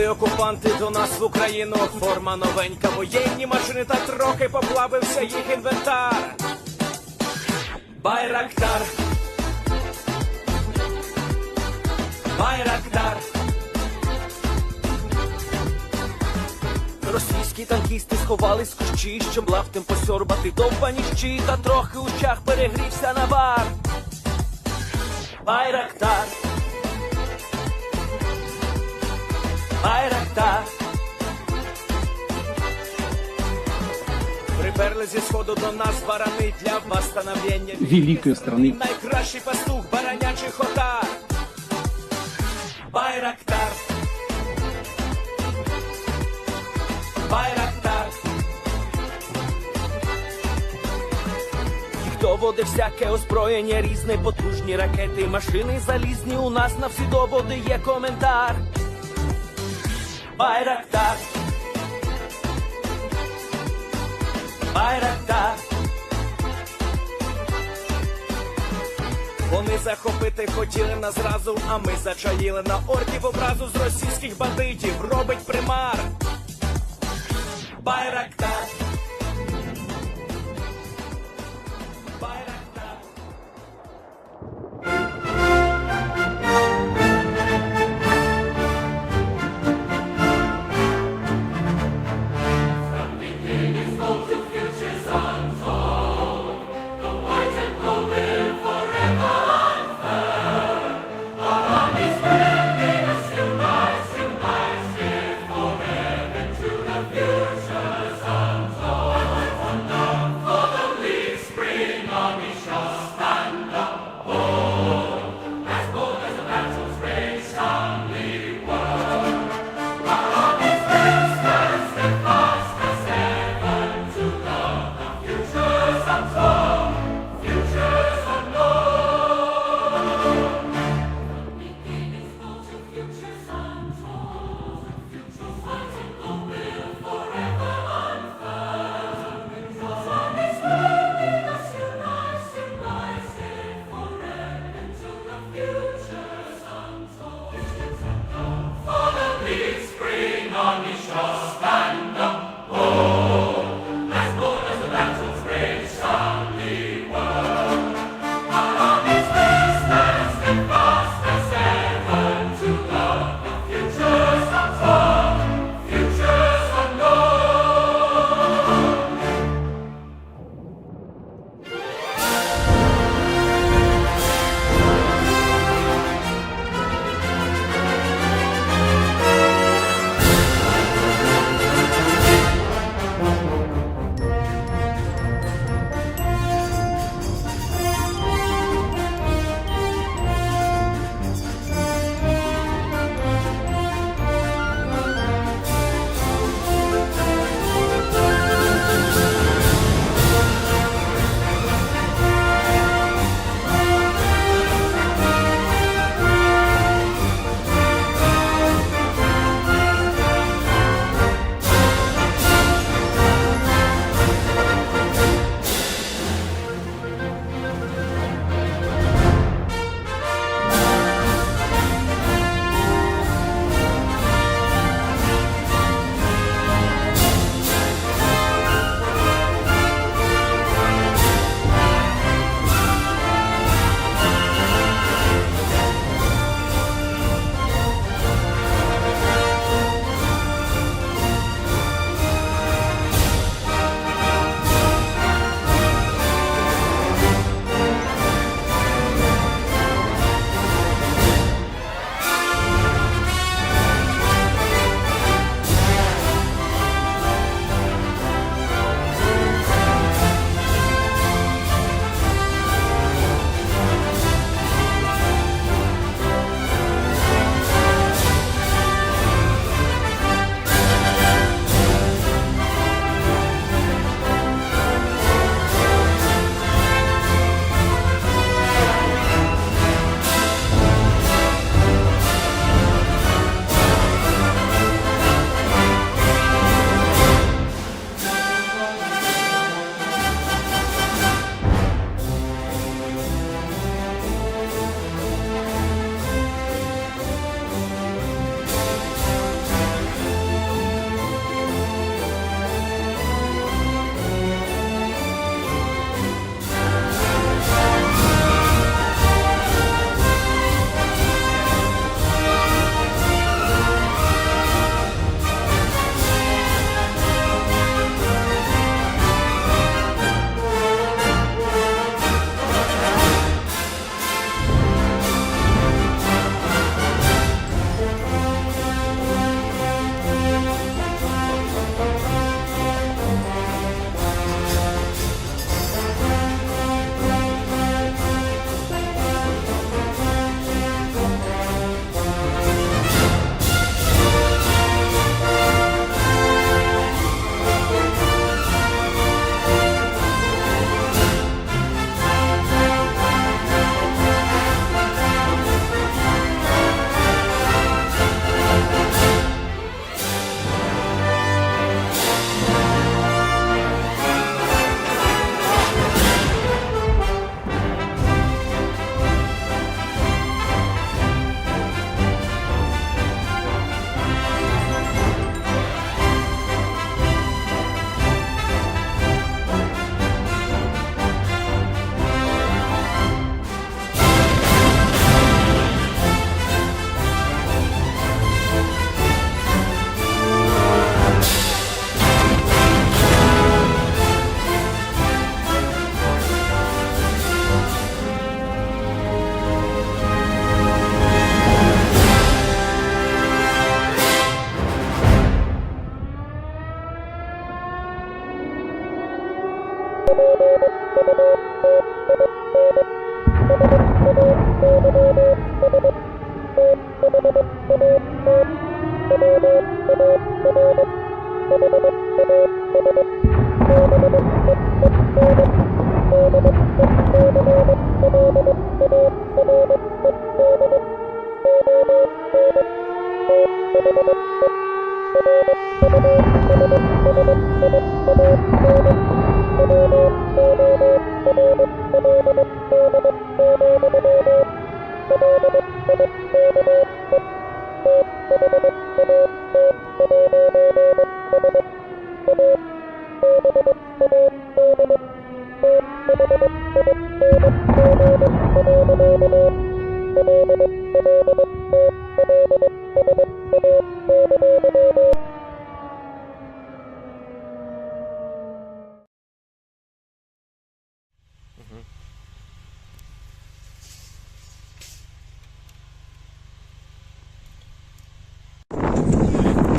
Прийшли окупанти до нас в Україну, форма новенька, воєнні машини та трохи поплавився їх інвентар. Байрактар, Байрактар. Російські танкісти сховались в кущі, щоб лаптем посьорбати довбані щі, та трохи у чах перегрівся навар. Байрактар, Байрактар. Приперли зі сходу до нас барани для восстановлення великой страны. Найкращий пастух баранячих отар. Байрактар, Байрактар. Їх доводи всяке озброєння різне, потужні ракети, машини залізні, у нас на всі доводи є коментар. Байрактар, Байрактар. Вони захопити хотіли нас зразу, а ми зачаїли на орків образу з російських бандитів, робить примар. Байрактар, Байрактар.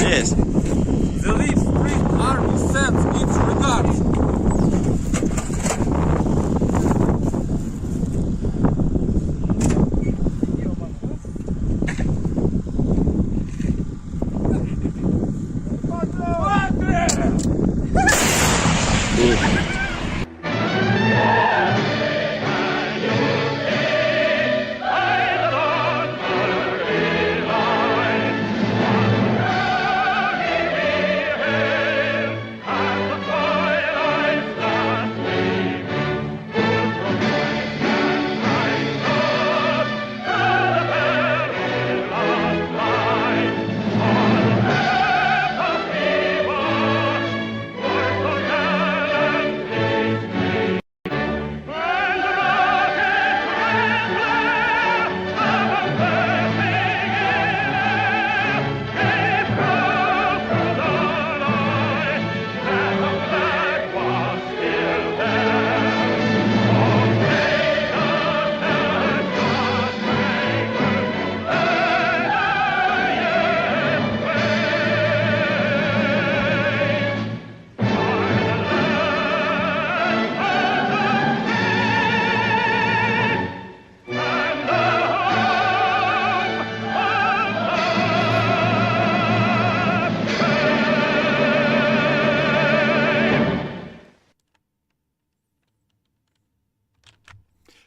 Yes. The Leaf Spring Army sends its regards.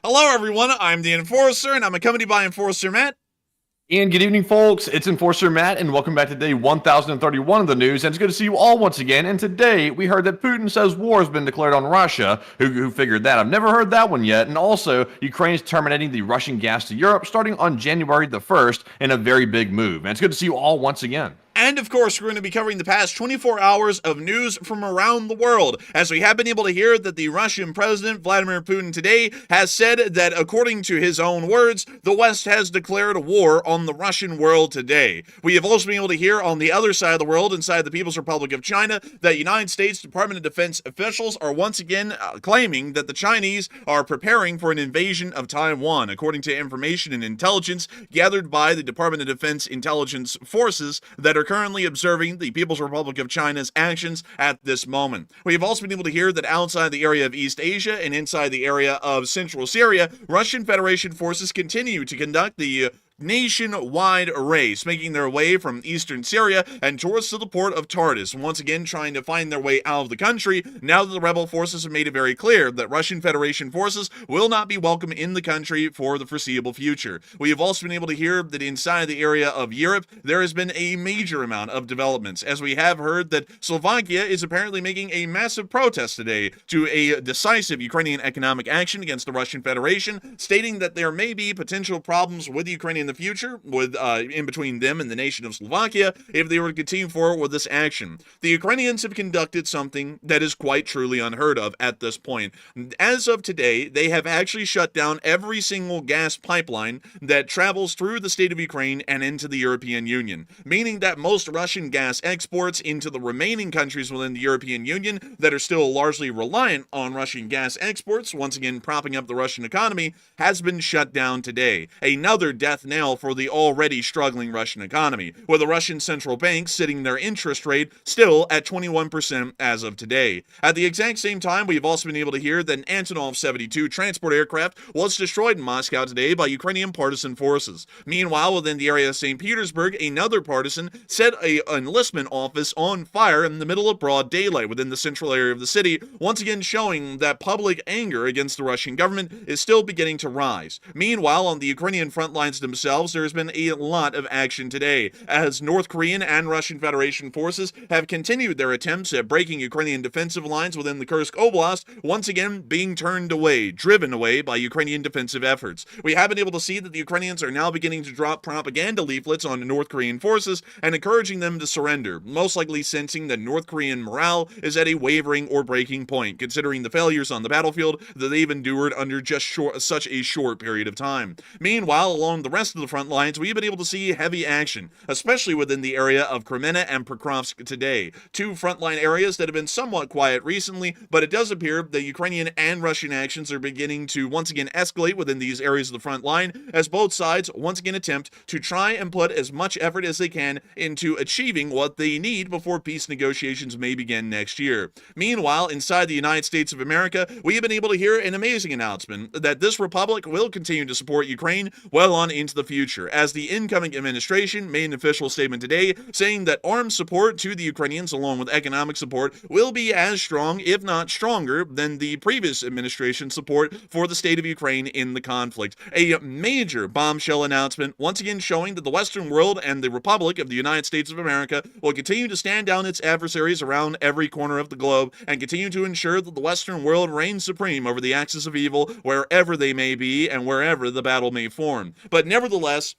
Hello, everyone. I'm the Enforcer, and I'm accompanied by Enforcer Matt. And good evening, folks. It's Enforcer Matt, and welcome back to day 1031 of the news. And it's good to see you all once again. And today, we heard that Putin says war has been declared on Russia. Who figured that? I've never heard that one yet. And also, Ukraine is terminating the Russian gas to Europe starting on January the 1st in a very big move. And it's good to see you all once again. And of course, we're going to be covering the past 24 hours of news from around the world, as we have been able to hear that the Russian President Vladimir Putin today has said that, according to his own words, the West has declared war on the Russian world today. We have also been able to hear on the other side of the world, inside the People's Republic of China, that United States Department of Defense officials are once again claiming that the Chinese are preparing for an invasion of Taiwan, according to information and intelligence gathered by the Department of Defense intelligence forces that are currently observing the People's Republic of China's actions at this moment. We have also been able to hear that outside the area of East Asia and inside the area of Central Syria, Russian Federation forces continue to conduct the nationwide race, making their way from eastern Syria and towards to the port of Tartus, once again trying to find their way out of the country now that the rebel forces have made it very clear that Russian Federation forces will not be welcome in the country for the foreseeable future. We have also been able to hear that inside the area of Europe, there has been a major amount of developments, as we have heard that Slovakia is apparently making a massive protest today to a decisive Ukrainian economic action against the Russian Federation, stating that there may be potential problems with Ukraine in the future, with in between them and the nation of Slovakia, if they were to continue forward with this action. The Ukrainians have conducted something that is quite truly unheard of at this point. As of today, they have actually shut down every single gas pipeline that travels through the state of Ukraine and into the European Union, meaning that most Russian gas exports into the remaining countries within the European Union that are still largely reliant on Russian gas exports, once again propping up the Russian economy, has been shut down today. Another death knell nail for the already struggling Russian economy, with the Russian central bank sitting their interest rate still at 21% as of today. At the exact same time, we've also been able to hear that an Antonov 72 transport aircraft was destroyed in Moscow today by Ukrainian partisan forces. Meanwhile, within the area of St. Petersburg, another partisan set an enlistment office on fire in the middle of broad daylight within the central area of the city, once again showing that public anger against the Russian government is still beginning to rise. Meanwhile, on the Ukrainian front lines themselves, there has been a lot of action today, as North Korean and Russian Federation forces have continued their attempts at breaking Ukrainian defensive lines within the Kursk Oblast, once again being driven away by Ukrainian defensive efforts. We have been able to see that the Ukrainians are now beginning to drop propaganda leaflets on North Korean forces and encouraging them to surrender, most likely sensing that North Korean morale is at a wavering or breaking point, considering the failures on the battlefield that they've endured under just such a short period of time. Meanwhile, along the rest of the front lines, we've been able to see heavy action, especially within the area of Kremenna and Pokrovsk today, two frontline areas that have been somewhat quiet recently, but it does appear that Ukrainian and Russian actions are beginning to once again escalate within these areas of the front line, as both sides once again attempt to try and put as much effort as they can into achieving what they need before peace negotiations may begin next year. Meanwhile, inside the United States of America, we have been able to hear an amazing announcement that this republic will continue to support Ukraine well on into the future, as the incoming administration made an official statement today saying that armed support to the Ukrainians along with economic support will be as strong, if not stronger, than the previous administration support for the state of Ukraine in the conflict. A major bombshell announcement, once again showing that the Western world and the Republic of the United States of America will continue to stand down its adversaries around every corner of the globe and continue to ensure that the Western world reigns supreme over the axis of evil wherever they may be and wherever the battle may form. But nevertheless,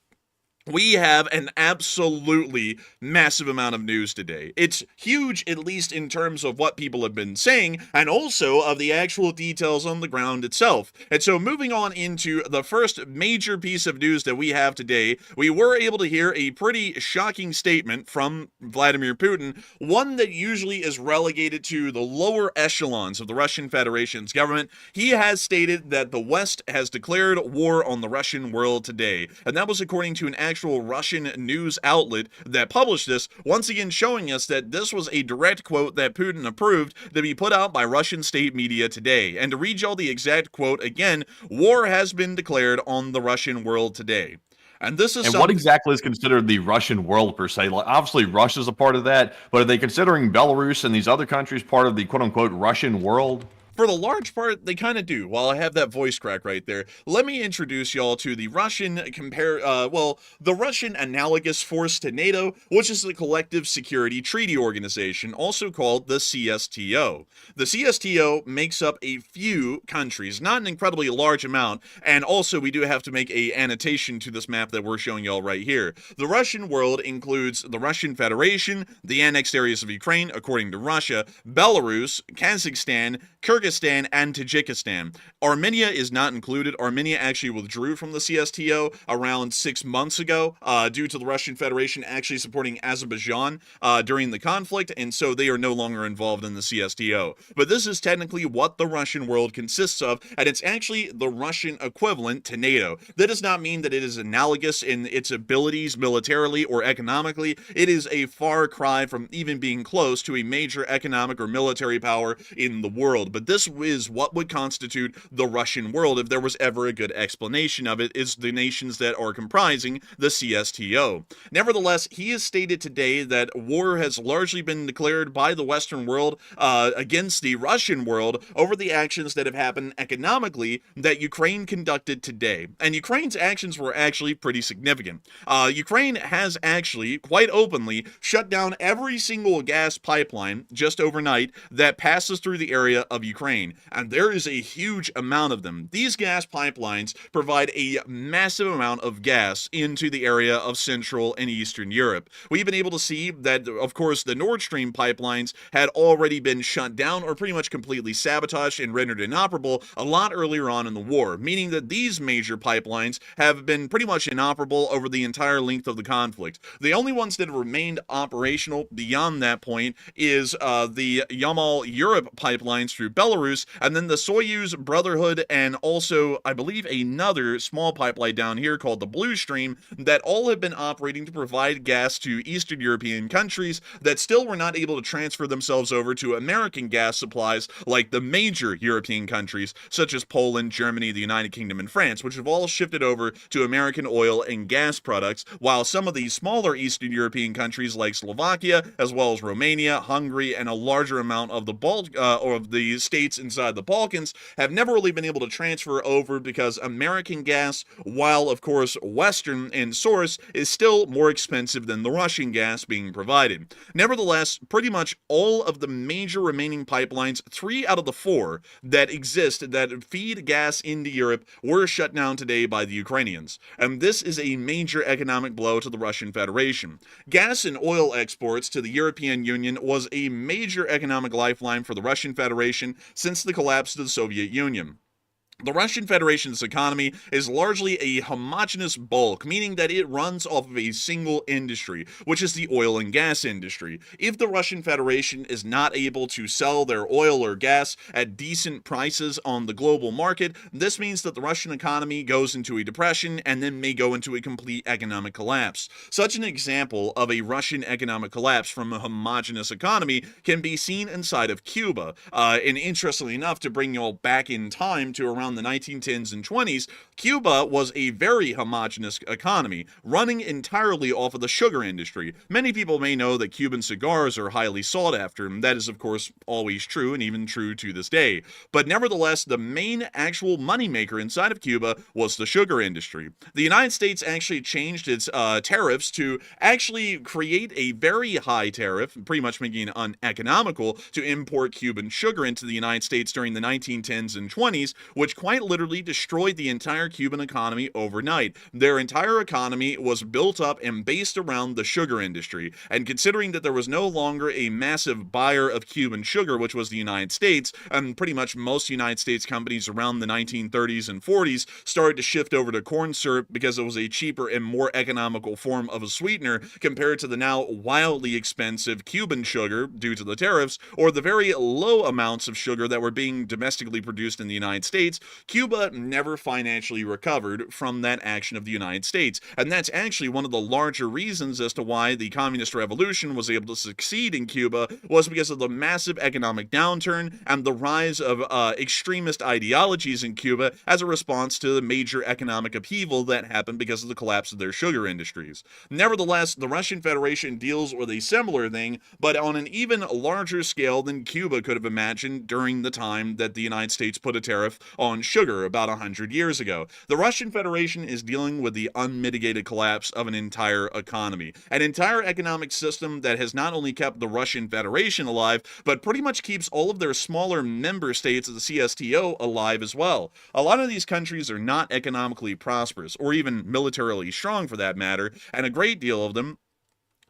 we have an absolutely massive amount of news today. It's huge, at least in terms of what people have been saying, and also of the actual details on the ground itself. And so moving on into the first major piece of news that we have today, we were able to hear a pretty shocking statement from Vladimir Putin, one that usually is relegated to the lower echelons of the Russian Federation's government. He has stated that the West has declared war on the Russian world today, and that was according to an actual Russian news outlet that published this, once again showing us that this was a direct quote that Putin approved to be put out by Russian state media today. And to read y'all the exact quote again, war has been declared on the Russian world today. And this is what exactly is considered the Russian world per se? Like, obviously, Russia's a part of that, but are they considering Belarus and these other countries part of the quote-unquote Russian world? For the large part, they kind of do. While I have that voice crack right there, let me introduce y'all to the Russian the Russian analogous force to NATO, which is the Collective Security Treaty Organization, also called the CSTO. The CSTO makes up a few countries, not an incredibly large amount, and also we do have to make a annotation to this map that we're showing y'all right here. The Russian world includes the Russian Federation, the annexed areas of Ukraine, according to Russia, Belarus, Kazakhstan, Kyrgyzstan, and Tajikistan. Armenia is not included. Armenia actually withdrew from the CSTO around 6 months ago due to the Russian Federation actually supporting Azerbaijan during the conflict, and so they are no longer involved in the CSTO. But this is technically what the Russian world consists of, and it's actually the Russian equivalent to NATO. That does not mean that it is analogous in its abilities militarily or economically. It is a far cry from even being close to a major economic or military power in the world. But this is what would constitute the Russian world if there was ever a good explanation of it, is the nations that are comprising the CSTO. Nevertheless, he has stated today that war has largely been declared by the Western world against the Russian world over the actions that have happened economically that Ukraine conducted today. And Ukraine's actions were actually pretty significant. Ukraine has actually, quite openly, shut down every single gas pipeline just overnight that passes through the area of Ukraine, and there is a huge amount of them. These gas pipelines provide a massive amount of gas into the area of Central and Eastern Europe. We've been able to see that, of course, the Nord Stream pipelines had already been shut down or pretty much completely sabotaged and rendered inoperable a lot earlier on in the war, meaning that these major pipelines have been pretty much inoperable over the entire length of the conflict. The only ones that have remained operational beyond that point is the Yamal Europe pipelines through Belarus, Belarus, and then the Soyuz Brotherhood, and also, I believe, another small pipeline down here called the Blue Stream, that all have been operating to provide gas to Eastern European countries that still were not able to transfer themselves over to American gas supplies like the major European countries, such as Poland, Germany, the United Kingdom, and France, which have all shifted over to American oil and gas products, while some of these smaller Eastern European countries like Slovakia, as well as Romania, Hungary, and a larger amount of the states inside the Balkans have never really been able to transfer over because American gas, while of course Western in source, is still more expensive than the Russian gas being provided. Nevertheless, pretty much all of the major remaining pipelines, 3 out of the 4 that exist that feed gas into Europe, were shut down today by the Ukrainians. And this is a major economic blow to the Russian Federation. Gas and oil exports to the European Union was a major economic lifeline for the Russian Federation since the collapse of the Soviet Union. The Russian Federation's economy is largely a homogeneous bulk, meaning that it runs off of a single industry, which is the oil and gas industry. If the Russian Federation is not able to sell their oil or gas at decent prices on the global market, this means that the Russian economy goes into a depression and then may go into a complete economic collapse. Such an example of a Russian economic collapse from a homogeneous economy can be seen inside of Cuba. And interestingly enough, to bring you all back in time to around the 1910s and 20s, Cuba was a very homogeneous economy, running entirely off of the sugar industry. Many people may know that Cuban cigars are highly sought after, and that is of course always true and even true to this day. But nevertheless, the main actual moneymaker inside of Cuba was the sugar industry. The United States actually changed its tariffs to actually create a very high tariff, pretty much making it uneconomical to import Cuban sugar into the United States during the 1910s and 20s, which quite literally destroyed the entire Cuban economy overnight. Their entire economy was built up and based around the sugar industry, and considering that there was no longer a massive buyer of Cuban sugar, which was the United States, and pretty much most United States companies around the 1930s and 40s started to shift over to corn syrup because it was a cheaper and more economical form of a sweetener compared to the now wildly expensive Cuban sugar due to the tariffs, or the very low amounts of sugar that were being domestically produced in the United States. Cuba never financially recovered from that action of the United States, and that's actually one of the larger reasons as to why the communist revolution was able to succeed in Cuba, was because of the massive economic downturn and the rise of extremist ideologies in Cuba as a response to the major economic upheaval that happened because of the collapse of their sugar industries. Nevertheless, the Russian Federation deals with a similar thing, but on an even larger scale than Cuba could have imagined during the time that the United States put a tariff on sugar about 100 years ago. The Russian Federation is dealing with the unmitigated collapse of an entire economy, an entire economic system that has not only kept the Russian Federation alive, but pretty much keeps all of their smaller member states of the CSTO alive as well. A lot of these countries are not economically prosperous, or even militarily strong for that matter, and a great deal of them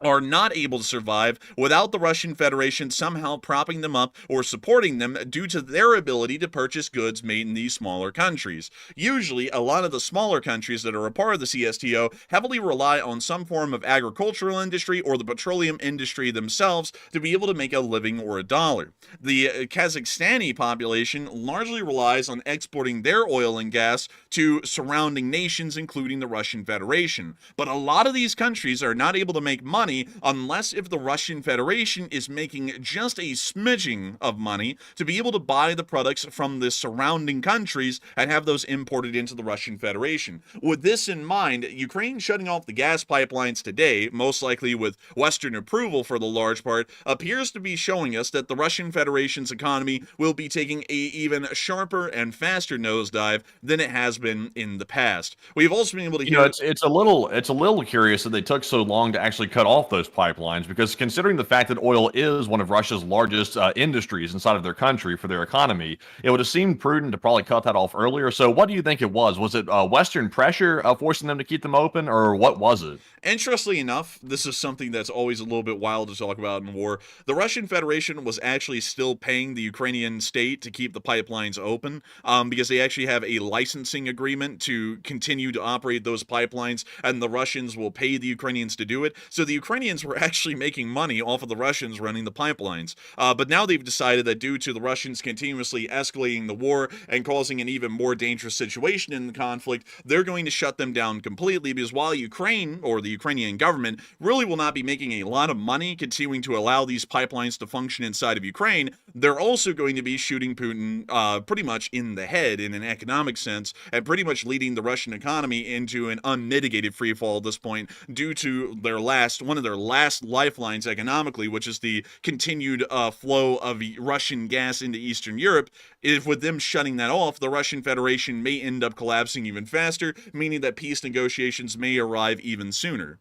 are not able to survive without the Russian Federation somehow propping them up or supporting them due to their ability to purchase goods made in these smaller countries. Usually, a lot of the smaller countries that are a part of the CSTO heavily rely on some form of agricultural industry or the petroleum industry themselves to be able to make a living or a dollar. The Kazakhstani population largely relies on exporting their oil and gas to surrounding nations, including the Russian Federation. But a lot of these countries are not able to make money unless if the Russian Federation is making just a smidging of money to be able to buy the products from the surrounding countries and have those imported into the Russian Federation. With this in mind, Ukraine shutting off the gas pipelines today, most likely with Western approval for the large part, appears to be showing us that the Russian Federation's economy will be taking a even sharper and faster nosedive than it has been in the past. We've also been able to hear... it's a little curious that they took so long to actually cut off those pipelines, because considering the fact that oil is one of Russia's largest industries inside of their country for their economy, it would have seemed prudent to probably cut that off earlier. So what do you think it was? Was it Western pressure forcing them to keep them open, or what was it? Interestingly enough, this is something that's always a little bit wild to talk about in war. The Russian Federation was actually still paying the Ukrainian state to keep the pipelines open because they actually have a licensing agreement to continue to operate those pipelines, and the Russians will pay the Ukrainians to do it. So the Ukrainians were actually making money off of the Russians running the pipelines. But now they've decided that due to the Russians continuously escalating the war and causing an even more dangerous situation in the conflict, they're going to shut them down completely, because while Ukraine, or the Ukrainian government, really will not be making a lot of money continuing to allow these pipelines to function inside of Ukraine, they're also going to be shooting Putin pretty much in the head in an economic sense, and pretty much leading the Russian economy into an unmitigated free fall at this point due to one of their last lifelines economically, which is the continued flow of Russian gas into Eastern Europe. If with them shutting that off, the Russian Federation may end up collapsing even faster, meaning that peace negotiations may arrive even sooner.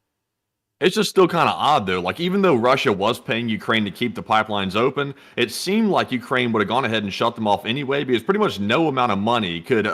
It's just still kind of odd, though. Like, even though Russia was paying Ukraine to keep the pipelines open, it seemed like Ukraine would have gone ahead and shut them off anyway, because pretty much no amount of money could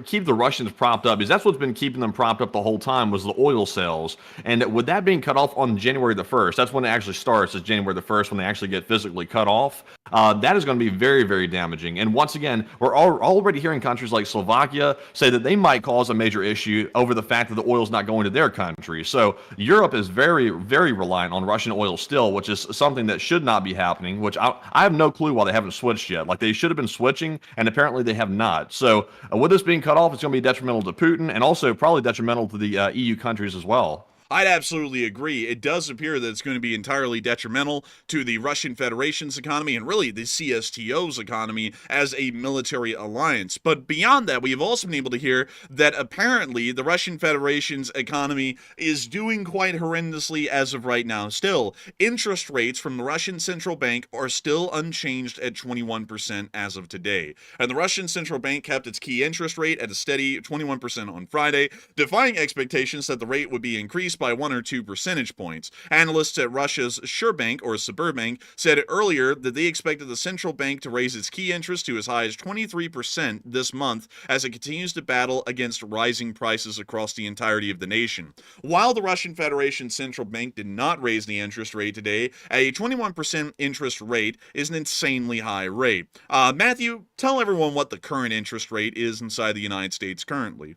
keep the Russians propped up, because that's what's been keeping them propped up the whole time, was the oil sales. And with that being cut off on January the 1st, that's when it actually starts, is January the 1st, when they actually get physically cut off. That is going to be very, very damaging. And once again, we're already hearing countries like Slovakia say that they might cause a major issue over the fact that the oil's not going to their country. So Europe is very, very reliant on Russian oil still, which is something that should not be happening, which I have no clue why they haven't switched yet. Like, they should have been switching, and apparently they have not. So with this being cut off, it's going to be detrimental to Putin, and also probably detrimental to the EU countries as well. I'd absolutely agree. It does appear that it's going to be entirely detrimental to the Russian Federation's economy and really the CSTO's economy as a military alliance. But beyond that, we have also been able to hear that apparently the Russian Federation's economy is doing quite horrendously as of right now. Still, interest rates from the Russian central bank are still unchanged at 21% as of today. And the Russian central bank kept its key interest rate at a steady 21% on Friday, defying expectations that the rate would be increased by 1 or 2 percentage points. Analysts at Russia's Sberbank, or Sberbank, said earlier that they expected the central bank to raise its key interest to as high as 23% this month as it continues to battle against rising prices across the entirety of the nation. While the Russian Federation Central Bank did not raise the interest rate today, a 21% interest rate is an insanely high rate. Matthew, tell everyone what the current interest rate is inside the United States currently.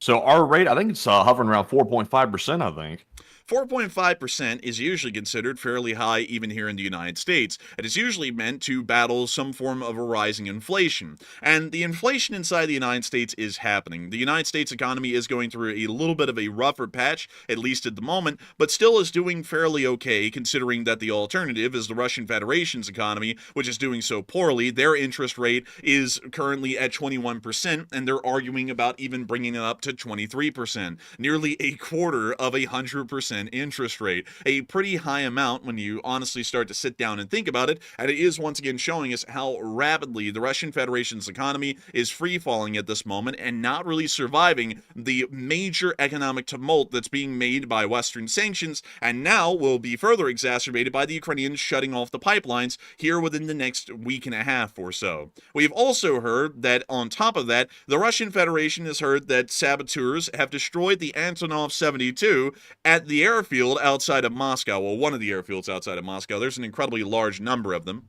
So our rate, I think it's hovering around 4.5%, I think. 4.5% is usually considered fairly high even here in the United States. It is usually meant to battle some form of a rising inflation. And the inflation inside the United States is happening. The United States economy is going through a little bit of a rougher patch, at least at the moment, but still is doing fairly okay, considering that the alternative is the Russian Federation's economy, which is doing so poorly. Their interest rate is currently at 21%, and they're arguing about even bringing it up to 23%, nearly a quarter of 100% interest rate, a pretty high amount when you honestly start to sit down and think about it, and it is once again showing us how rapidly the Russian Federation's economy is free falling at this moment and not really surviving the major economic tumult that's being made by Western sanctions, and now will be further exacerbated by the Ukrainians shutting off the pipelines here within the next week and a half or so. We've also heard that on top of that, the Russian Federation has heard that saboteurs have destroyed the Antonov 72 at the airfield outside of Moscow. Well, one of the airfields outside of Moscow. There's an incredibly large number of them.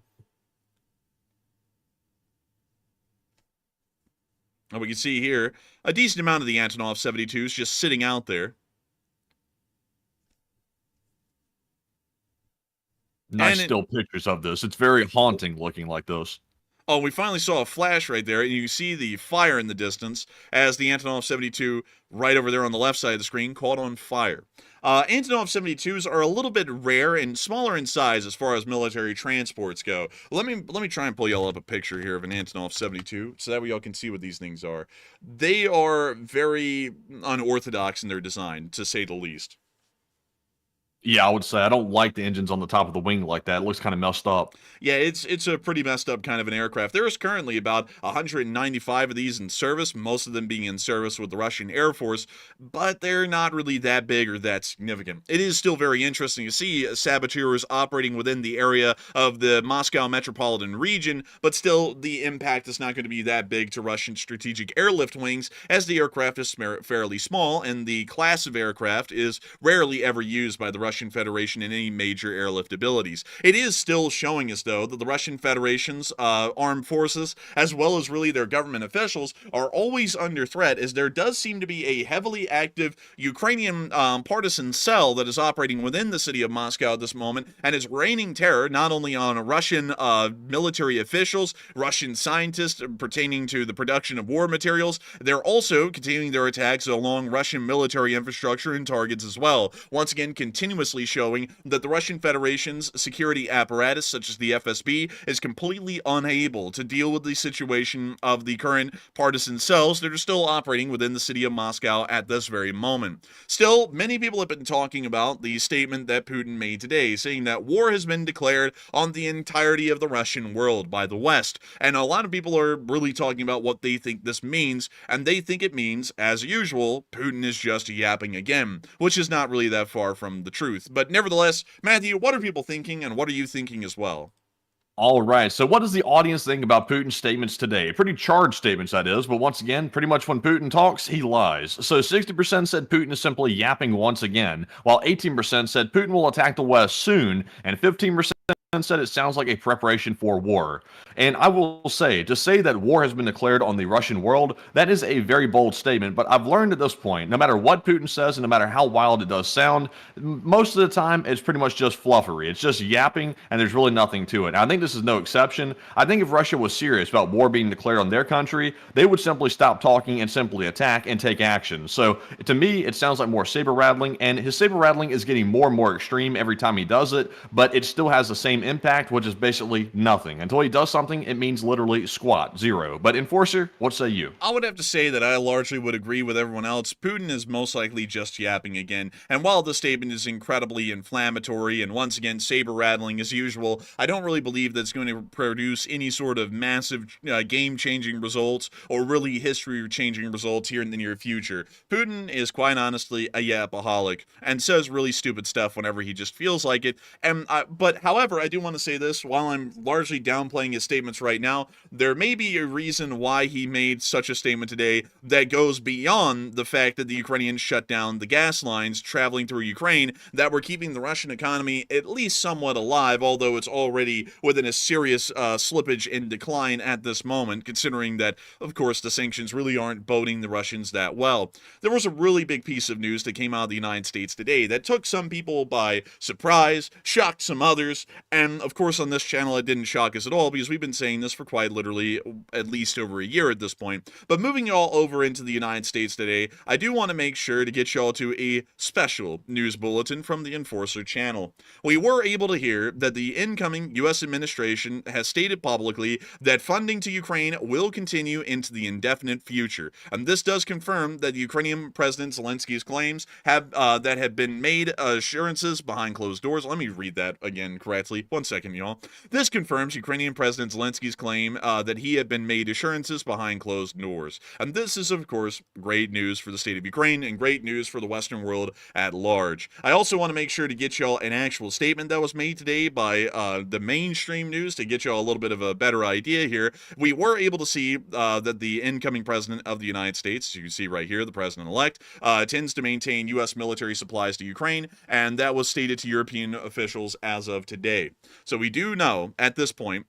And we can see here a decent amount of the Antonov 72s just sitting out there. Nice still pictures of this. It's very haunting looking like this. Oh, we finally saw a flash right there, and you see the fire in the distance as the Antonov 72 right over there on the left side of the screen caught on fire. Antonov 72s are a little bit rare and smaller in size as far as military transports go. Let me try and pull y'all up a picture here of an Antonov 72 so that way y'all can see what these things are. They are very unorthodox in their design, to say the least. Yeah, I would say I don't like the engines on the top of the wing like that. It looks kind of messed up. Yeah, it's a pretty messed up kind of an aircraft. There is currently about 195 of these in service, most of them being in service with the Russian Air Force, but they're not really that big or that significant. It is still very interesting to see saboteurs operating within the area of the Moscow metropolitan region, but still the impact is not going to be that big to Russian strategic airlift wings, as the aircraft is fairly small and the class of aircraft is rarely ever used by the Russian Russian Federation in any major airlift abilities. It is still showing us, though, that the Russian Federation's armed forces, as well as really their government officials, are always under threat, as there does seem to be a heavily active Ukrainian partisan cell that is operating within the city of Moscow at this moment and is raining terror not only on Russian military officials, Russian scientists pertaining to the production of war materials. They're also continuing their attacks along Russian military infrastructure and targets as well. Once again, continuously showing that the Russian Federation's security apparatus, such as the FSB, is completely unable to deal with the situation of the current partisan cells that are still operating within the city of Moscow at this very moment. Still, many people have been talking about the statement that Putin made today, saying that war has been declared on the entirety of the Russian world by the West. And a lot of people are really talking about what they think this means, and they think it means, as usual, Putin is just yapping again, which is not really that far from the truth. But nevertheless, Matthew, what are people thinking, and what are you thinking as well? All right, so what does the audience think about Putin's statements today? Pretty charged statements, that is, but once again, pretty much when Putin talks, he lies. So 60% said Putin is simply yapping once again, while 18% said Putin will attack the West soon, and 15% said it sounds like a preparation for war. And I will say, to say that war has been declared on the Russian world, that is a very bold statement, but I've learned at this point, no matter what Putin says and no matter how wild it does sound, most of the time it's pretty much just fluffery. It's just yapping, and there's really nothing to it. And I think this is no exception. I think if Russia was serious about war being declared on their country, they would simply stop talking and simply attack and take action. So to me, it sounds like more saber rattling, and his saber rattling is getting more and more extreme every time he does it, but it still has the same impact, which is basically nothing. Until he does something, it means literally squat, zero. But Enforcer, what say you? I would have to say that I largely would agree with everyone else. Putin is most likely just yapping again. And while the statement is incredibly inflammatory and once again saber rattling as usual, I don't really believe that it's going to produce any sort of massive game-changing results or really history-changing results here in the near future. Putin is quite honestly a yapaholic and says really stupid stuff whenever he just feels like it. But however, I do want to say this, while I'm largely downplaying his statements right now, there may be a reason why he made such a statement today that goes beyond the fact that the Ukrainians shut down the gas lines traveling through Ukraine that were keeping the Russian economy at least somewhat alive, although it's already within a serious slippage and decline at this moment, considering that, of course, the sanctions really aren't boding the Russians that well. There was a really big piece of news that came out of the United States today that took some people by surprise, shocked some others, and of course on this channel it didn't shock us at all because we've been saying this for quite literally at least over a year at this point. But moving y'all over into the United States today, I do want to make sure to get y'all to a special news bulletin from the Enforcer channel. We were able to hear that the incoming U.S. administration has stated publicly that funding to Ukraine will continue into the indefinite future. And this does confirm that Ukrainian President Zelensky's claims have been made assurances behind closed doors. Let me read that again correctly. One second, y'all. This confirms Ukrainian President Zelensky's claim that he had been made assurances behind closed doors. And this is, of course, great news for the state of Ukraine and great news for the Western world at large. I also want to make sure to get y'all an actual statement that was made today by the mainstream news to get y'all a little bit of a better idea here. We were able to see that the incoming president of the United States, as you can see right here, the president-elect, tends to maintain U.S. military supplies to Ukraine, and that was stated to European officials as of today. So we do know at this point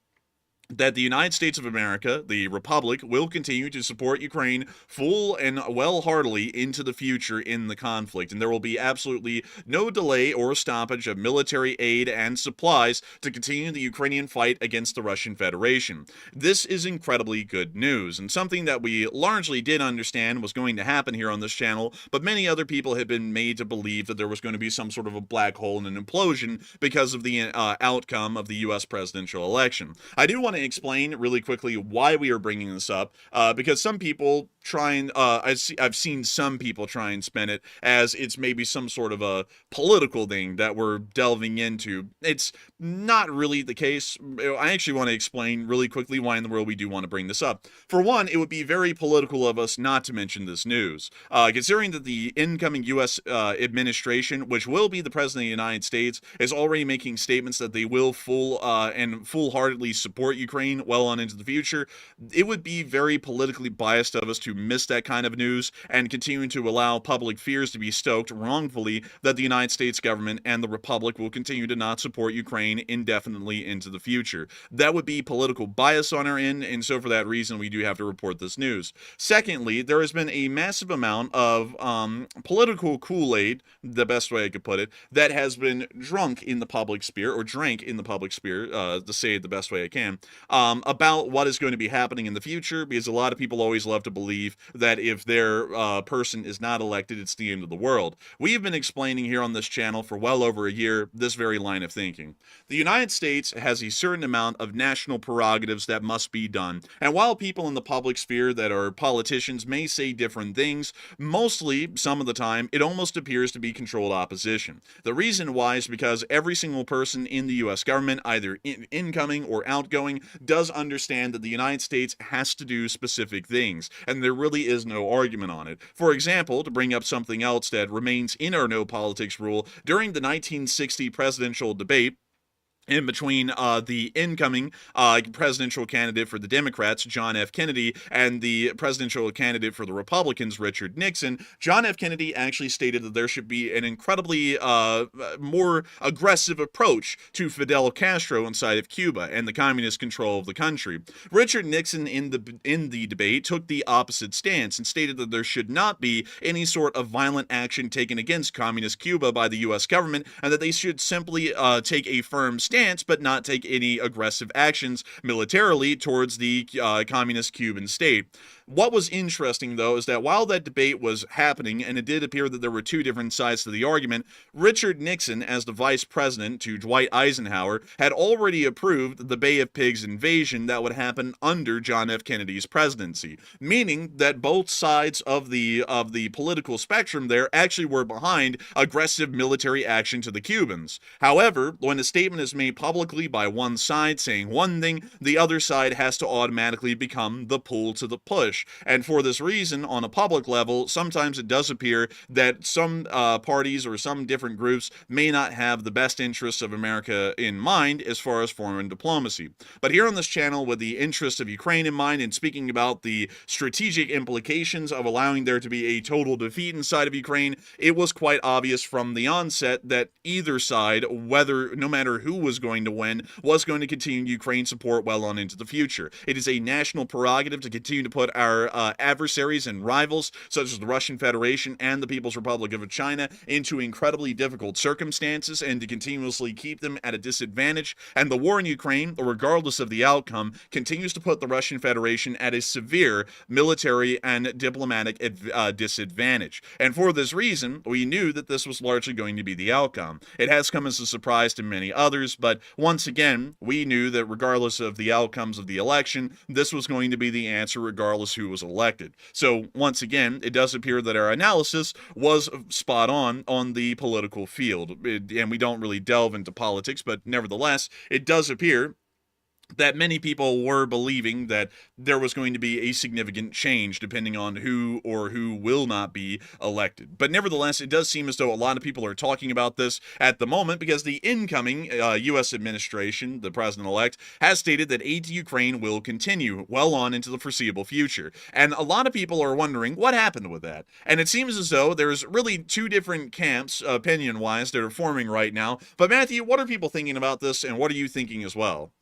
that the United States of America, the Republic, will continue to support Ukraine full and well-heartedly into the future in the conflict, and there will be absolutely no delay or stoppage of military aid and supplies to continue the Ukrainian fight against the Russian Federation. This is incredibly good news, and something that we largely did understand was going to happen here on this channel, but many other people have been made to believe that there was going to be some sort of a black hole and an implosion because of the outcome of the U.S. presidential election. I do want to explain really quickly why we are bringing this up, because some people try and I've seen some people try and spin it as it's maybe some sort of a political thing that we're delving into. It's not really the case. I actually want to explain really quickly why in the world we do want to bring this up. For one, it would be very political of us not to mention this news, considering that the incoming U.S. Administration, which will be the President of the United States, is already making statements that they will full-heartedly support Ukraine well on into the future, it would be very politically biased of us to miss that kind of news and continue to allow public fears to be stoked wrongfully that the United States government and the Republic will continue to not support Ukraine indefinitely into the future. That would be political bias on our end, and so for that reason, we do have to report this news. Secondly, there has been a massive amount of political Kool-Aid, the best way I could put it, that has been drunk in the public sphere, or drank in the public sphere, to say it the best way I can, about what is going to be happening in the future, because a lot of people always love to believe that if their person is not elected, it's the end of the world. We've been explaining here on this channel for well over a year this very line of thinking. The United States has a certain amount of national prerogatives that must be done, and while people in the public sphere that are politicians may say different things, mostly, some of the time, it almost appears to be controlled opposition. The reason why is because every single person in the U.S. government, either incoming or outgoing, does understand that the United States has to do specific things, and there really is no argument on it. For example, to bring up something else that remains in our no politics rule, during the 1960 presidential debate, in between the incoming presidential candidate for the Democrats, John F. Kennedy, and the presidential candidate for the Republicans, Richard Nixon, John F. Kennedy actually stated that there should be an incredibly more aggressive approach to Fidel Castro inside of Cuba and the communist control of the country. Richard Nixon in the debate took the opposite stance and stated that there should not be any sort of violent action taken against communist Cuba by the U.S. government, and that they should simply take a firm stance but not take any aggressive actions militarily towards the communist Cuban state. What was interesting, though, is that while that debate was happening, and it did appear that there were two different sides to the argument, Richard Nixon, as the vice president to Dwight Eisenhower, had already approved the Bay of Pigs invasion that would happen under John F. Kennedy's presidency, meaning that both sides of the political spectrum there actually were behind aggressive military action to the Cubans. However, when a statement is made publicly by one side saying one thing, the other side has to automatically become the pull to the push. And for this reason, on a public level, sometimes it does appear that some parties or some different groups may not have the best interests of America in mind as far as foreign diplomacy. But here on this channel, with the interests of Ukraine in mind and speaking about the strategic implications of allowing there to be a total defeat inside of Ukraine, it was quite obvious from the onset that either side, no matter who was going to win, was going to continue Ukraine support well on into the future. It is a national prerogative to continue to put our adversaries and rivals, such as the Russian Federation and the People's Republic of China, into incredibly difficult circumstances and to continuously keep them at a disadvantage. And the war in Ukraine, regardless of the outcome, continues to put the Russian Federation at a severe military and diplomatic disadvantage. And for this reason, we knew that this was largely going to be the outcome. It has come as a surprise to many others, but once again, we knew that regardless of the outcomes of the election, this was going to be the answer regardless who was elected. So once again, it does appear that our analysis was spot on the political field. And we don't really delve into politics, but nevertheless, it does appear that many people were believing that there was going to be a significant change depending on who or who will not be elected. But nevertheless, it does seem as though a lot of people are talking about this at the moment because the incoming U.S. administration, the president-elect, has stated that aid to Ukraine will continue well on into the foreseeable future. And a lot of people are wondering what happened with that. And it seems as though there's really two different camps, opinion-wise, that are forming right now. But Matthew, what are people thinking about this, and what are you thinking as well?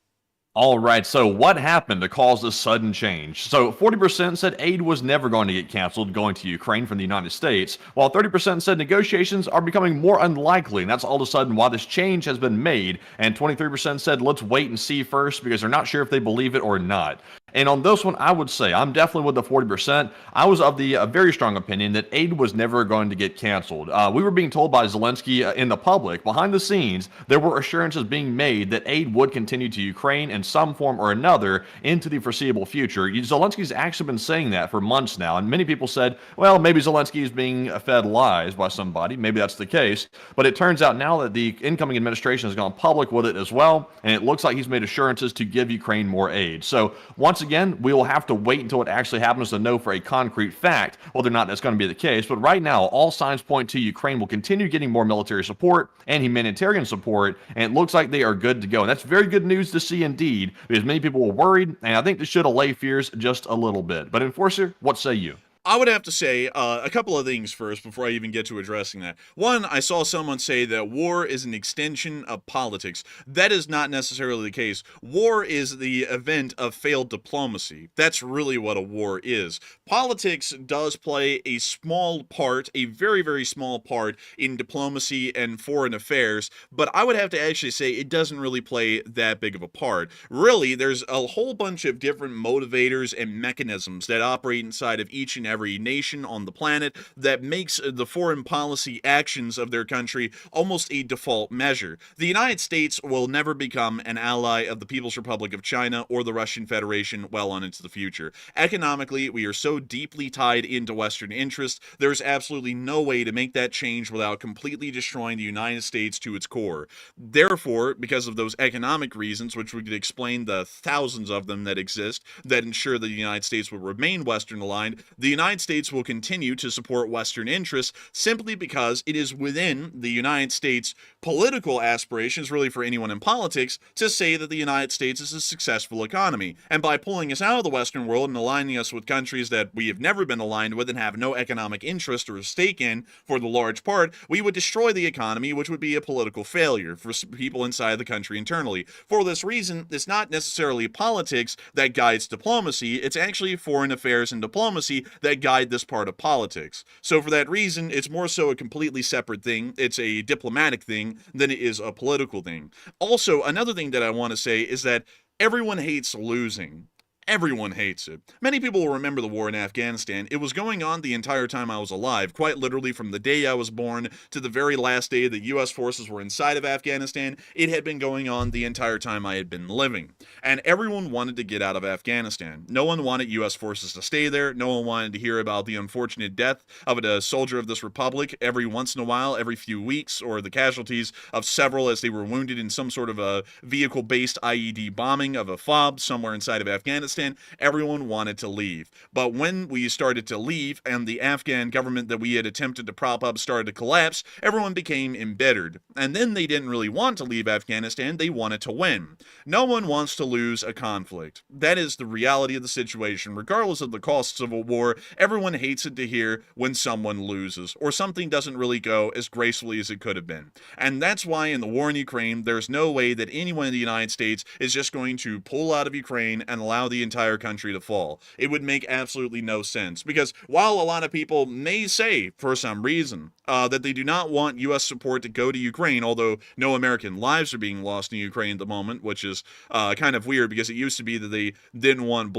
All right, so what happened to cause this sudden change? So 40% said aid was never going to get canceled going to Ukraine from the United States, while 30% said negotiations are becoming more unlikely, and that's all of a sudden why this change has been made, and 23% said let's wait and see first because they're not sure if they believe it or not. And on this one, I would say I'm definitely with the 40%. I was of the very strong opinion that aid was never going to get canceled. We were being told by Zelensky in the public, behind the scenes, there were assurances being made that aid would continue to Ukraine in some form or another into the foreseeable future. Zelensky's actually been saying that for months now, and many people said, well, maybe Zelensky is being fed lies by somebody. Maybe that's the case. But it turns out now that the incoming administration has gone public with it as well, and it looks like he's made assurances to give Ukraine more aid. So once once again, we will have to wait until it actually happens to know for a concrete fact whether or not that's going to be the case. But right now, all signs point to Ukraine will continue getting more military support and humanitarian support, and it looks like they are good to go. And that's very good news to see indeed, because many people were worried, and I think this should allay fears just a little bit. But Enforcer, what say you? I would have to say a couple of things first before I even get to addressing that. One, I saw someone say that war is an extension of politics. That is not necessarily the case. War is the event of failed diplomacy. That's really what a war is. Politics does play a small part, a very, very small part in diplomacy and foreign affairs, but I would have to actually say it doesn't really play that big of a part. Really, there's a whole bunch of different motivators and mechanisms that operate inside of each and every nation on the planet that makes the foreign policy actions of their country almost a default measure. The United States will never become an ally of the People's Republic of China or the Russian Federation well on into the future. Economically, we are so deeply tied into Western interests, there's absolutely no way to make that change without completely destroying the United States to its core. Therefore, because of those economic reasons, which we could explain the thousands of them that exist that ensure that the United States will remain Western aligned, the United States will continue to support Western interests simply because it is within the United States' political aspirations, really for anyone in politics, to say that the United States is a successful economy. And by pulling us out of the Western world and aligning us with countries that we have never been aligned with and have no economic interest or stake in for the large part, we would destroy the economy, which would be a political failure for people inside the country internally. For this reason, it's not necessarily politics that guides diplomacy, it's actually foreign affairs and diplomacy that guide this part of politics. So for that reason, it's more so a completely separate thing. It's a diplomatic thing than it is a political thing. Also, another thing that I want to say is that everyone hates losing. Everyone hates it. Many people will remember the war in Afghanistan. It was going on the entire time I was alive, quite literally from the day I was born to the very last day that U.S. forces were inside of Afghanistan. It had been going on the entire time I had been living. And everyone wanted to get out of Afghanistan. No one wanted U.S. forces to stay there. No one wanted to hear about the unfortunate death of a soldier of this republic every once in a while, every few weeks, or the casualties of several as they were wounded in some sort of a vehicle-based IED bombing of a FOB somewhere inside of Afghanistan. Everyone wanted to leave. But when we started to leave and the Afghan government that we had attempted to prop up started to collapse, everyone became embittered. And then they didn't really want to leave Afghanistan, they wanted to win. No one wants to lose a conflict. That is the reality of the situation. Regardless of the costs of a war, everyone hates it to hear when someone loses, or something doesn't really go as gracefully as it could have been. And that's why in the war in Ukraine, there's no way that anyone in the United States is just going to pull out of Ukraine and allow the entire country to fall. It would make absolutely no sense, because while a lot of people may say, for some reason, that they do not want U.S. support to go to Ukraine, although no American lives are being lost in Ukraine at the moment, which is kind of weird, because it used to be that they didn't want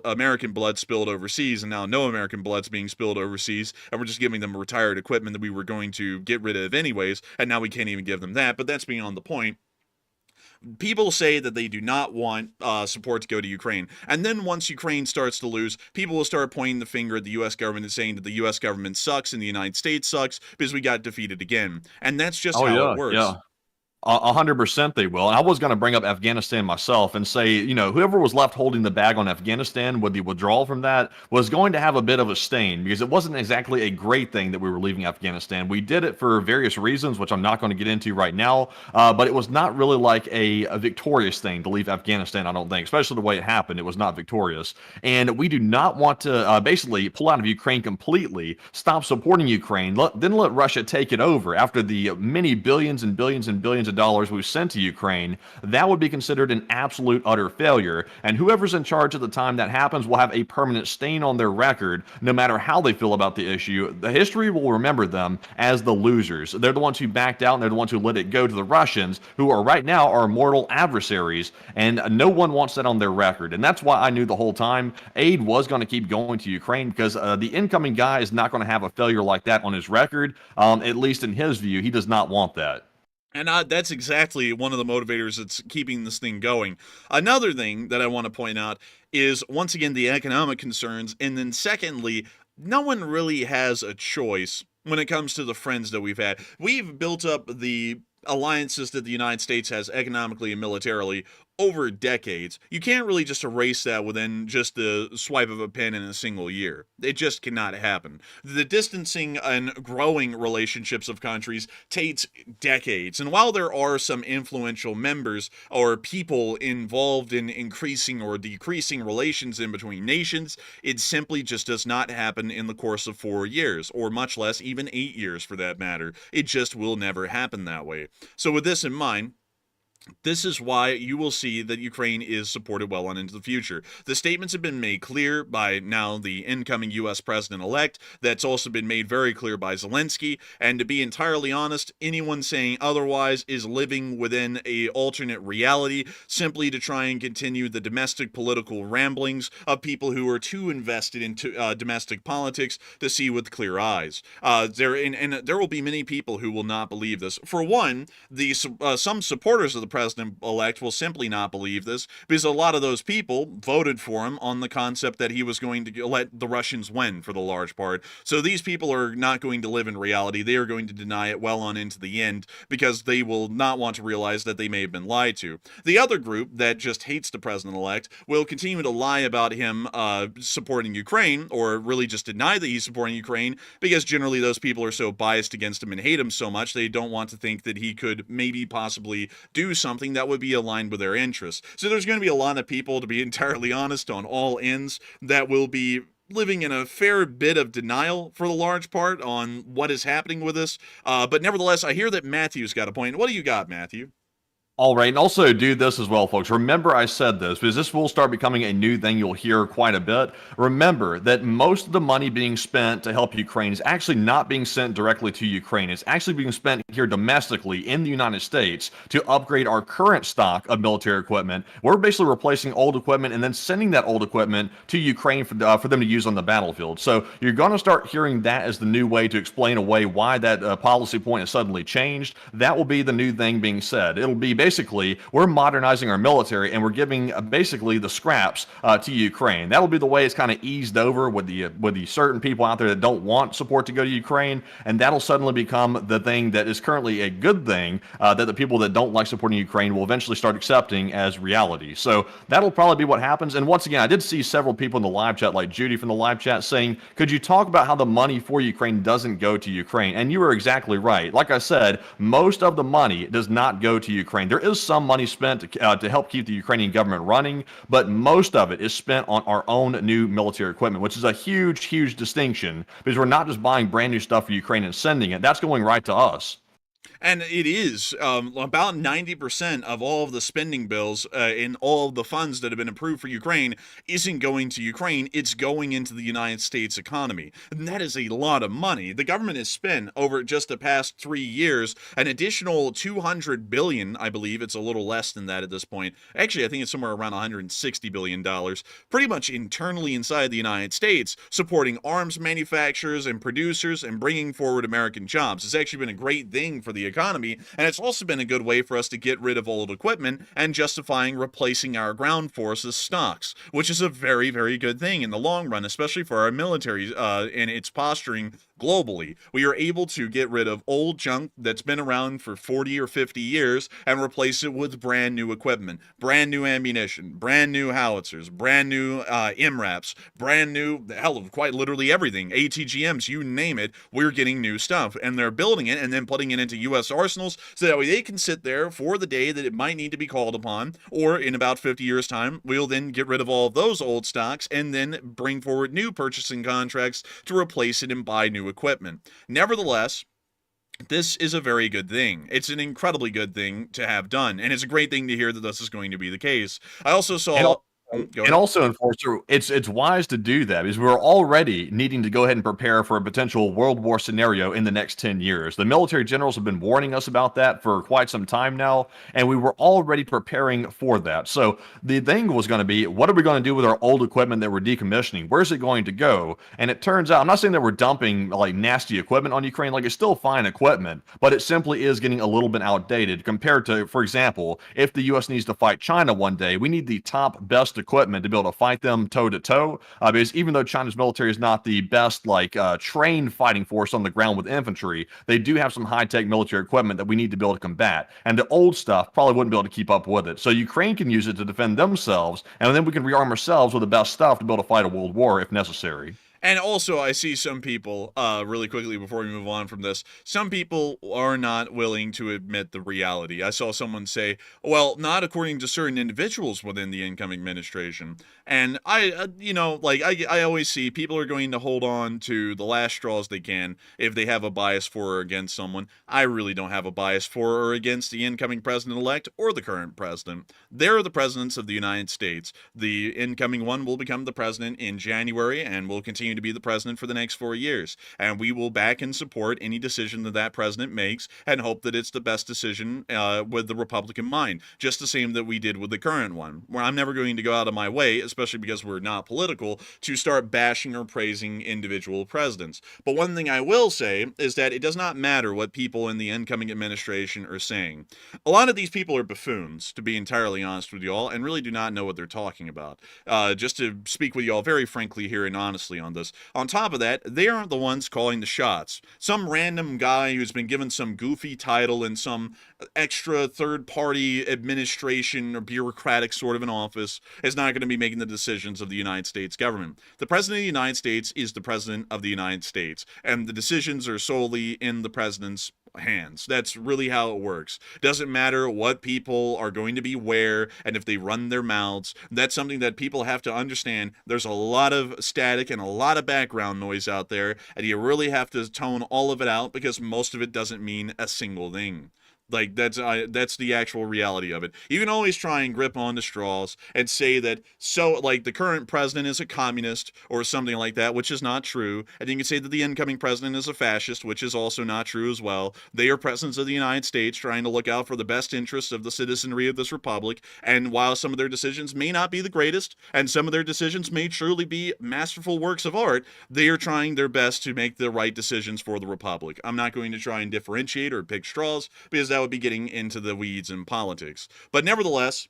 American blood spilled overseas, and now no American blood's being spilled overseas, and we're just giving them retired equipment that we were going to get rid of anyways, and now we can't even give them that, but that's beyond the point. People say that they do not want support to go to Ukraine. And then once Ukraine starts to lose, people will start pointing the finger at the U.S. government and saying that the U.S. government sucks and the United States sucks because we got defeated again. And that's just how it works. Yeah. 100% they will. And I was going to bring up Afghanistan myself and say, you know, whoever was left holding the bag on Afghanistan with the withdrawal from that was going to have a bit of a stain, because it wasn't exactly a great thing that we were leaving Afghanistan. We did it for various reasons, which I'm not going to get into right now, but it was not really like a victorious thing to leave Afghanistan, I don't think, especially the way it happened. It was not victorious. And we do not want to basically pull out of Ukraine completely, stop supporting Ukraine, then let Russia take it over after the many billions and billions and billions of dollars we've sent to Ukraine. That would be considered an absolute utter failure, and whoever's in charge at the time that happens will have a permanent stain on their record, no matter how they feel about the issue. The history will remember them as the losers. They're the ones who backed out, and they're the ones who let it go to the Russians, who are right now our mortal adversaries, and no one wants that on their record. And that's why I knew the whole time aid was going to keep going to Ukraine, because the incoming guy is not going to have a failure like that on his record. At least in his view, he does not want that. And that's exactly one of the motivators that's keeping this thing going. Another thing that I want to point out is, once again, the economic concerns. And then secondly, no one really has a choice when it comes to the friends that we've had. We've built up the alliances that the United States has economically and militarily over decades, you can't really just erase that within just the swipe of a pen in a single year. It just cannot happen. The distancing and growing relationships of countries takes decades. And while there are some influential members or people involved in increasing or decreasing relations in between nations, it simply just does not happen in the course of 4 years, or much less even 8 years for that matter. It just will never happen that way. So with this in mind, this is why you will see that Ukraine is supported well on into the future. The statements have been made clear by now the incoming U.S. president-elect. That's also been made very clear by Zelensky. And to be entirely honest, anyone saying otherwise is living within a alternate reality, simply to try and continue the domestic political ramblings of people who are too invested into domestic politics to see with clear eyes. There will be many people who will not believe this. For one, some supporters of the president-elect will simply not believe this, because a lot of those people voted for him on the concept that he was going to let the Russians win for the large part. So these people are not going to live in reality. They are going to deny it well on into the end, because they will not want to realize that they may have been lied to. The other group that just hates the president-elect will continue to lie about him supporting Ukraine, or really just deny that he's supporting Ukraine, because generally those people are so biased against him and hate him so much they don't want to think that he could maybe possibly do something that would be aligned with their interests. So there's going to be a lot of people, to be entirely honest, on all ends that will be living in a fair bit of denial for the large part on what is happening with this. But nevertheless, I hear that Matthew's got a point. What do you got, Matthew? All right, and also do this as well, folks. Remember I said this, because this will start becoming a new thing you'll hear quite a bit. Remember that most of the money being spent to help Ukraine is actually not being sent directly to Ukraine. It's actually being spent here domestically in the United States to upgrade our current stock of military equipment. We're basically replacing old equipment and then sending that old equipment to Ukraine for them to use on the battlefield. So you're going to start hearing that as the new way to explain away why that policy point has suddenly changed. That will be the new thing being said. It'll be basically, we're modernizing our military and we're giving basically the scraps to Ukraine. That'll be the way it's kind of eased over with the certain people out there that don't want support to go to Ukraine, and that'll suddenly become the thing that is currently a good thing that the people that don't like supporting Ukraine will eventually start accepting as reality. So that'll probably be what happens. And once again, I did see several people in the live chat, like Judy from the live chat, saying, could you talk about how the money for Ukraine doesn't go to Ukraine? And you were exactly right. Like I said, most of the money does not go to Ukraine. There is some money spent to help keep the Ukrainian government running, but most of it is spent on our own new military equipment, which is a huge, huge distinction, because we're not just buying brand new stuff for Ukraine and sending it. That's going right to us. And it is about 90% of all of the spending bills in all of the funds that have been approved for Ukraine isn't going to Ukraine. It's going into the United States economy. And that is a lot of money. The government has spent over just the past 3 years an additional $200 billion. I believe it's a little less than that at this point. Actually, I think it's somewhere around $160 billion, pretty much internally inside the United States, supporting arms manufacturers and producers and bringing forward American jobs. It's actually been a great thing for the economy, and it's also been a good way for us to get rid of old equipment and justifying replacing our ground forces stocks, which is a very, very good thing in the long run, especially for our military and its posturing globally. We are able to get rid of old junk that's been around for 40 or 50 years and replace it with brand new equipment, brand new ammunition, brand new howitzers, brand new MRAPs, brand new, hell, quite literally everything, ATGMs, you name it. We're getting new stuff, and they're building it and then putting it into U.S. arsenals so that way they can sit there for the day that it might need to be called upon, or in about 50 years time we'll then get rid of all of those old stocks and then bring forward new purchasing contracts to replace it and buy new equipment. Nevertheless, this is a very good thing. It's an incredibly good thing to have done, and it's a great thing to hear that this is going to be the case. I also saw... And also, Enforcer, it's wise to do that, because we're already needing to go ahead and prepare for a potential World War scenario in the next 10 years. The military generals have been warning us about that for quite some time now, and we were already preparing for that. So the thing was going to be, what are we going to do with our old equipment that we're decommissioning? Where's it going to go? And it turns out, I'm not saying that we're dumping like nasty equipment on Ukraine, like it's still fine equipment, but it simply is getting a little bit outdated compared to, for example, if the U.S. needs to fight China one day, we need the top best equipment to be able to fight them toe to toe. Because even though China's military is not the best, trained fighting force on the ground with infantry, they do have some high-tech military equipment that we need to be able to combat. And the old stuff probably wouldn't be able to keep up with it. So Ukraine can use it to defend themselves, and then we can rearm ourselves with the best stuff to be able to fight a world war if necessary. And also, I see some people, really quickly before we move on from this, some people are not willing to admit the reality. I saw someone say, well, not according to certain individuals within the incoming administration. And I always see people are going to hold on to the last straws they can if they have a bias for or against someone. I really don't have a bias for or against the incoming president-elect or the current president. They're the presidents of the United States. The incoming one will become the president in January and will continue to be the president for the next 4 years, and we will back and support any decision that president makes and hope that it's the best decision with the Republican mind, just the same that we did with the current one, where I'm never going to go out of my way, especially because we're not political, to start bashing or praising individual presidents. But one thing I will say is that it does not matter what people in the incoming administration are saying. A lot of these people are buffoons, to be entirely honest with y'all, and really do not know what they're talking about. Just to speak with y'all very frankly here and honestly on this. On top of that, they aren't the ones calling the shots. Some random guy who's been given some goofy title in some extra third-party administration or bureaucratic sort of an office is not going to be making the decisions of the United States government. The President of the United States is the President of the United States, and the decisions are solely in the President's hands. That's really how it works. Doesn't matter what people are going to be where and if they run their mouths. That's something that people have to understand. There's a lot of static and a lot of background noise out there, and you really have to tone all of it out because most of it doesn't mean a single thing. Like, that's the actual reality of it. You can always try and grip onto straws and say that, the current president is a communist or something like that, which is not true. And you can say that the incoming president is a fascist, which is also not true as well. They are presidents of the United States trying to look out for the best interests of the citizenry of this republic. And while some of their decisions may not be the greatest, and some of their decisions may truly be masterful works of art, they are trying their best to make the right decisions for the republic. I'm not going to try and differentiate or pick straws, because that would be getting into the weeds in politics. But nevertheless,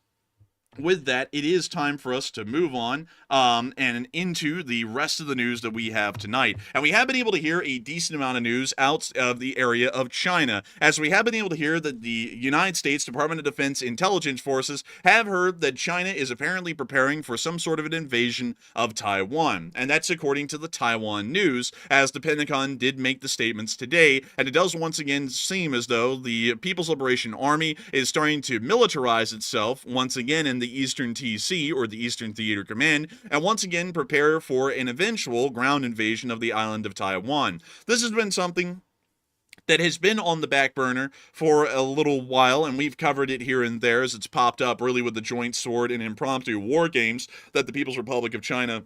with that, it is time for us to move on and into the rest of the news that we have tonight. And we have been able to hear a decent amount of news out of the area of China, as we have been able to hear that the United States Department of Defense intelligence forces have heard that China is apparently preparing for some sort of an invasion of Taiwan. And that's according to the Taiwan news, as the Pentagon did make the statements today. And it does once again seem as though the People's Liberation Army is starting to militarize itself once again in the Eastern TC, or the Eastern Theater Command, and once again prepare for an eventual ground invasion of the island of Taiwan. This has been something that has been on the back burner for a little while, and we've covered it here and there as it's popped up really with the joint sword and impromptu war games that the People's Republic of China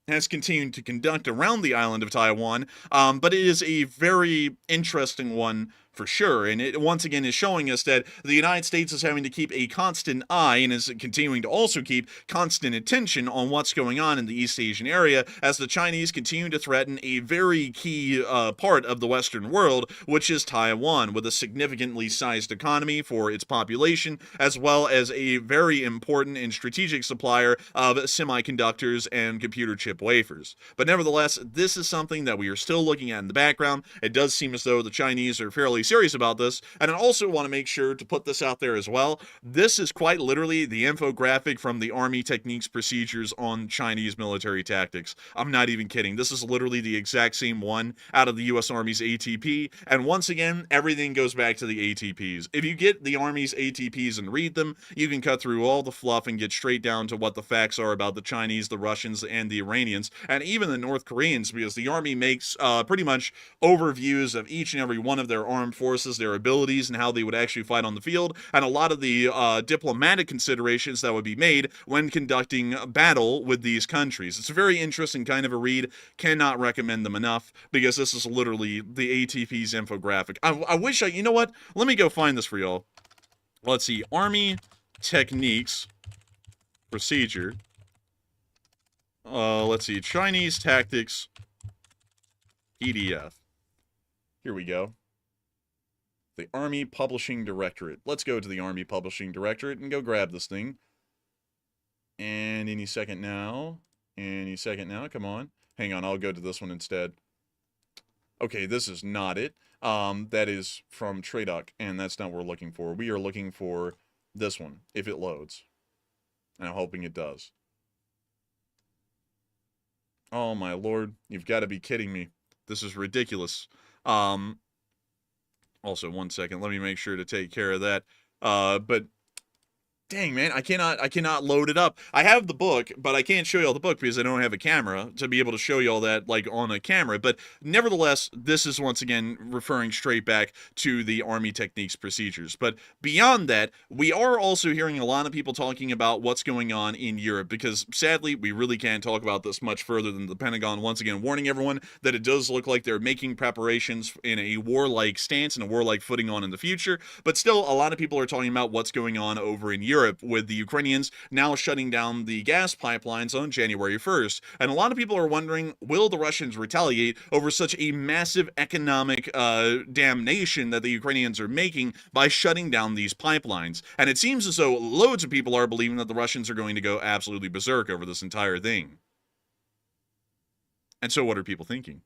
has continued to conduct around the island of Taiwan, but it is a very interesting one for sure, and it once again is showing us that the United States is having to keep a constant eye and is continuing to also keep constant attention on what's going on in the East Asian area as the Chinese continue to threaten a very key part of the Western world, which is Taiwan, with a significantly sized economy for its population, as well as a very important and strategic supplier of semiconductors and computer chip wafers. But nevertheless, this is something that we are still looking at in the background. It does seem as though the Chinese are fairly serious about this, and I also want to make sure to put this out there as well. This is quite literally the infographic from the Army Techniques Procedures on Chinese military tactics. I'm not even kidding. This is literally the exact same one out of the U.S. Army's ATP, and once again, everything goes back to the ATPs. If you get the Army's ATPs and read them, you can cut through all the fluff and get straight down to what the facts are about the Chinese, the Russians, and the Iranians, and even the North Koreans, because the Army makes pretty much overviews of each and every one of their armed forces, their abilities, and how they would actually fight on the field, and a lot of the diplomatic considerations that would be made when conducting battle with these countries. It's a very interesting kind of a read. Cannot recommend them enough, because this is literally the ATP's infographic. I wish you know what? Let me go find this for y'all. Let's see. Army Techniques Procedure. Let's see. Chinese Tactics PDF. Here we go. The Army Publishing Directorate. Let's go to the Army Publishing Directorate and go grab this thing. And any second now. Any second now. Come on. Hang on. I'll go to this one instead. Okay, this is not it. That is from Tradoc, and that's not what we're looking for. We are looking for this one, if it loads. And I'm hoping it does. Oh my lord, you've got to be kidding me. This is ridiculous. Also, 1 second, let me make sure to take care of that. But dang, man, I cannot load it up. I have the book, but I can't show you all the book because I don't have a camera to be able to show you all that, like, on a camera. But nevertheless, this is once again referring straight back to the Army techniques procedures. But beyond that, we are also hearing a lot of people talking about what's going on in Europe because, sadly, we really can't talk about this much further than the Pentagon once again warning everyone that it does look like they're making preparations in a warlike stance and a warlike footing on in the future. But still, a lot of people are talking about what's going on over in Europe, with the Ukrainians now shutting down the gas pipelines on January 1st. And a lot of people are wondering, will the Russians retaliate over such a massive economic damnation that the Ukrainians are making by shutting down these pipelines? And it seems as though loads of people are believing that the Russians are going to go absolutely berserk over this entire thing. And so what are people thinking?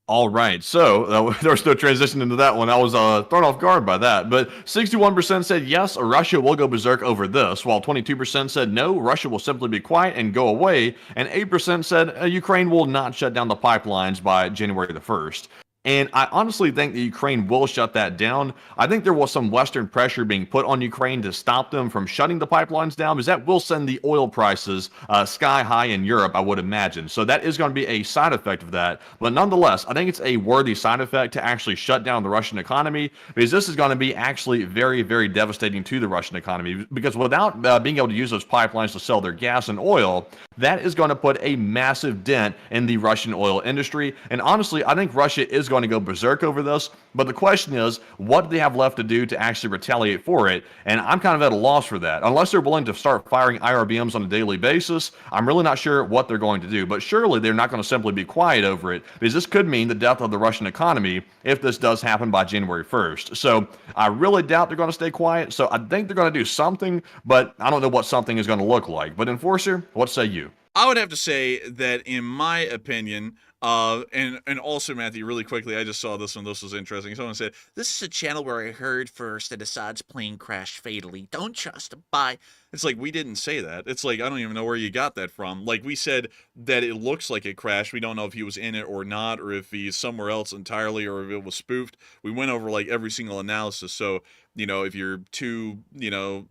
All right, so there was no transition into that one. I was thrown off guard by that. But 61% said yes, Russia will go berserk over this, while 22% said no, Russia will simply be quiet and go away, and 8% said Ukraine will not shut down the pipelines by January the 1st. And I honestly think that Ukraine will shut that down. I think there was some Western pressure being put on Ukraine to stop them from shutting the pipelines down, because that will send the oil prices sky high in Europe, I would imagine. So that is going to be a side effect of that. But nonetheless, I think it's a worthy side effect to actually shut down the Russian economy, because this is going to be actually very, very devastating to the Russian economy. Because without being able to use those pipelines to sell their gas and oil, that is going to put a massive dent in the Russian oil industry. And honestly, I think Russia is going to go berserk over this. But the question is, what do they have left to do to actually retaliate for it? And I'm kind of at a loss for that. Unless they're willing to start firing IRBMs on a daily basis, I'm really not sure what they're going to do. But surely they're not going to simply be quiet over it, because this could mean the death of the Russian economy if this does happen by January 1st. So I really doubt they're going to stay quiet. So I think they're going to do something, but I don't know what something is going to look like. But Enforcer, what say you? I would have to say that, in my opinion, and also, Matthew, really quickly, I just saw this one. This was interesting. Someone said, "This is a channel where I heard first that Assad's plane crashed fatally. Don't trust him. Bye." It's like, we didn't say that. It's like, I don't even know where you got that from. Like, we said that it looks like it crashed. We don't know if he was in it or not, or if he's somewhere else entirely, or if it was spoofed. We went over, like, every single analysis. So, you know, if you're too,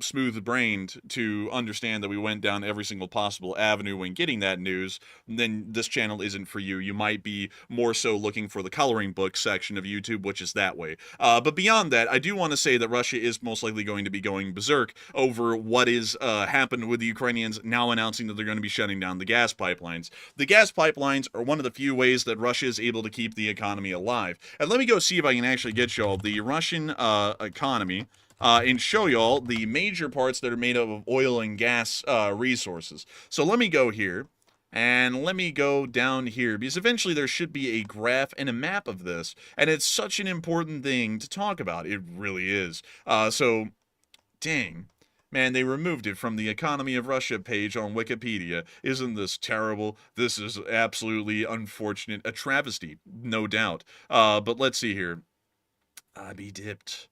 smooth-brained to understand that we went down every single possible avenue when getting that news, then this channel isn't for you. You might be more so looking for the coloring book section of YouTube, which is that way. But beyond that, I do want to say that Russia is most likely going to be going berserk over what is happened with the Ukrainians now announcing that they're going to be shutting down the gas pipelines. The gas pipelines are one of the few ways that Russia is able to keep the economy alive. And let me go see if I can actually get y'all the Russian economy and show y'all the major parts that are made up of oil and gas resources. So let me go here. And let me go down here, because eventually there should be a graph and a map of this. And it's such an important thing to talk about. It really is. So, dang. Man, they removed it from the Economy of Russia page on Wikipedia. Isn't this terrible? This is absolutely unfortunate. A travesty, no doubt. But let's see here. I be dipped.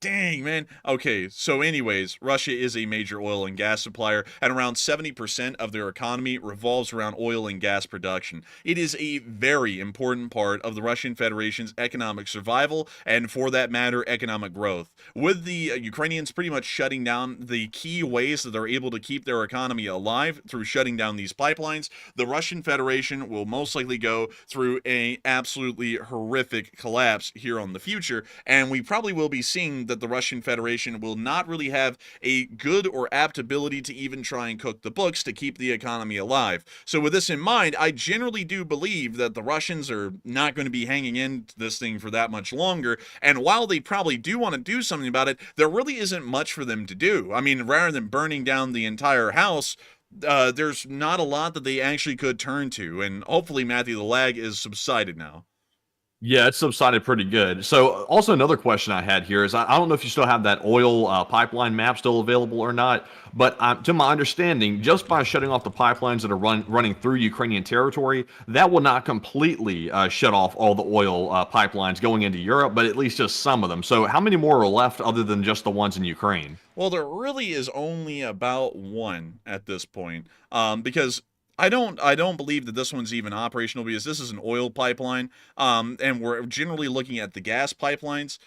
Dang, man. Okay, so anyways, Russia is a major oil and gas supplier, and around 70% of their economy revolves around oil and gas production. It is a very important part of the Russian Federation's economic survival, and for that matter, economic growth. With the Ukrainians pretty much shutting down the key ways that they're able to keep their economy alive through shutting down these pipelines, the Russian Federation will most likely go through a absolutely horrific collapse here on the future, and we probably will be seeing that the Russian Federation will not really have a good or apt ability to even try and cook the books to keep the economy alive. So with this in mind, I generally do believe that the Russians are not going to be hanging in to this thing for that much longer, and while they probably do want to do something about it, there really isn't much for them to do. I mean, rather than burning down the entire house, there's not a lot that they actually could turn to, and hopefully, Matthew, the lag is subsided now. Yeah, it subsided pretty good. So, also another question I had here is I don't know if you still have that oil pipeline map still available or not, but to my understanding, just by shutting off the pipelines that are running through Ukrainian territory, that will not completely shut off all the oil pipelines going into Europe, but at least just some of them. So, how many more are left other than just the ones in Ukraine? Well, there really is only about one at this point, because I don't believe that this one's even operational because this is an oil pipeline, and we're generally looking at the gas pipelines,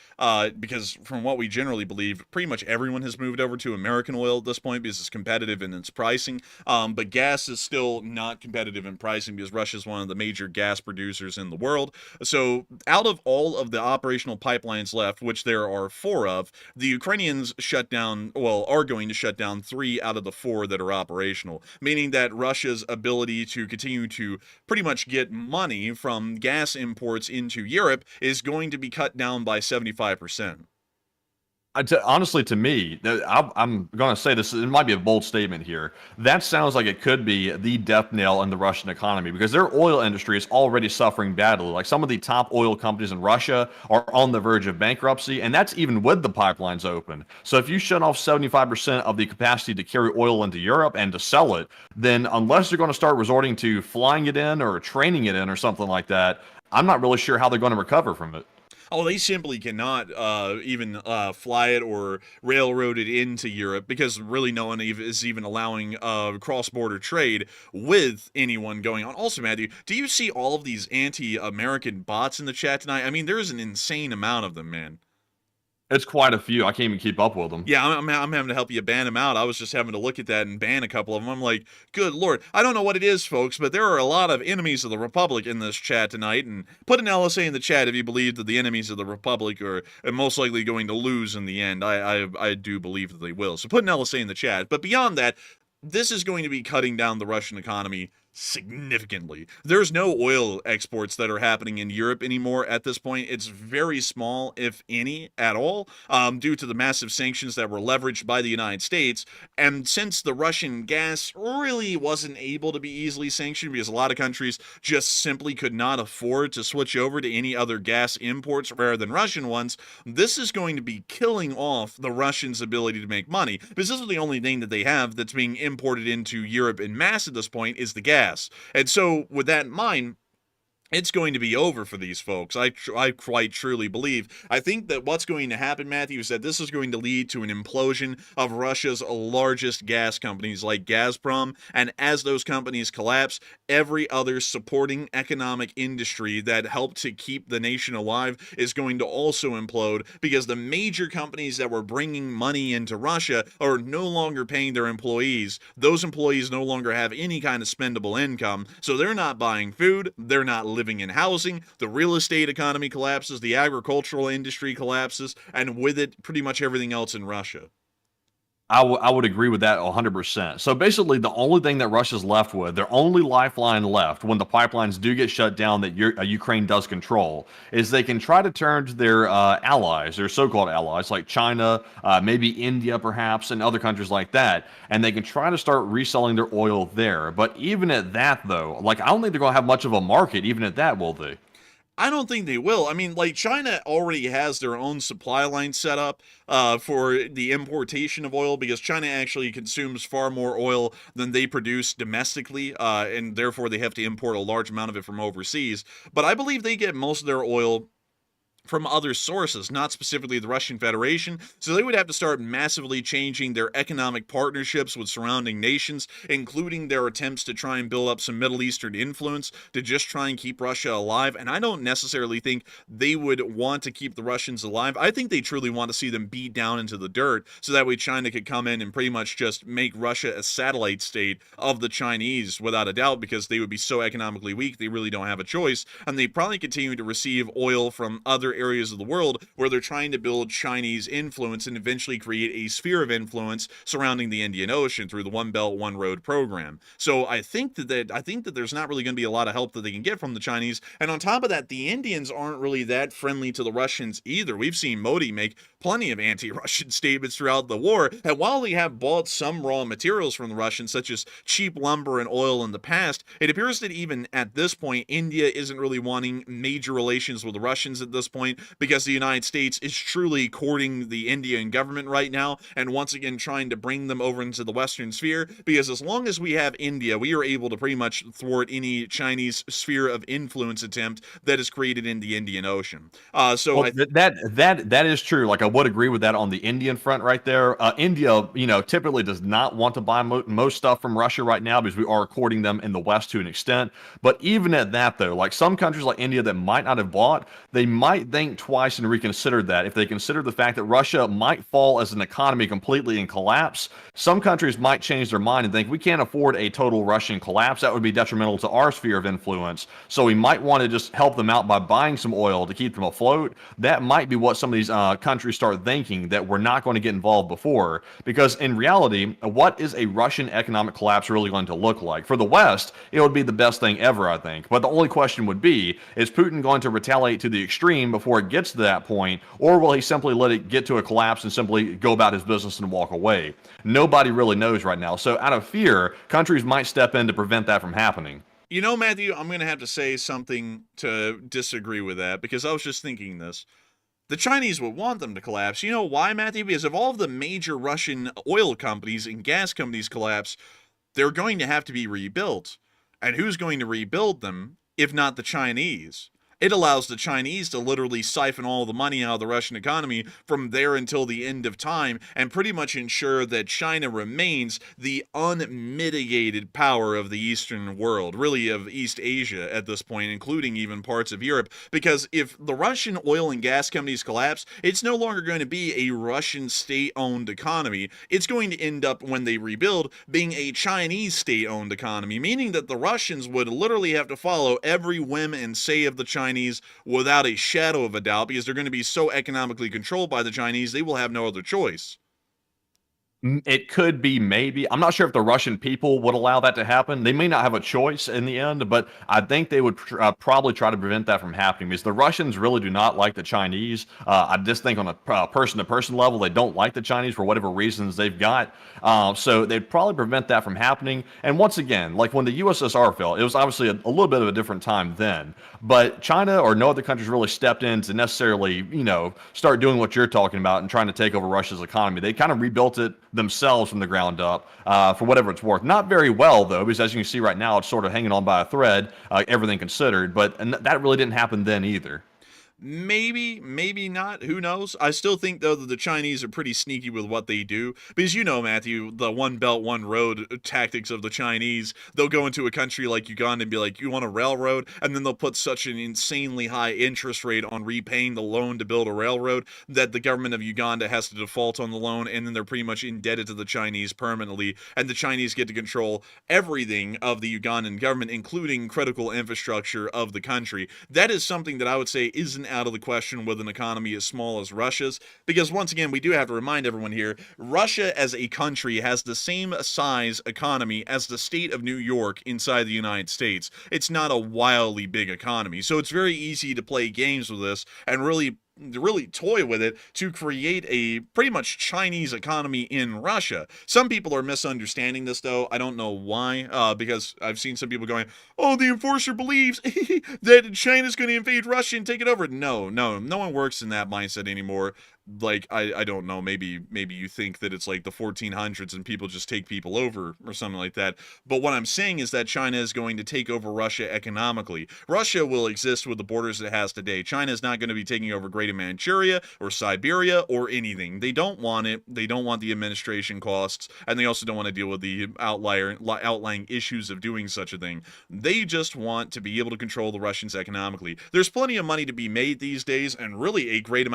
because from what we generally believe, pretty much everyone has moved over to American oil at this point because it's competitive in its pricing. But gas is still not competitive in pricing because Russia is one of the major gas producers in the world. So out of all of the operational pipelines left, which there are four of, the Ukrainians shut down, well, are going to shut down three out of the four that are operational, meaning that Russia's ability to continue to pretty much get money from gas imports into Europe is going to be cut down by 75%. Honestly, to me, I'm going to say this. It might be a bold statement here. That sounds like it could be the death knell in the Russian economy because their oil industry is already suffering badly. Like some of the top oil companies in Russia are on the verge of bankruptcy, and that's even with the pipelines open. So if you shut off 75% of the capacity to carry oil into Europe and to sell it, then unless you're going to start resorting to flying it in or training it in or something like that, I'm not really sure how they're going to recover from it. Oh, they simply cannot even fly it or railroad it into Europe because really no one is even allowing cross-border trade with anyone going on. Also, Matthew, do you see all of these anti-American bots in the chat tonight? I mean, there's an insane amount of them, man. It's quite a few. I can't even keep up with them. Yeah, I'm having to help you ban them out. I was just having to look at that and ban a couple of them. I'm like, good lord. I don't know what it is, folks, but there are a lot of enemies of the Republic in this chat tonight. And put an LSA in the chat if you believe that the enemies of the Republic are most likely going to lose in the end. I do believe that they will. So put an LSA in the chat. But beyond that, this is going to be cutting down the Russian economy significantly. There's no oil exports that are happening in Europe anymore at this point. It's very small, if any, at all, due to the massive sanctions that were leveraged by the United States. And since the Russian gas really wasn't able to be easily sanctioned because a lot of countries just simply could not afford to switch over to any other gas imports rather than Russian ones, this is going to be killing off the Russians' ability to make money because this is the only thing that they have that's being imported into Europe in mass at this point is the gas. And so, with that in mind, it's going to be over for these folks. I quite truly believe. I think that what's going to happen, Matthew, is that this is going to lead to an implosion of Russia's largest gas companies like Gazprom. And as those companies collapse, every other supporting economic industry that helped to keep the nation alive is going to also implode because the major companies that were bringing money into Russia are no longer paying their employees. Those employees no longer have any kind of spendable income. So they're not buying food. They're not living in housing, the real estate economy collapses, the agricultural industry collapses, and with it, pretty much everything else in Russia. I would agree with that 100%. So basically, the only thing that Russia's left with, their only lifeline left when the pipelines do get shut down that Ukraine does control, is they can try to turn to their allies, their so-called allies, like China, maybe India perhaps, and other countries like that, and they can try to start reselling their oil there. But even at that, though, like I don't think they're going to have much of a market even at that, will they? I don't think they will. I mean, like, China already has their own supply line set up for the importation of oil because China actually consumes far more oil than they produce domestically, and therefore they have to import a large amount of it from overseas. But I believe they get most of their oil from other sources, not specifically the Russian Federation, so they would have to start massively changing their economic partnerships with surrounding nations, including their attempts to try and build up some Middle Eastern influence to just try and keep Russia alive. And I don't necessarily think they would want to keep the Russians alive. I think they truly want to see them beat down into the dirt so that way China could come in and pretty much just make Russia a satellite state of the Chinese without a doubt because they would be so economically weak they really don't have a choice, and they probably continue to receive oil from other areas of the world where they're trying to build Chinese influence and eventually create a sphere of influence surrounding the Indian Ocean through the One Belt, One Road program. So I think that there's not really going to be a lot of help that they can get from the Chinese. And on top of that, the Indians aren't really that friendly to the Russians either. We've seen Modi make plenty of anti-Russian statements throughout the war, and while they have bought some raw materials from the Russians, such as cheap lumber and oil in the past, it appears that even at this point, India isn't really wanting major relations with the Russians at this point, because the United States is truly courting the Indian government right now, and once again trying to bring them over into the Western sphere, because as long as we have India, we are able to pretty much thwart any Chinese sphere of influence attempt that is created in the Indian Ocean. That is true. Like, I would agree with that on the Indian front right there. India, typically does not want to buy most stuff from Russia right now because we are courting them in the West to an extent. But even at that, though, like some countries like India that might not have bought, they might think twice and reconsider that if they consider the fact that Russia might fall as an economy completely and collapse. Some countries might change their mind and think we can't afford a total Russian collapse. That would be detrimental to our sphere of influence. So we might want to just help them out by buying some oil to keep them afloat. That might be what some of these countries start thinking, that we're not going to get involved before. Because in reality, what is a Russian economic collapse really going to look like? For the West, it would be the best thing ever, I think. But the only question would be, is Putin going to retaliate to the extreme before it gets to that point, or will he simply let it get to a collapse and simply go about his business and walk away? Nobody really knows right now. So out of fear, countries might step in to prevent that from happening. Matthew, I'm going to have to say something to disagree with that, because I was just thinking this. The Chinese would want them to collapse. You know why, Matthew? Because if all of the major Russian oil companies and gas companies collapse, they're going to have to be rebuilt. And who's going to rebuild them if not the Chinese? It allows the Chinese to literally siphon all the money out of the Russian economy from there until the end of time, and pretty much ensure that China remains the unmitigated power of the Eastern world, really of East Asia at this point, including even parts of Europe. Because if the Russian oil and gas companies collapse, it's no longer going to be a Russian state-owned economy. It's going to end up, when they rebuild, being a Chinese state-owned economy, meaning that the Russians would literally have to follow every whim and say of the Chinese without a shadow of a doubt, because they're going to be so economically controlled by the Chinese, they will have no other choice. It could be, maybe. I'm not sure if the Russian people would allow that to happen. They may not have a choice in the end, but I think they would probably try to prevent that from happening, because the Russians really do not like the Chinese. I just think on a person-to-person level, they don't like the Chinese for whatever reasons they've got. So they'd probably prevent that from happening. And once again, like when the USSR fell, it was obviously a little bit of a different time then. But China or no other countries really stepped in to necessarily, start doing what you're talking about and trying to take over Russia's economy. They kind of rebuilt it themselves from the ground up, for whatever it's worth. Not very well, though, because as you can see right now, it's sort of hanging on by a thread, everything considered, but that really didn't happen then either. Maybe, maybe not. Who knows? I still think, though, that the Chinese are pretty sneaky with what they do. Because Matthew, the One Belt, One Road tactics of the Chinese. They'll go into a country like Uganda and be like, you want a railroad? And then they'll put such an insanely high interest rate on repaying the loan to build a railroad that the government of Uganda has to default on the loan, and then they're pretty much indebted to the Chinese permanently. And the Chinese get to control everything of the Ugandan government, including critical infrastructure of the country. That is something that I would say isn't out of the question with an economy as small as Russia's, because once again, we do have to remind everyone here, Russia as a country has the same size economy as the state of New York inside the United States. It's not a wildly big economy, so it's very easy to play games with this and really toy with it to create a pretty much Chinese economy in Russia. Some people are misunderstanding this, though. I don't know why, because I've seen some people going, oh, the enforcer believes that China's going to invade Russia and take it over. No one works in that mindset anymore. Like, I don't know, maybe you think that it's like the 1400s and people just take people over or something like that. But what I'm saying is that China is going to take over Russia economically. Russia will exist with the borders it has today. China is not going to be taking over Greater Manchuria or Siberia or anything. They don't want it. They don't want the administration costs, and they also don't want to deal with the outlying issues of doing such a thing. They just want to be able to control the Russians economically. There's plenty of money to be made these days, and really a greater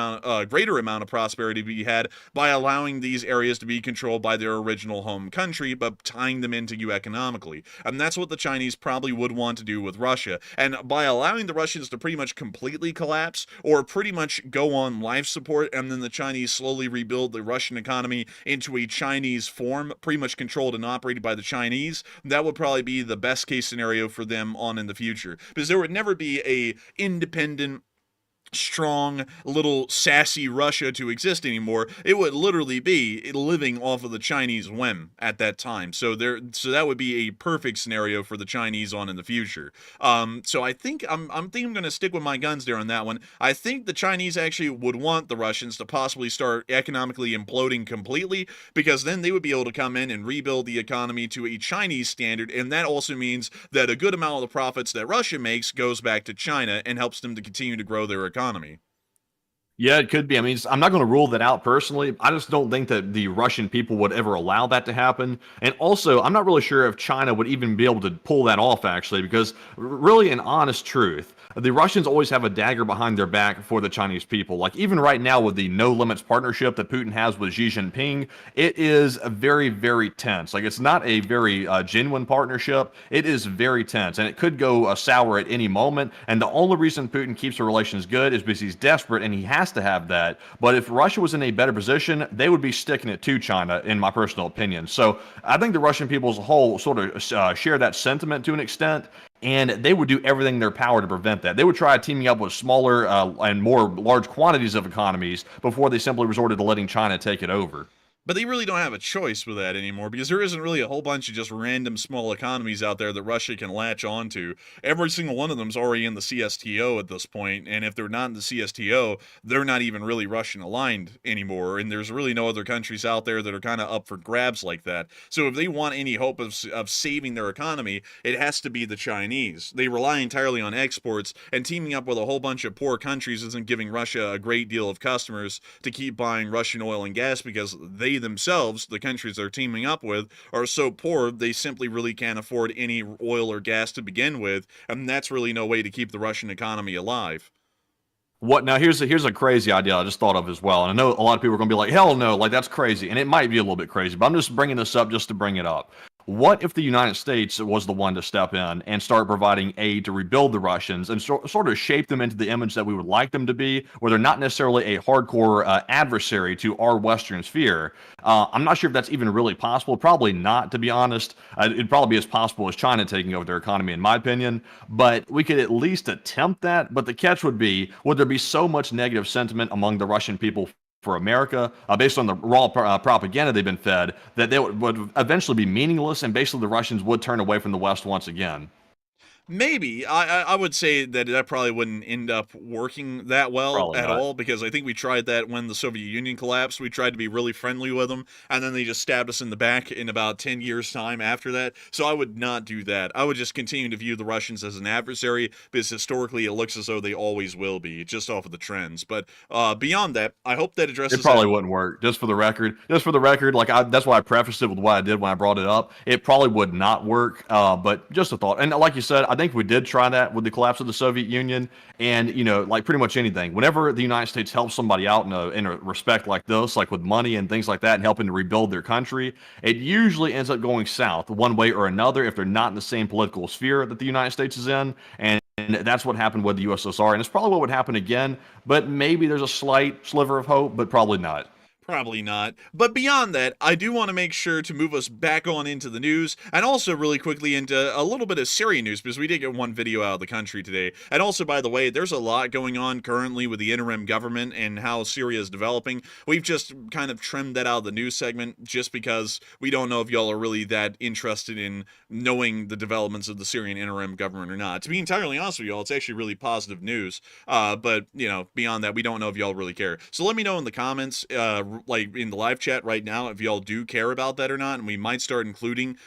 amount of of prosperity to be had by allowing these areas to be controlled by their original home country, but tying them into you economically. And that's what the Chinese probably would want to do with Russia. And by allowing the Russians to pretty much completely collapse or pretty much go on life support, and then the Chinese slowly rebuild the Russian economy into a Chinese form, pretty much controlled and operated by the Chinese, that would probably be the best case scenario for them on in the future. Because there would never be a independent, strong, little sassy Russia to exist anymore. It would literally be living off of the Chinese whim at that time. So that would be a perfect scenario for the Chinese on in the future. So I think I'm going to stick with my guns there on that one. I think the Chinese actually would want the Russians to possibly start economically imploding completely, because then they would be able to come in and rebuild the economy to a Chinese standard, and that also means that a good amount of the profits that Russia makes goes back to China and helps them to continue to grow their economy. Yeah, it could be. I mean, I'm not going to rule that out personally. I just don't think that the Russian people would ever allow that to happen. And also, I'm not really sure if China would even be able to pull that off, actually, because really, in honest truth, the Russians always have a dagger behind their back for the Chinese people. Like, even right now with the no limits partnership that Putin has with Xi Jinping, it is very, very tense. Like, it's not a very genuine partnership. It is very tense, and it could go sour at any moment. And the only reason Putin keeps the relations good is because he's desperate, and he has to have that. But if Russia was in a better position, they would be sticking it to China, in my personal opinion. So I think the Russian people as a whole sort of share that sentiment to an extent, and they would do everything in their power to prevent that. They would try teaming up with smaller and more large quantities of economies before they simply resorted to letting China take it over. But they really don't have a choice with that anymore, because there isn't really a whole bunch of just random small economies out there that Russia can latch onto. Every single one of them's already in the CSTO at this point, and if they're not in the CSTO, they're not even really Russian aligned anymore, and there's really no other countries out there that are kind of up for grabs like that. So if they want any hope of saving their economy, it has to be the Chinese. They rely entirely on exports, and teaming up with a whole bunch of poor countries isn't giving Russia a great deal of customers to keep buying Russian oil and gas, because they themselves, the countries they're teaming up with, are so poor they simply really can't afford any oil or gas to begin with, and that's really no way to keep the Russian economy alive. Now here's a crazy idea I just thought of as well, and I know a lot of people are going to be like, hell no, like that's crazy, and it might be a little bit crazy, but I'm just bringing this up just to bring it up. What if the United States was the one to step in and start providing aid to rebuild the Russians and sort of shape them into the image that we would like them to be, where they're not necessarily a hardcore adversary to our Western sphere? I'm not sure if that's even really possible. Probably not, to be honest. It'd probably be as possible as China taking over their economy, in my opinion. But we could at least attempt that. But the catch would there be so much negative sentiment among the Russian people for America, based on the raw propaganda they've been fed, that they would eventually be meaningless, and basically the Russians would turn away from the West once again? Maybe. I would say that probably wouldn't end up working that well Probably at not. all, because I think we tried that when the Soviet Union collapsed. We tried to be really friendly with them, and then they just stabbed us in the back in about 10 years' time after that. So I would not do that. I would just continue to view the Russians as an adversary, because historically it looks as though they always will be, just off of the trends. But beyond that, I hope that addresses It probably that. wouldn't work. Just for the record, like that's why I prefaced it with what I did when I brought it up. It probably would not work, but just a thought. And like you said, I think we did try that with the collapse of the Soviet Union, and like pretty much anything. Whenever the United States helps somebody out in a respect like this, like with money and things like that, and helping to rebuild their country, it usually ends up going south one way or another if they're not in the same political sphere that the United States is in. And that's what happened with the USSR, and it's probably what would happen again. But maybe there's a slight sliver of hope, but probably not. Probably not. But beyond that, I do want to make sure to move us back on into the news, and also really quickly into a little bit of Syria news, because we did get one video out of the country today. And also, by the way, there's a lot going on currently with the interim government and how Syria is developing. We've just kind of trimmed that out of the news segment just because we don't know if y'all are really that interested in knowing the developments of the Syrian interim government or not. To be entirely honest with y'all, it's actually really positive news. But, beyond that, we don't know if y'all really care. So let me know in the comments, like in the live chat right now, if y'all do care about that or not, and we might start including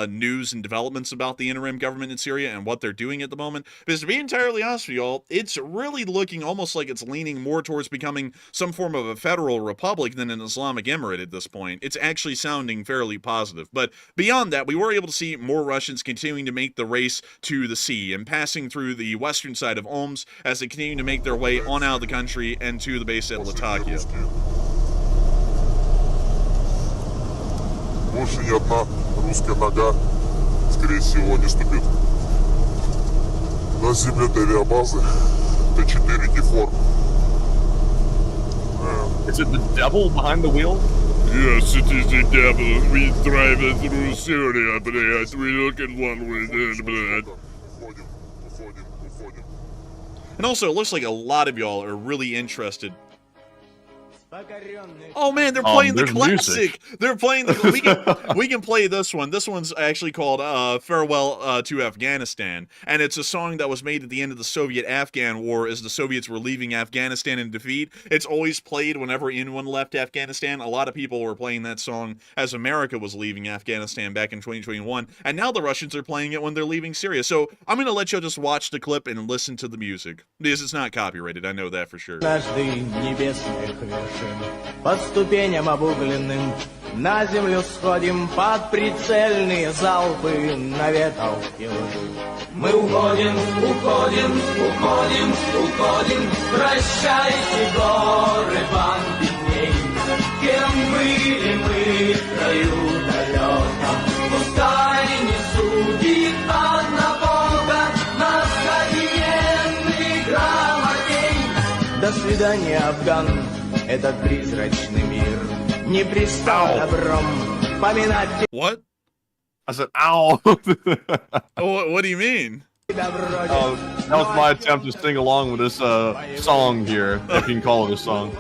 news and developments about the interim government in Syria and what they're doing at the moment. Because to be entirely honest with y'all, it's really looking almost like it's leaning more towards becoming some form of a federal republic than an Islamic emirate at this point. It's actually sounding fairly positive. But beyond that, we were able to see more Russians continuing to make the race to the sea and passing through the western side of Oms as they continue to make their way on out of the country and to the base at Latakia. больше ни одна русская нога, скорее всего, не ступит на землю авиабазы Т-4 Т-4. Is it the devil behind the wheel? Yes, it is the devil. We drive it through Syria, блядь. We look at what we did, блядь. And also, it looks like a lot of y'all are really interested. Oh man, they're playing the there's classic. music. They're playing the. We can play this one. This one's actually called "Farewell to Afghanistan," and it's a song that was made at the end of the Soviet-Afghan War, as the Soviets were leaving Afghanistan in defeat. It's always played whenever anyone left Afghanistan. A lot of people were playing that song as America was leaving Afghanistan back in 2021, and now the Russians are playing it when they're leaving Syria. So I'm gonna let you just watch the clip and listen to the music because it's not copyrighted. I know that for sure. По ступеням обугленным на землю сходим под прицельные залпы наветовки лжи. Мы уходим, уходим, уходим, уходим. Прощайте, горы, вам видней. Кем были мы в краю далеком? Пускай не судит однобога нас континентный грамотей. До свидания, Афган. Этот призрачный мир не пристал добром поминать. What? I said, ow. What do you mean? That was my attempt to sing along with this song here, if you can call it a song.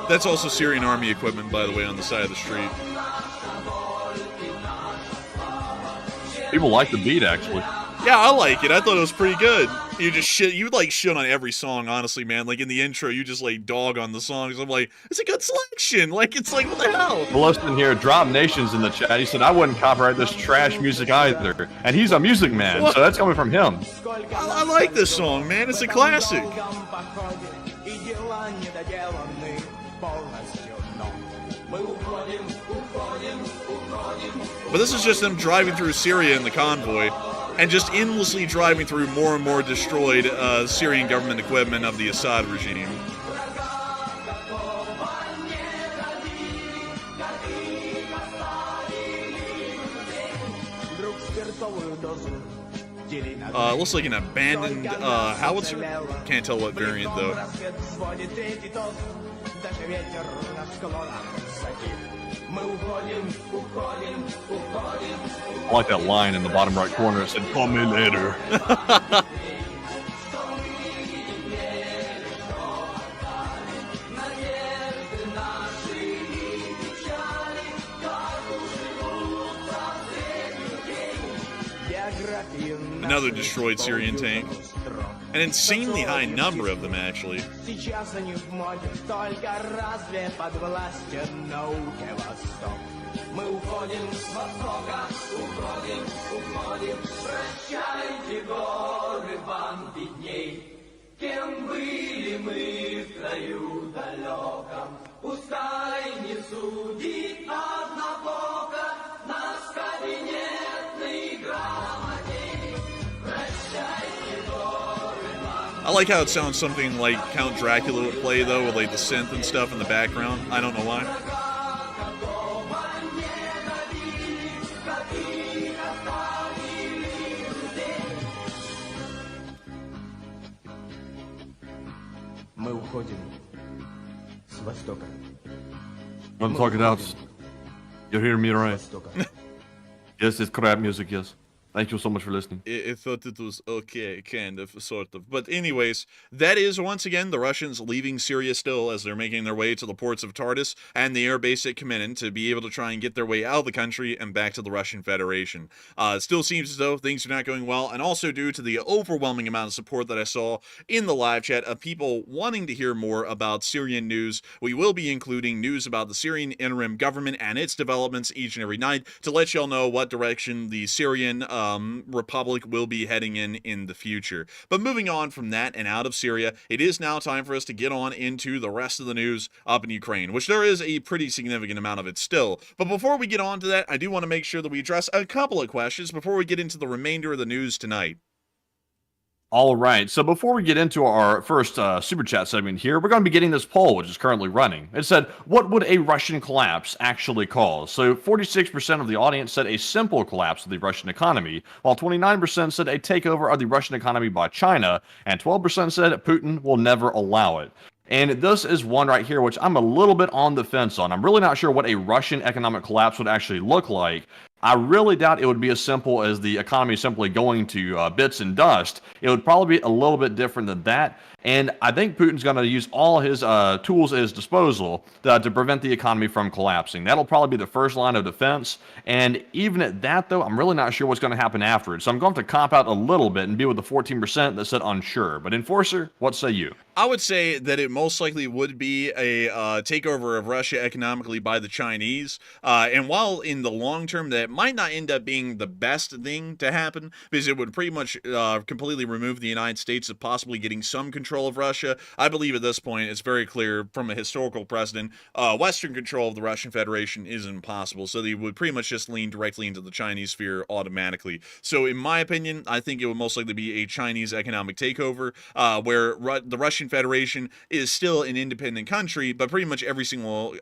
That's also Syrian army equipment, by the way, on the side of the street. People like the beat, actually. Yeah, I like it. I thought it was pretty good. You just shit. You like shit on every song, honestly, man. Like in the intro, you just like dog on the songs. I'm like, it's a good selection. Like it's like, what the hell? Well, listen here, Drop Nation's in the chat. He said I wouldn't copyright this trash music either, and he's a music man, What? so that's coming from him. I like this song, man. It's a classic. But this is just them driving through Syria in the convoy, and just endlessly driving through more and more destroyed Syrian government equipment of the Assad regime. It looks like an abandoned howitzer. Can't tell what variant though. I like that line in the bottom right corner. It said, "Call me later." Another destroyed Syrian tank. An insanely high number of them, actually. Сейчас они в моде, только разве подвластен науке Восток? Мы уходим с востока, уходим, уходим. Прощайте, горы, вам видней. Кем были мы в краю далеком? Пускай не судит однобоко нас кабинетный грамотей. Прощайте, горы, вам. I like how it sounds something like Count Dracula would play, though, with like the synth and stuff in the background. I don't know why. Мы уходим с востока. I'm talking out. You're hearing me right? Yes, it's crap music, yes. Thank you so much for listening. I thought it was okay, kind of, sort of. But anyways, that is, once again, the Russians leaving Syria still as they're making their way to the ports of Tartus and the air base at Khmenin to be able to try and get their way out of the country and back to the Russian Federation. It still seems as though things are not going well, and also due to the overwhelming amount of support that I saw in the live chat of people wanting to hear more about Syrian news, we will be including news about the Syrian interim government and its developments each and every night to let y'all know what direction the Syrian republic will be heading in the future. But moving on from that and out of Syria, it is now time for us to get on into the rest of the news up in Ukraine, which there is a pretty significant amount of it still. But before we get on to that, I do want to make sure that we address a couple of questions before we get into the remainder of the news tonight. All right. So before we get into our first super chat segment here, we're going to be getting this poll, which is currently running. It said, "What would a Russian collapse actually cause?" So 46% of the audience said a simple collapse of the Russian economy, while 29% said a takeover of the Russian economy by China, and 12% said Putin will never allow it. And this is one right here, which I'm a little bit on the fence on. I'm really not sure what a Russian economic collapse would actually look like. I really doubt it would be as simple as the economy simply going to bits and dust. It would probably be a little bit different than that. And I think Putin's going to use all his tools at his disposal to prevent the economy from collapsing. That'll probably be the first line of defense. And even at that, though, I'm really not sure what's going to happen after it. So I'm going to cop out a little bit and be with the 14% that said unsure. But Enforcer, what say you? I would say that it most likely would be a takeover of Russia economically by the Chinese. And while in the long term that might not end up being the best thing to happen, because it would pretty much completely remove the United States of possibly getting some control of Russia, I believe at this point it's very clear from a historical precedent, Western control of the Russian Federation is impossible. So they would pretty much just lean directly into the Chinese sphere automatically. So in my opinion, I think it would most likely be a Chinese economic takeover, where the Russian Federation is still an independent country, but pretty much every single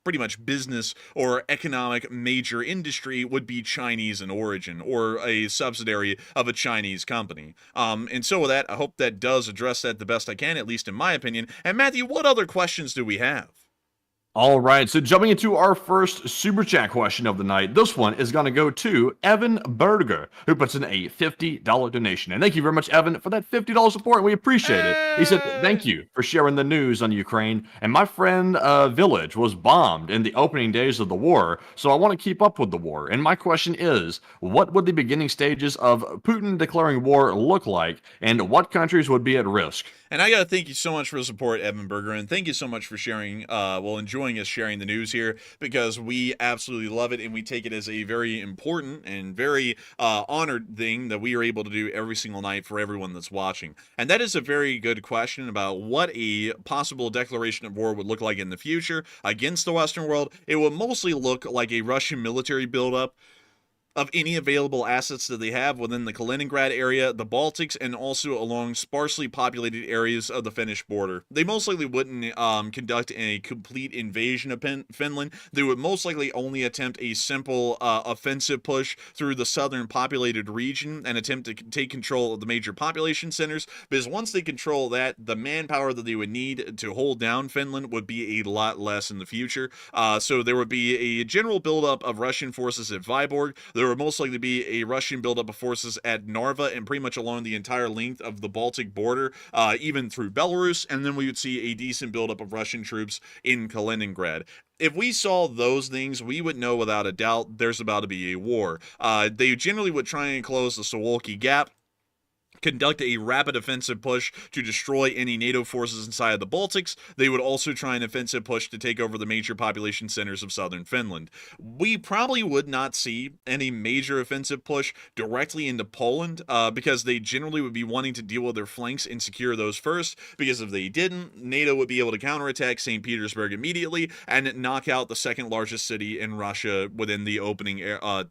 pretty much business or economic major industry would be Chinese in origin or a subsidiary of a Chinese company. And so with that, I hope that does address that the best I can, at least in my opinion. And Matthew, what other questions do we have? All right, so jumping into our first super chat question of the night, this one is going to go to Evan Berger, who puts in a $50 donation. And thank you very much, Evan, for that $50 support, and we appreciate it. He said, "Thank you for sharing the news on Ukraine. And my friend village was bombed in the opening days of the war, so I want to keep up with the war. And my question is, what would the beginning stages of Putin declaring war look like, and what countries would be at risk?" And I got to thank you so much for the support, Evan Berger, and thank you so much for sharing, enjoying us sharing the news here, because we absolutely love it, and we take it as a very important and very honored thing that we are able to do every single night for everyone that's watching. And that is a very good question about what a possible declaration of war would look like in the future against the Western world. It would mostly look like a Russian military buildup of any available assets that they have within the Kaliningrad area, the Baltics, and also along sparsely populated areas of the Finnish border. They most likely wouldn't conduct a complete invasion of Finland. They would most likely only attempt a simple offensive push through the southern populated region and attempt to take control of the major population centers, because once they control that, the manpower that they would need to hold down Finland would be a lot less in the future. So there would be a general buildup of Russian forces at Vyborg. There would most likely be a Russian buildup of forces at Narva and pretty much along the entire length of the Baltic border, even through Belarus, and then we would see a decent buildup of Russian troops in Kaliningrad. If we saw those things, we would know without a doubt there's about to be a war. They generally would try and close the Suwalki Gap, conduct a rapid offensive push to destroy any NATO forces inside of the Baltics. They would also try an offensive push to take over the major population centers of southern Finland. We probably would not see any major offensive push directly into Poland, because they generally would be wanting to deal with their flanks and secure those first, because if they didn't, NATO would be able to counterattack St. Petersburg immediately and knock out the second largest city in Russia within the opening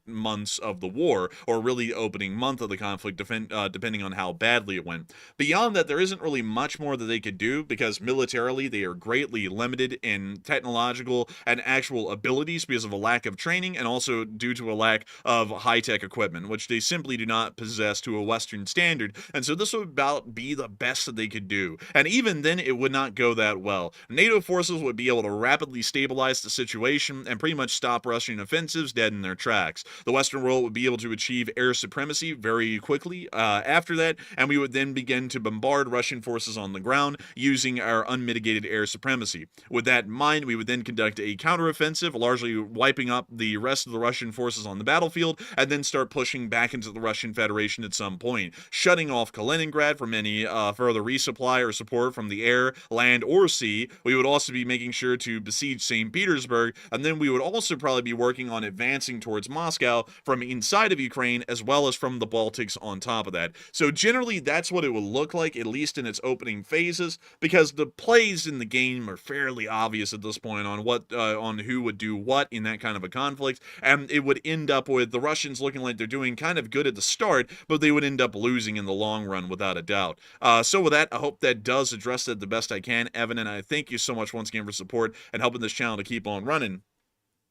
months of the war, or really the opening month of the conflict, depending on how badly it went. Beyond that, there isn't really much more that they could do, because militarily they are greatly limited in technological and actual abilities because of a lack of training, and also due to a lack of high-tech equipment, which they simply do not possess to a Western standard. And so this would about be the best that they could do. And even then, it would not go that well. NATO forces would be able to rapidly stabilize the situation and pretty much stop Russian offensives dead in their tracks. The Western world would be able to achieve air supremacy very quickly after that, and we would then begin to bombard Russian forces on the ground using our unmitigated air supremacy. With that in mind, we would then conduct a counteroffensive, largely wiping up the rest of the Russian forces on the battlefield, and then start pushing back into the Russian Federation at some point, shutting off Kaliningrad from any further resupply or support from the air, land, or sea. We would also be making sure to besiege St. Petersburg, and then we would also probably be working on advancing towards Moscow from inside of Ukraine, as well as from the Baltics on top of that. So generally that's what it will look like, at least in its opening phases, because the plays in the game are fairly obvious at this point on what on who would do what in that kind of a conflict, and it would end up with the Russians looking like they're doing kind of good at the start, but they would end up losing in the long run without a doubt. So with that, I hope that does address that the best I can, Evan, and I thank you so much once again for support and helping this channel to keep on running.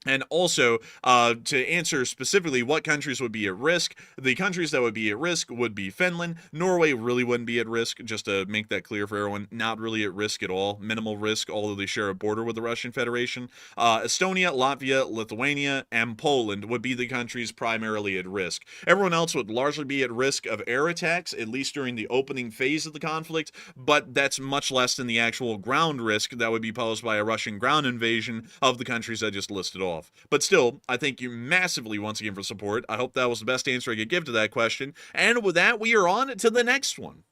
And also, to answer specifically what countries would be at risk, the countries that would be at risk would be Finland. Norway really wouldn't be at risk, just to make that clear for everyone. Not really at risk at all. Minimal risk, although they share a border with the Russian Federation. Estonia, Latvia, Lithuania, and Poland would be the countries primarily at risk. Everyone else would largely be at risk of air attacks, at least during the opening phase of the conflict, but that's much less than the actual ground risk that would be posed by a Russian ground invasion of the countries I just listed off. But still, I thank you massively once again for support. I hope that was the best answer I could give to that question. And with that, we are on to the next one.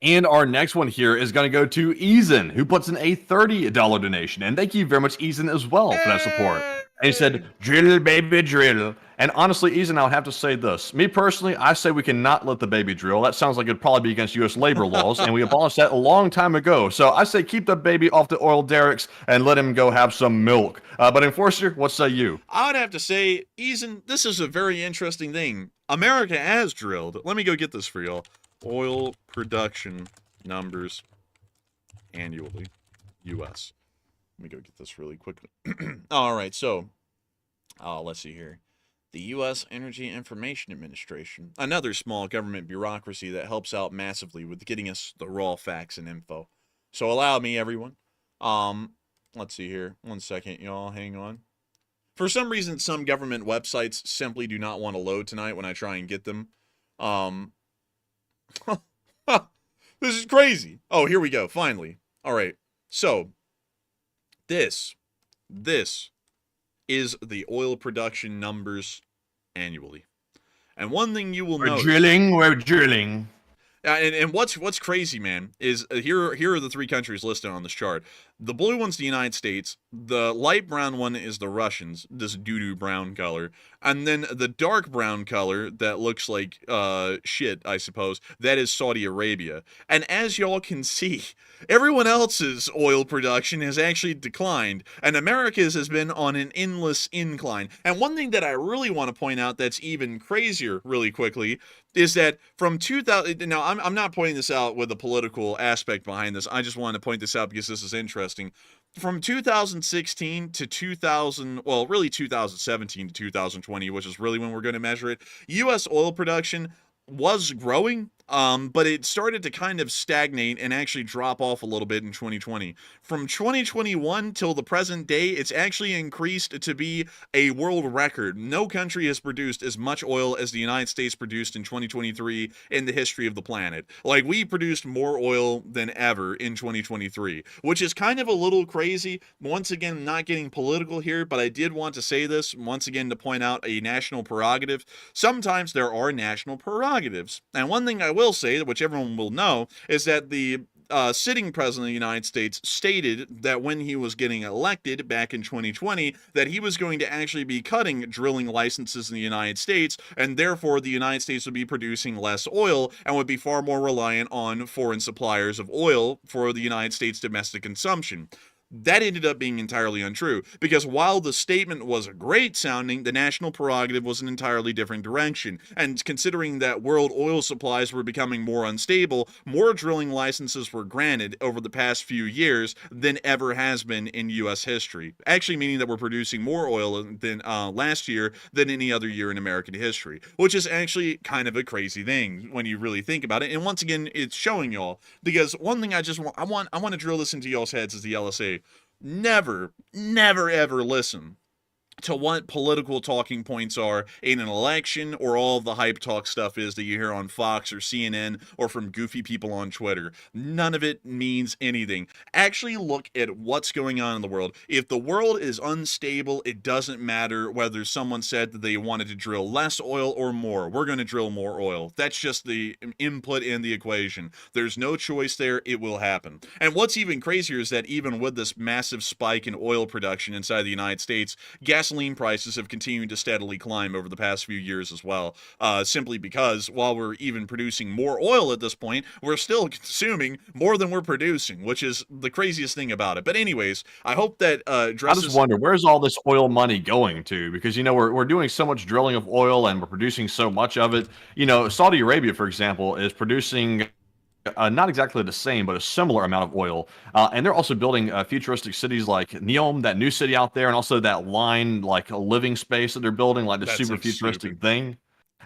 And our next one here is going to go to Eason, who puts in a $30 donation. And thank you very much, Eason, as well for that support. And he said, drill, baby, drill. And honestly, Eason, I'll have to say this. Me personally, I say we cannot let the baby drill. That sounds like it'd probably be against U.S. labor laws, and we abolished that a long time ago. So I say keep the baby off the oil derricks and let him go have some milk. But Enforcer, what say you? I would have to say, Eason, this is a very interesting thing. America has drilled. Let me go get this for y'all. Oil production numbers annually, U.S. Let me go get this really quickly. All right, so let's see here. The U.S. Energy Information Administration, another small government bureaucracy that helps out massively with getting us the raw facts and info. So allow me, everyone. Let's see here. 1 second, y'all. Hang on. For some reason, some government websites simply do not want to load tonight when I try and get them. This is crazy. Oh, here we go. Finally. All right. So, this is the oil production numbers annually. And one thing you will notice... We're drilling. And what's crazy, man, is here are the three countries listed on this chart. The blue one's the United States. The light brown one is the Russians, this doo-doo brown color. And then the dark brown color that looks like shit, I suppose, that is Saudi Arabia. And as y'all can see, everyone else's oil production has actually declined, and America's has been on an endless incline. And one thing that I really want to point out that's even crazier really quickly is that from 2000, now I'm not pointing this out with a political aspect behind this, I just wanted to point this out because this is interesting. From 2016 to 2017 to 2020, which is really when we're going to measure it, U.S. oil production was growing, but it started to kind of stagnate and actually drop off a little bit in 2020. From 2021 till the present day, it's actually increased to be a world record. No country has produced as much oil as the United States produced in 2023 in the history of the planet. Like, we produced more oil than ever in 2023, which is kind of a little crazy. Once again, not getting political here, but I did want to say this once again to point out a national prerogative. Sometimes there are national prerogatives. And one thing I will say, which everyone will know, is that the sitting president of the United States stated that when he was getting elected back in 2020, that he was going to actually be cutting drilling licenses in the United States, and therefore the United States would be producing less oil and would be far more reliant on foreign suppliers of oil for the United States domestic consumption. That ended up being entirely untrue, because while the statement was great sounding, the national prerogative was an entirely different direction. And considering that world oil supplies were becoming more unstable, more drilling licenses were granted over the past few years than ever has been in U.S. history. Actually meaning that we're producing more oil than last year than any other year in American history, which is actually kind of a crazy thing when you really think about it. And once again, it's showing y'all, because one thing I want to drill this into y'all's heads as the LSA. Never, ever listen to what political talking points are in an election, or all the hype talk stuff is that you hear on Fox or CNN or from goofy people on Twitter. None of it means anything. Actually look at what's going on in the world. If the world is unstable, it doesn't matter whether someone said that they wanted to drill less oil or more. We're going to drill more oil. That's just the input in the equation. There's no choice there. It will happen. And what's even crazier is that even with this massive spike in oil production inside the United States, guess gasoline prices have continued to steadily climb over the past few years as well, simply because while we're even producing more oil at this point, we're still consuming more than we're producing, which is the craziest thing about it. But anyways, I hope that addresses... I just wonder, where's all this oil money going to? Because, you know, we're doing so much drilling of oil and we're producing so much of it. You know, Saudi Arabia, for example, is producing not exactly the same, but a similar amount of oil. And they're also building futuristic cities like Neom, that new city out there, and also that line, like a living space that they're building, like the That super seems futuristic stupid. thing.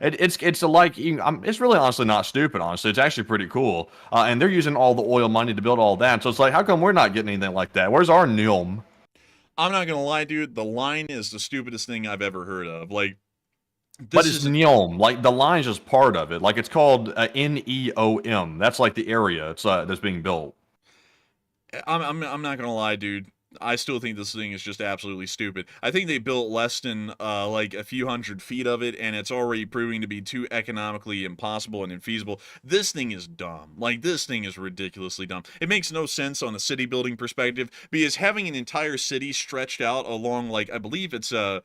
It's like it's really honestly not stupid. Honestly, it's actually pretty cool. And they're using all the oil money to build all that. So it's like, how come we're not getting anything like that? Where's our Neom? I'm not gonna lie, dude. The line is the stupidest thing I've ever heard of. Like, But this it's is Neom. Like the line's just part of it. Like it's called NEOM. That's like the area that's being built. I'm not gonna lie, dude. I still think this thing is just absolutely stupid. I think they built less than like a few hundred feet of it, and it's already proving to be too economically impossible and infeasible. This thing is dumb. Like, this thing is ridiculously dumb. It makes no sense on a city building perspective, because having an entire city stretched out along, like, I believe it's a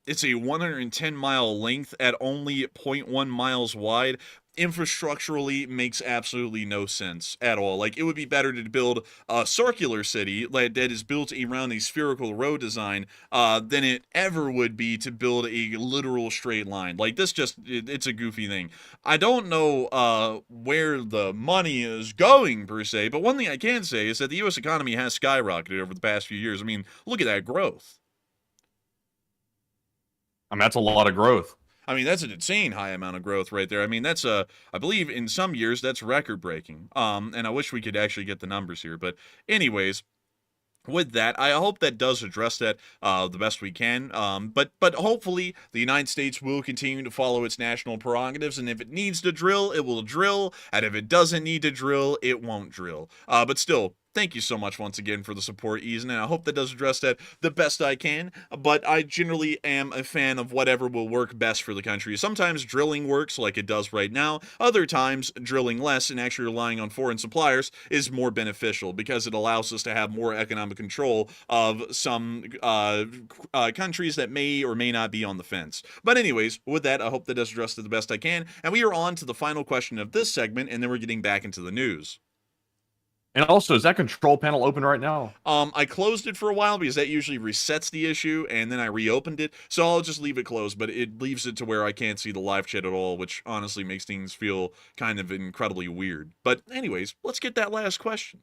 110-mile length at only 0.1 miles wide, infrastructurally makes absolutely no sense at all. Like, it would be better to build a circular city that is built around a spherical road design than it ever would be to build a literal straight line. Like, this it's a goofy thing. I don't know where the money is going, per se, but one thing I can say is that the U.S. economy has skyrocketed over the past few years. I mean, look at that growth. I mean, that's a lot of growth. I mean, that's an insane high amount of growth right there. I mean, that's I believe in some years that's record breaking. And I wish we could actually get the numbers here. But anyways, with that, I hope that does address that the best we can. But hopefully the United States will continue to follow its national prerogatives, and if it needs to drill, it will drill, and if it doesn't need to drill, it won't drill. But still, thank you so much once again for the support, Eason, and I hope that does address that the best I can, but I generally am a fan of whatever will work best for the country. Sometimes drilling works like it does right now. Other times, drilling less and actually relying on foreign suppliers is more beneficial because it allows us to have more economic control of some countries that may or may not be on the fence. But anyways, with that, I hope that does address it the best I can, and we are on to the final question of this segment, and then we're getting back into the news. And also, is that control panel open right now? I closed it for a while because that usually resets the issue, and then I reopened it, so I'll just leave it closed, but it leaves it to where I can't see the live chat at all, which honestly makes things feel kind of incredibly weird. But anyways, let's get that last question.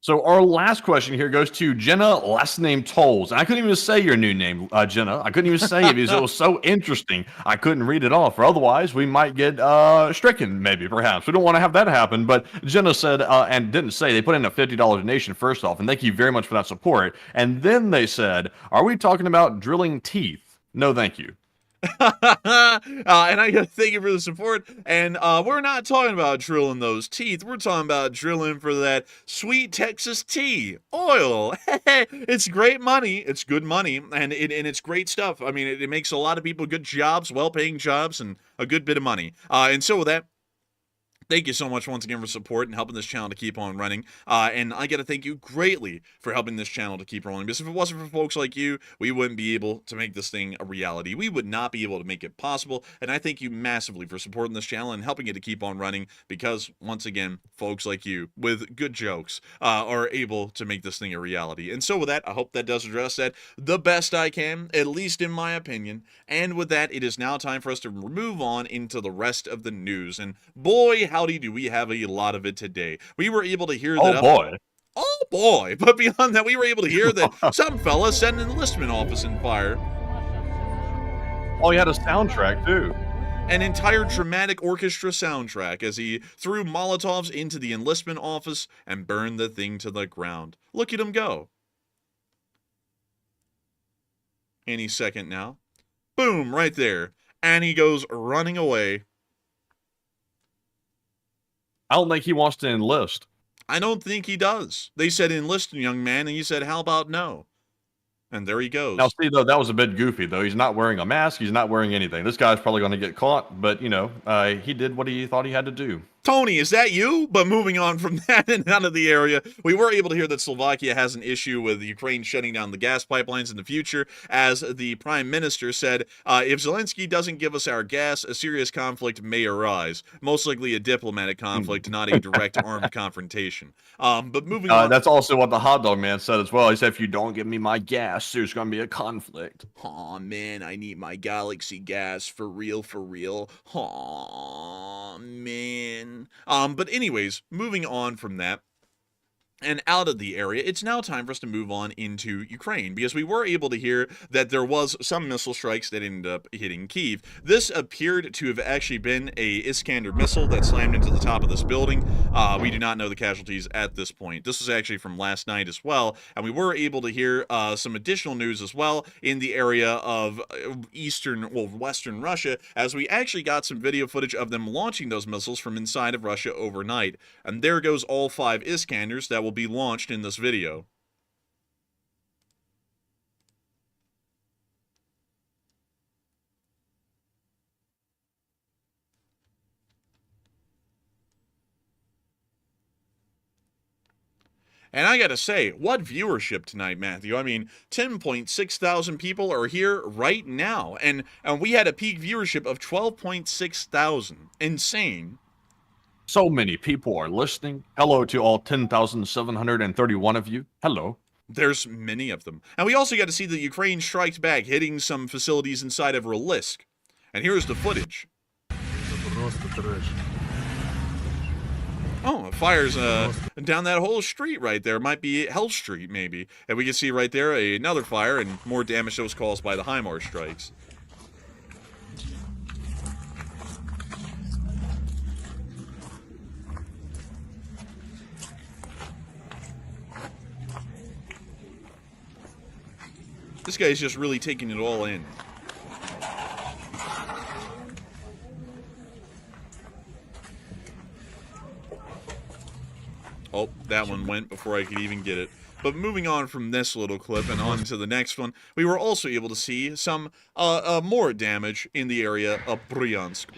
So our last question here goes to Jenna, last name Tolls. And I couldn't even say your new name, Jenna. I couldn't even say it because it was so interesting. I couldn't read it off, or otherwise we might get stricken, maybe, perhaps. We don't want to have that happen. But Jenna said, and didn't say, they put in a $50 donation first off, and thank you very much for that support. And then they said, are we talking about drilling teeth? No, thank you. And I gotta thank you for the support. And we're not talking about drilling those teeth. We're talking about drilling for that sweet Texas tea oil. It's great money. It's good money, and it's great stuff. I mean, it makes a lot of people good jobs, well-paying jobs, and a good bit of money. And so with that, thank you so much once again for support and helping this channel to keep on running. And I got to thank you greatly for helping this channel to keep rolling. Because if it wasn't for folks like you, we wouldn't be able to make this thing a reality. We would not be able to make it possible. And I thank you massively for supporting this channel and helping it to keep on running. Because once again, folks like you with good jokes are able to make this thing a reality. And so with that, I hope that does address that the best I can, at least in my opinion. And with that, it is now time for us to move on into the rest of the news. And boy, howdy do we have a lot of it today. We were able to hear that. Oh boy. But beyond that, we were able to hear that some fella set an enlistment office in fire. Oh, he had a soundtrack too. An entire dramatic orchestra soundtrack as he threw Molotovs into the enlistment office and burned the thing to the ground. Look at him go. Any second now. Boom, right there. And he goes running away. I don't think he wants to enlist. I don't think he does. They said enlist, young man, and he said, how about no? And there he goes. Now, see, though, that was a bit goofy, though. He's not wearing a mask. He's not wearing anything. This guy's probably going to get caught, but, you know, he did what he thought he had to do. Tony, is that you? But moving on from that and out of the area, we were able to hear that Slovakia has an issue with Ukraine shutting down the gas pipelines in the future, as the prime minister said, if Zelensky doesn't give us our gas, a serious conflict may arise. Most likely a diplomatic conflict, not a direct armed confrontation. But moving on. That's also what the hot dog man said as well. He said, if you don't give me my gas, there's going to be a conflict. Aw, man, I need my galaxy gas for real, for real. Aw, man. But anyways, moving on from that and out of the area, it's now time for us to move on into Ukraine, because we were able to hear that there was some missile strikes that ended up hitting Kyiv. This appeared to have actually been a Iskander missile that slammed into the top of this building. We do not know the casualties at this point. This was actually from last night as well, and we were able to hear some additional news as well in the area of western Russia, as we actually got some video footage of them launching those missiles from inside of Russia overnight. And there goes all 5 Iskanders that will be launched in this video. And I gotta say, what viewership tonight, Matthew? I mean, 10.6 thousand people are here right now, and we had a peak viewership of 12.6 thousand. Insane. So many people are listening. Hello to all 10,731 of you. Hello. There's many of them. And we also got to see the Ukraine strikes back, hitting some facilities inside of Kursk. And here's the footage. Oh, it fires down that whole street right there. Might be Hell Street, maybe. And we can see right there another fire and more damage that was caused by the HIMARS strikes. This guy's just really taking it all in. Oh, that one went before I could even get it. But moving on from this little clip and on to the next one, we were also able to see some more damage in the area of Bryansk.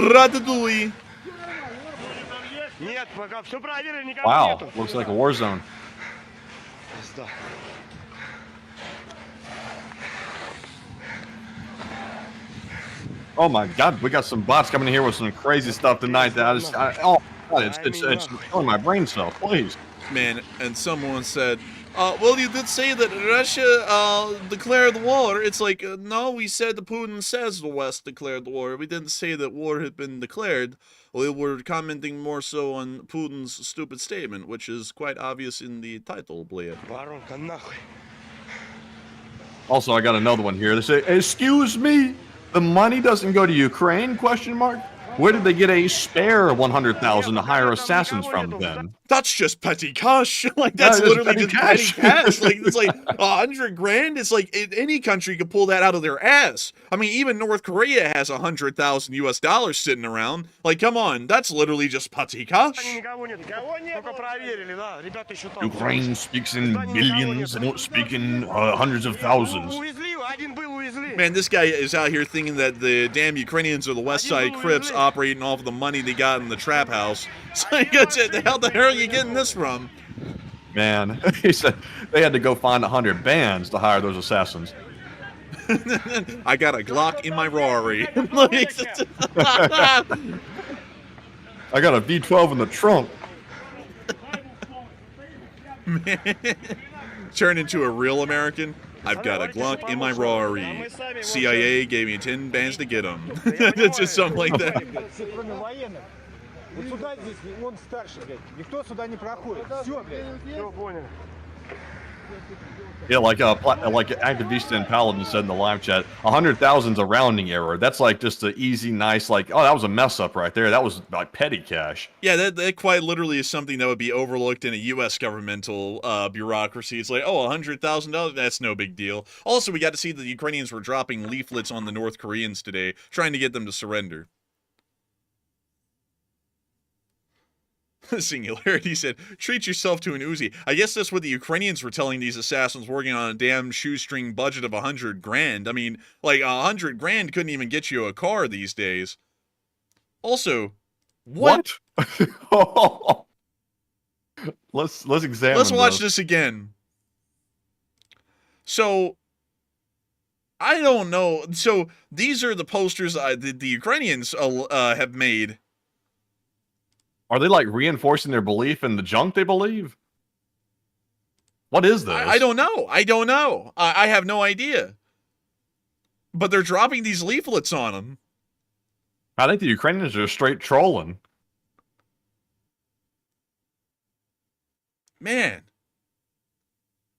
Ratatouille. Wow, looks like a war zone. Oh my God, we got some bots coming in here with some crazy stuff tonight. It's killing my brain cells. Please. Man, and someone said, well, you did say that Russia declared the war. It's like, no, we said that Putin says the West declared the war. We didn't say that war had been declared. We were commenting more so on Putin's stupid statement, which is quite obvious in the title, Blea. Also, I got another one here. They say, excuse me, the money doesn't go to Ukraine, question mark? Where did they get a spare 100,000 to hire assassins from then? That's just petty cash. Like, that's literally just petty cash. Like, it's like 100 grand. It's like any country could pull that out of their ass. I mean, even North Korea has 100,000 US dollars sitting around. Like, come on, that's literally just petty cash. Ukraine speaks in millions. They don't speak in hundreds of thousands. Man, this guy is out here thinking that the damn Ukrainians are the West Side Crips operating off of the money they got in the trap house. So the hell are you getting this from? Man, he said they had to go find 100 bands to hire those assassins. I got a Glock in my Rari. I got a V12 in the trunk. Man, turn into a real American. I've got a Glock in my Rari. CIA gave me 10 bands to get them. It's just something like that. Yeah, like Activista and Paladin said in the live chat, 100,000's a rounding error. That's like just an easy, nice, like, oh, that was a mess up right there. That was like petty cash. Yeah, that quite literally is something that would be overlooked in a U.S. governmental bureaucracy. It's like, oh, $100,000, that's no big deal. Also, we got to see that the Ukrainians were dropping leaflets on the North Koreans today, trying to get them to surrender. Singularity said, treat yourself to an Uzi. I guess that's what the Ukrainians were telling these assassins working on a damn shoestring budget of 100 grand. I mean, like 100 grand couldn't even get you a car these days. Also, what? Let's examine. Let's watch this again. So, I don't know. So, these are the posters the Ukrainians have made. Are they like reinforcing their belief in the junk they believe? What is this? I don't know. I don't know. I have no idea. But they're dropping these leaflets on them. I think the Ukrainians are straight trolling. Man.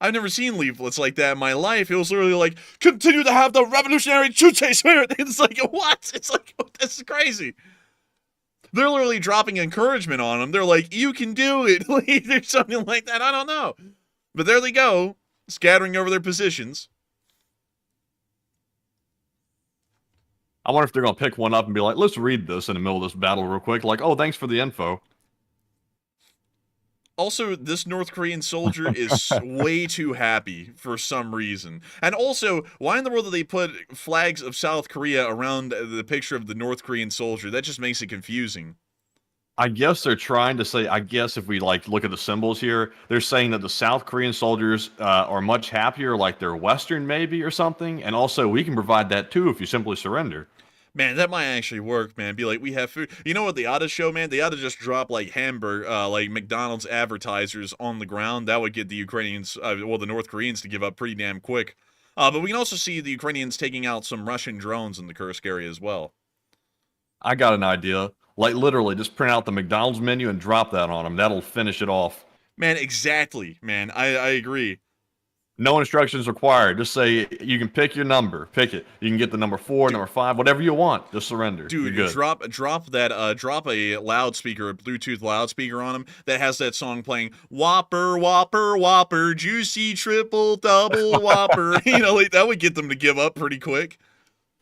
I've never seen leaflets like that in my life. It was literally like, continue to have the revolutionary Chuche spirit. It's like, what? It's like, oh, this is crazy. They're literally dropping encouragement on them. They're like, you can do it. Or something like that. I don't know. But there they go, scattering over their positions. I wonder if they're going to pick one up and be like, let's read this in the middle of this battle real quick. Like, oh, thanks for the info. Also, this North Korean soldier is way too happy for some reason. And also, why in the world do they put flags of South Korea around the picture of the North Korean soldier? That just makes it confusing. I guess they're trying to say, I guess if we like look at the symbols here, they're saying that the South Korean soldiers are much happier, like they're Western maybe or something. And also, we can provide that too if you simply surrender. Man, that might actually work, man. Be like, we have food. You know what they ought to show, man? They ought to just drop, like, like McDonald's advertisers on the ground. That would get the Ukrainians, well, the North Koreans to give up pretty damn quick. But we can also see the Ukrainians taking out some Russian drones in the Kursk area as well. I got an idea. Like, literally, just print out the McDonald's menu and drop that on them. That'll finish it off. Man, exactly, man. I agree. No instructions required. Just say you can pick your number. Pick it. You can get the number 4, number 5, whatever you want. Just surrender. Dude, drop a loudspeaker, a Bluetooth loudspeaker on them that has that song playing. Whopper, Whopper, Whopper, juicy triple double Whopper. You know, like, that would get them to give up pretty quick.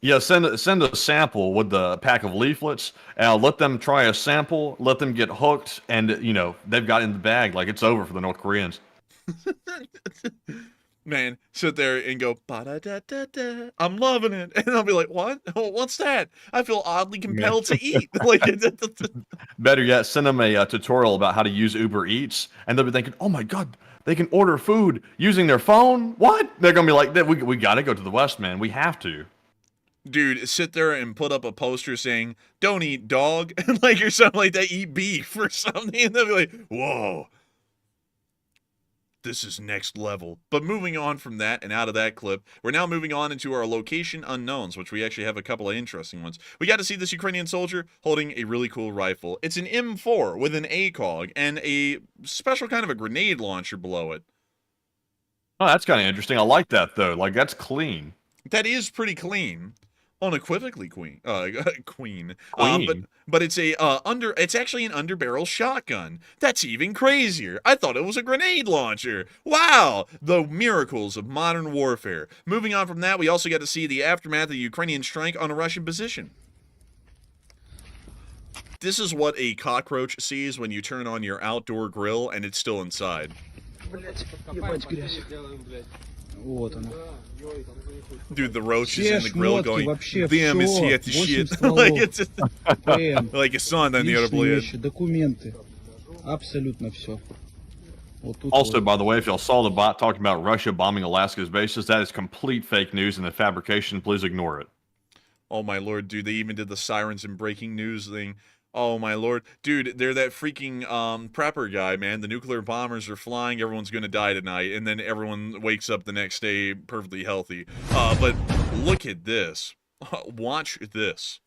Yeah, send a sample with the pack of leaflets. Let them try a sample. Let them get hooked, and you know they've got in the bag. Like it's over for the North Koreans. Man, sit there and go, ba-da-da-da-da, I'm loving it. And I'll be like, what? Oh, what's that? I feel oddly compelled to eat. Like, better yet, send them a tutorial about how to use Uber Eats, and they'll be thinking, oh my God, they can order food using their phone? What? They're going to be like, we got to go to the West, man. We have to. Dude, sit there and put up a poster saying, don't eat dog, like, or something like that, eat beef or something. And they'll be like, whoa. This is next level. But moving on from that and out of that clip, we're now moving on into our location unknowns, which we actually have a couple of interesting ones. We got to see this Ukrainian soldier holding a really cool rifle. It's an M4 with an ACOG and a special kind of a grenade launcher below it. Oh, that's kind of interesting. I like that, though. Like, that's clean. That is pretty clean. Unequivocally queen. Queen. Queen. But it's a it's actually an underbarrel shotgun. That's even crazier. I thought it was a grenade launcher. Wow, the miracles of modern warfare. Moving on from that, we also got to see the aftermath of the Ukrainian strike on a Russian position. This is what a cockroach sees when you turn on your outdoor grill and it's still inside. Dude, the roach is in the grill going, damn, is he at the shit? Like, it's just, like a son on the other blade. Also, by the way, if y'all saw the bot talking about Russia bombing Alaska's bases, that is complete fake news and a fabrication. Please ignore it. Oh my lord, dude, they even did the sirens and breaking news thing. Oh my lord. Dude, they're that freaking prepper guy, man. The nuclear bombers are flying, everyone's gonna die tonight, and then everyone wakes up the next day perfectly healthy. But look at this. Watch this.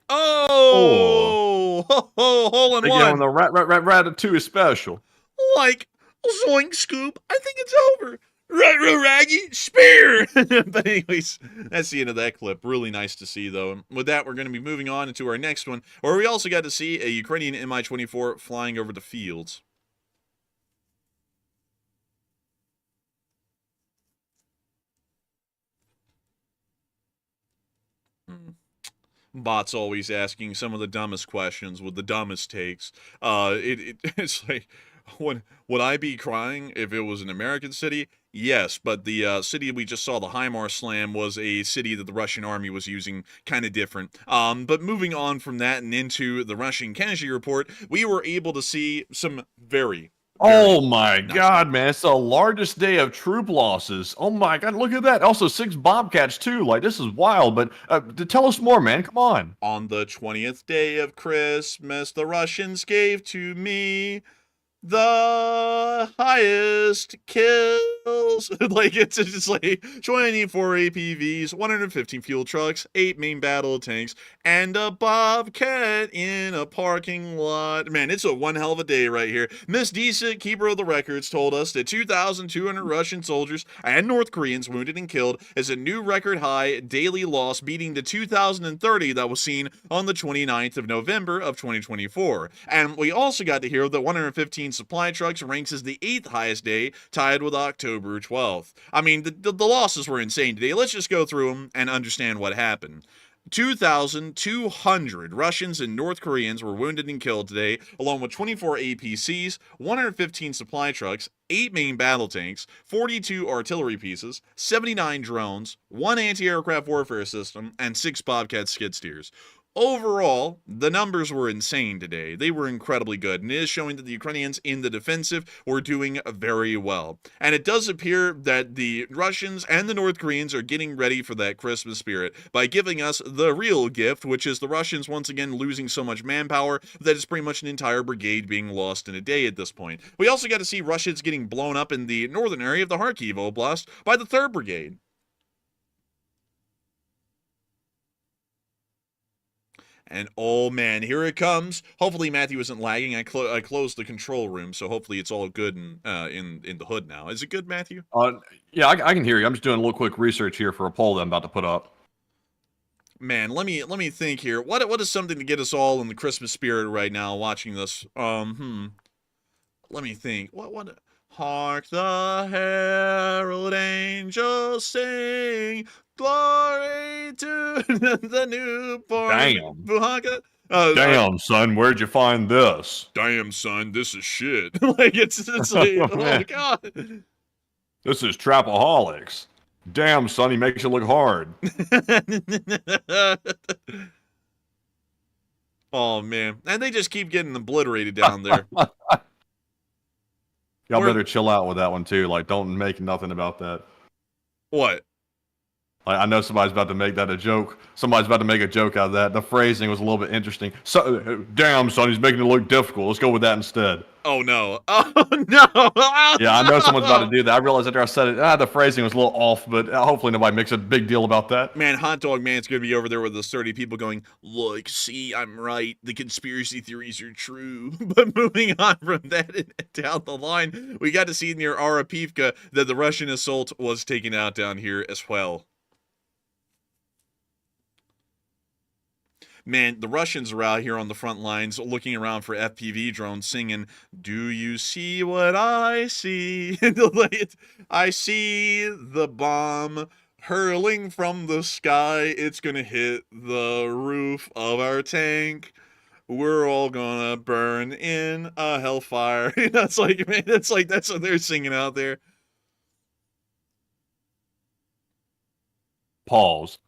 Oh! Hole in one. Again, the Ratatouille special. Like, zoink scoop, I think it's over. Raggy spear. But anyways, that's the end of that clip. Really nice to see, though. And with that, we're going to be moving on into our next one, where we also got to see a Ukrainian Mi-24 flying over the fields. Bot's always asking some of the dumbest questions with the dumbest takes. It's like, would I be crying if it was an American city? Yes, but the city we just saw, the HIMARS slam, was a city that the Russian army was using, kind of different. But moving on from that and into the Russian casualty report, we were able to see some very Oh my nice God, numbers. man. It's the largest day of troop losses. Oh my God, look at that. Also, 6 Bobcats, too. Like, this is wild. But tell us more, man. Come on. On the 20th day of Christmas, the Russians gave to me the highest kills. Like, it's just like 24 APVs, 115 fuel trucks, 8 main battle tanks, and a Bobcat in a parking lot. Man, it's a one hell of a day right here. Miss Decent, keeper of the records, told us that 2,200 Russian soldiers and North Koreans wounded and killed is a new record high daily loss, beating the 2,030 that was seen on the 29th of November of 2024. And we also got to hear that 115 supply trucks ranks as the 8th highest day, tied with October 12th. I mean, the losses were insane today. Let's just go through them and understand what happened. 2,200 Russians and North Koreans were wounded and killed today, along with 24 APCs, 115 supply trucks, 8 main battle tanks, 42 artillery pieces, 79 drones, 1 anti-aircraft warfare system, and 6 Bobcat skid steers. Overall, the numbers were insane today. They were incredibly good, and it is showing that the Ukrainians in the defensive were doing very well. And it does appear that the Russians and the North Koreans are getting ready for that Christmas spirit by giving us the real gift, which is the Russians once again losing so much manpower that it's pretty much an entire brigade being lost in a day at this point. We also got to see Russians getting blown up in the northern area of the Kharkiv Oblast by the 3rd Brigade. And oh man, here it comes. Hopefully Matthew isn't lagging. I closed the control room, so hopefully it's all good in the hood now. Is it good, Matthew? Yeah, I can hear you. I'm just doing a little quick research here for a poll that I'm about to put up. Man, let me think here. What is something to get us all in the Christmas spirit right now watching this? Let me think. What Hark the herald angels sing, glory to the newborn. Damn. Damn, son, where'd you find this? Damn, son, this is shit. Like, it's like, oh my God. This is Trapaholics. Damn, son, he makes you look hard. Oh, man. And they just keep getting obliterated down there. Y'all better chill out with that one, too. Like, don't make nothing about that. What? Like, I know somebody's about to make that a joke. Somebody's about to make a joke out of that. The phrasing was a little bit interesting. So, damn, son, he's making it look difficult. Let's go with that instead. Oh, no. Oh, no. Oh, yeah, I know no. someone's about to do that. I realized after I said it, the phrasing was a little off, but hopefully nobody makes a big deal about that. Man, Hot Dog Man's going to be over there with the 30 people going, look, see, I'm right. The conspiracy theories are true. But moving on from that and down the line, we got to see near Arapivka that the Russian assault was taken out down here as well. Man, the Russians are out here on the front lines looking around for FPV drones singing, do you see what I see? I see the bomb hurling from the sky. It's gonna hit the roof of our tank. We're all gonna burn in a hellfire. That's like, man, that's what they're singing out there. Pause.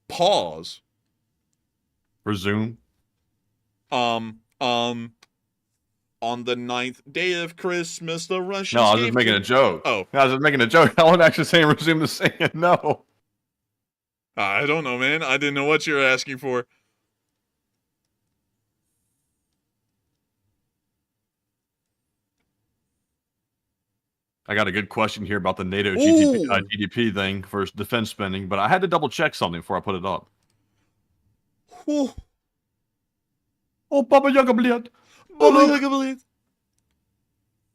Pause. Resume. On the 9th day of Christmas, the Russians. No, I was just making a joke. Oh. I was just making a joke. I wasn't actually saying resume the singing. No. I don't know, man. I didn't know what you were asking for. I got a good question here about the NATO Ooh. GDP thing for defense spending, but I had to double check something before I put it up. Ooh. Oh, Baba Yaga Bliat. Baba Yaga Bliat.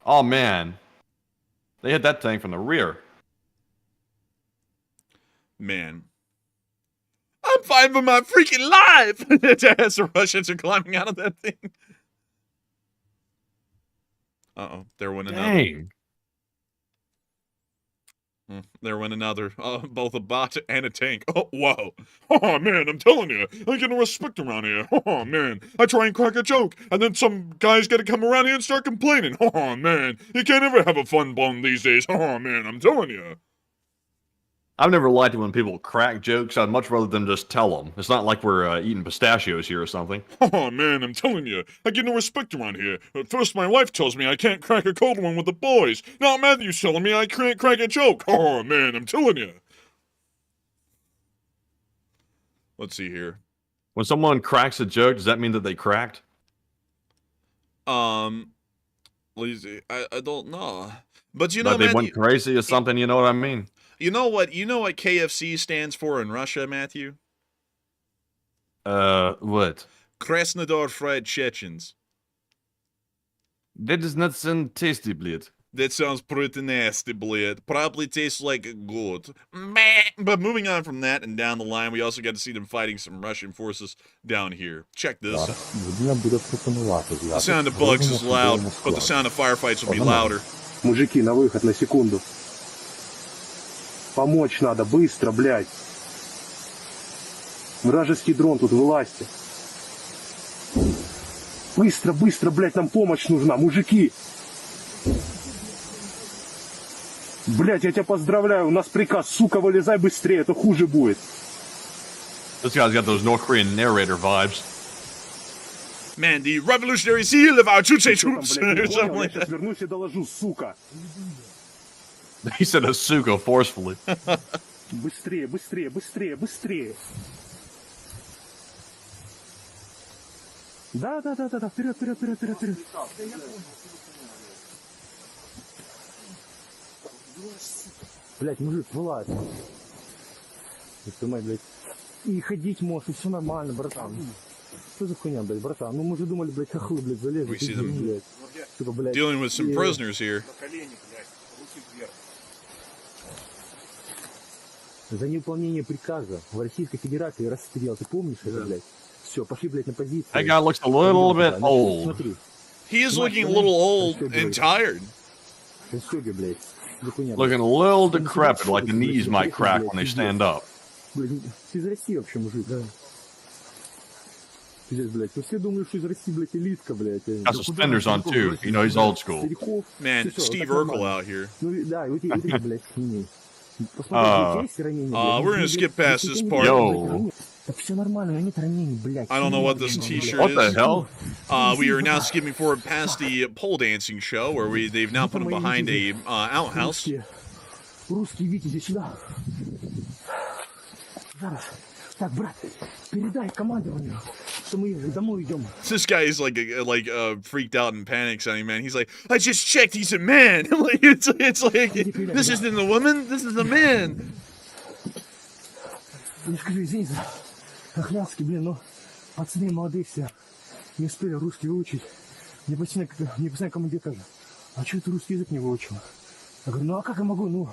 Oh, man. They hit that thing from the rear. Man. I'm fighting for my freaking life! As the Russians are climbing out of that thing. Uh-oh. They're winning up. Dang. There went another. Both a bot and a tank. Oh, whoa. Oh, man, I'm telling you. I get no respect around here. Oh, man. I try and crack a joke, and then some guys gotta come around here and start complaining. Oh, man. You can't ever have a fun bone these days. Oh, man, I'm telling you. I've never liked it when people crack jokes. I'd much rather them just tell them. It's not like we're eating pistachios here or something. Oh, man, I'm telling you, I get no respect around here. At first, my wife tells me I can't crack a cold one with the boys. Now Matthew's telling me I can't crack a joke. Oh, man, I'm telling you. Let's see here. When someone cracks a joke, does that mean that they cracked? Lazy. I don't know. But you know, That they Matthew, went crazy or something, you know what I mean? you know what KFC stands for in Russia, Matthew? What? Krasnodar Fried Chechens. That does not sound tasty, bleed. That sounds pretty nasty, blid. Probably tastes like good. Meh. But moving on from that and down the line, we also got to see them fighting some Russian forces down here. Check this. The sound of bugs is loud, but the sound of firefights will be louder. Мужики, на выход, на секунду. Помочь надо, быстро, блядь. Вражеский дрон тут, вылазьте. Быстро, быстро, блядь, нам помощь нужна, мужики. Блядь, я тебя поздравляю, у нас приказ, сука, вылезай быстрее, это хуже будет. This guy's got those North Korean narrator vibes. Man, the revolutionary zeal of our Chuche Что там, troops, блядь, не or something понял, я like сейчас that. вернусь и доложу, сука. He said Asuka forcefully. Быстрее, быстрее, быстрее, быстрее. Да, вперед, вперед, вперед, вперед, вперед. Блять, мужик, вылазь. Снимай, блядь. И ходить можешь, и все нормально, братан. Что за хуйня, блядь, братан? Ну мы же думали, блядь, хохлы, блядь, залезут. We see them блядь. Сука, блядь. Dealing with some prisoners here. За неуполнение приказа в Российской Федерации расстрел. Ты помнишь это, блядь? Все, пошли, блядь, на позицию. That guy looks a little bit old. Смотри, He is looking a little old and tired. расстёги, блядь. За хуйня, блядь. Looking a little decrepit, like the knees might crack when they stand up. Блядь, ты из России вообще, мужик, да? Пиздец, блядь. Ну все думают, что из России, блядь, элитка, блядь. Got suspenders on too. You know he's old school. Стариков. Man, Всё, Steve вот так Urkel нормально. out here. Ну да, и вот эти, блядь, сними. Посмотри, есть ранения, блядь? We're gonna skip past this part. Yo. Так все нормально, у меня нет ранений, блядь. I don't know what this t-shirt What the is. hell? We are now skipping forward past the pole dancing show where they've now put him behind a outhouse. Русские витязи сюда. Зараз. Так, брат, передай командованию, что мы домой идем. This guy is like freaked out and panic sounding, man. He's like, I just checked, he's a man. Like it's like this isn't a woman, this is a man. Я скажу, извини за охляски, блин, но пацаны молодые все не успели русский выучить. Мне постоянно командир кажет, а что ты русский язык не выучил? Я говорю, ну а как я могу, ну,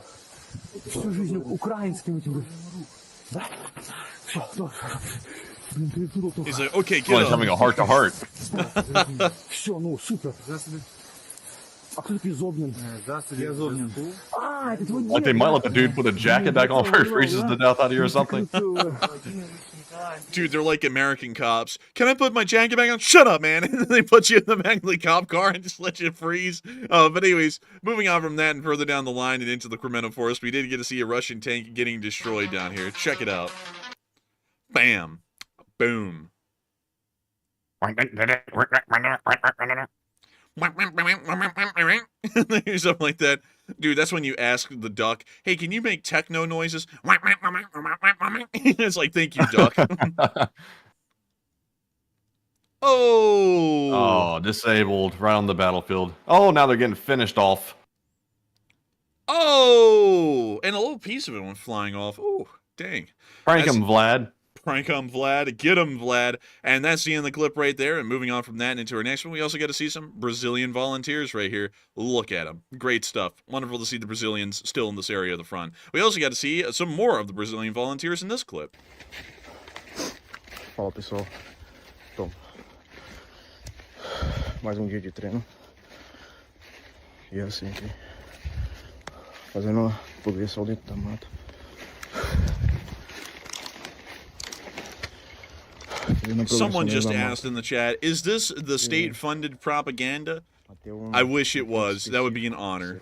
всю жизнь украинским этим. Да? Все, блин, перепутал. He's like, okay, Well, get he's having up. a heart-to-heart. Все, ну, супер. А кто такой Зобнин? Я Зобнин. А, это твой Like they might let the dude put a jacket back on first, freezes to death out here or something. Dude, they're like American cops. Can I put my jacket back on? Shut up, man. And then they put you in the back of the cop car and just let you freeze. But anyways, moving on from that and further down the line and into the Kremeno Forest, we did get to see a Russian tank getting destroyed down here. Check it out. Bam. Boom. Something like that. Dude, that's when you ask the duck, hey, can you make techno noises? It's like, thank you, duck. Oh. Oh, disabled right on the battlefield. Oh, now they're getting finished off. Oh. And a little piece of it went flying off. Oh, dang. Prank That's- him, Vlad. Prank on Vlad. Get him, Vlad. And that's the end of the clip right there. And moving on from that and into our next one, we also get to see some Brazilian volunteers right here. Look at them. Great stuff. Wonderful to see the Brazilians still in this area of the front. We also got to see some more of the Brazilian volunteers in this clip. Fala pessoal, então, mais um dia de treino e assim aqui, fazendo Повесил автомат. Someone just asked in the chat, is this the state-funded propaganda? I wish it was. That would be an honor.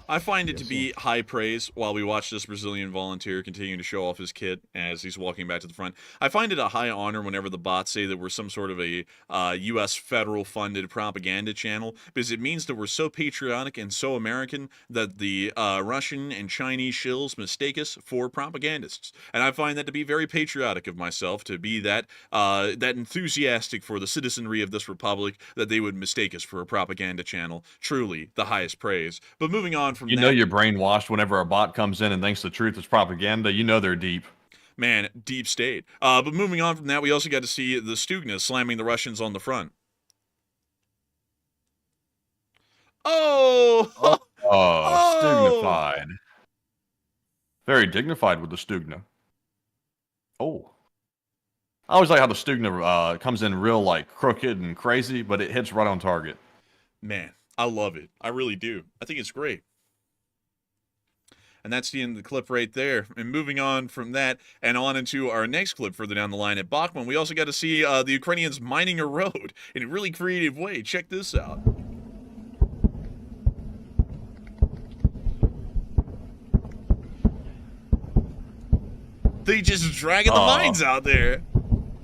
I find it to be high praise while we watch this Brazilian volunteer continue to show off his kit as he's walking back to the front. I find it a high honor whenever the bots say that we're some sort of a U.S. federal-funded propaganda channel, because it means that we're so patriotic and so American that the Russian and Chinese shills mistake us for propagandists. And I find that to be very patriotic of myself, to be that enthusiastic for the citizenry of this republic, that they would mistake us for a propaganda channel. Truly, the highest praise. But moving on from You know you're brainwashed whenever a bot comes in and thinks the truth is propaganda. You know they're deep. Man, deep state. But moving on from that, we also got to see the Stugna slamming the Russians on the front. Oh! Stignified. Very dignified with the Stugna. Oh. I always like how the Stugna comes in real, like, crooked and crazy, but it hits right on target. Man, I love it. I really do. I think it's great. And that's the end of the clip right there. And moving on from that and on into our next clip further down the line at Bachman, we also got to see the Ukrainians mining a road in a really creative way. Check this out. They just dragging the mines out there.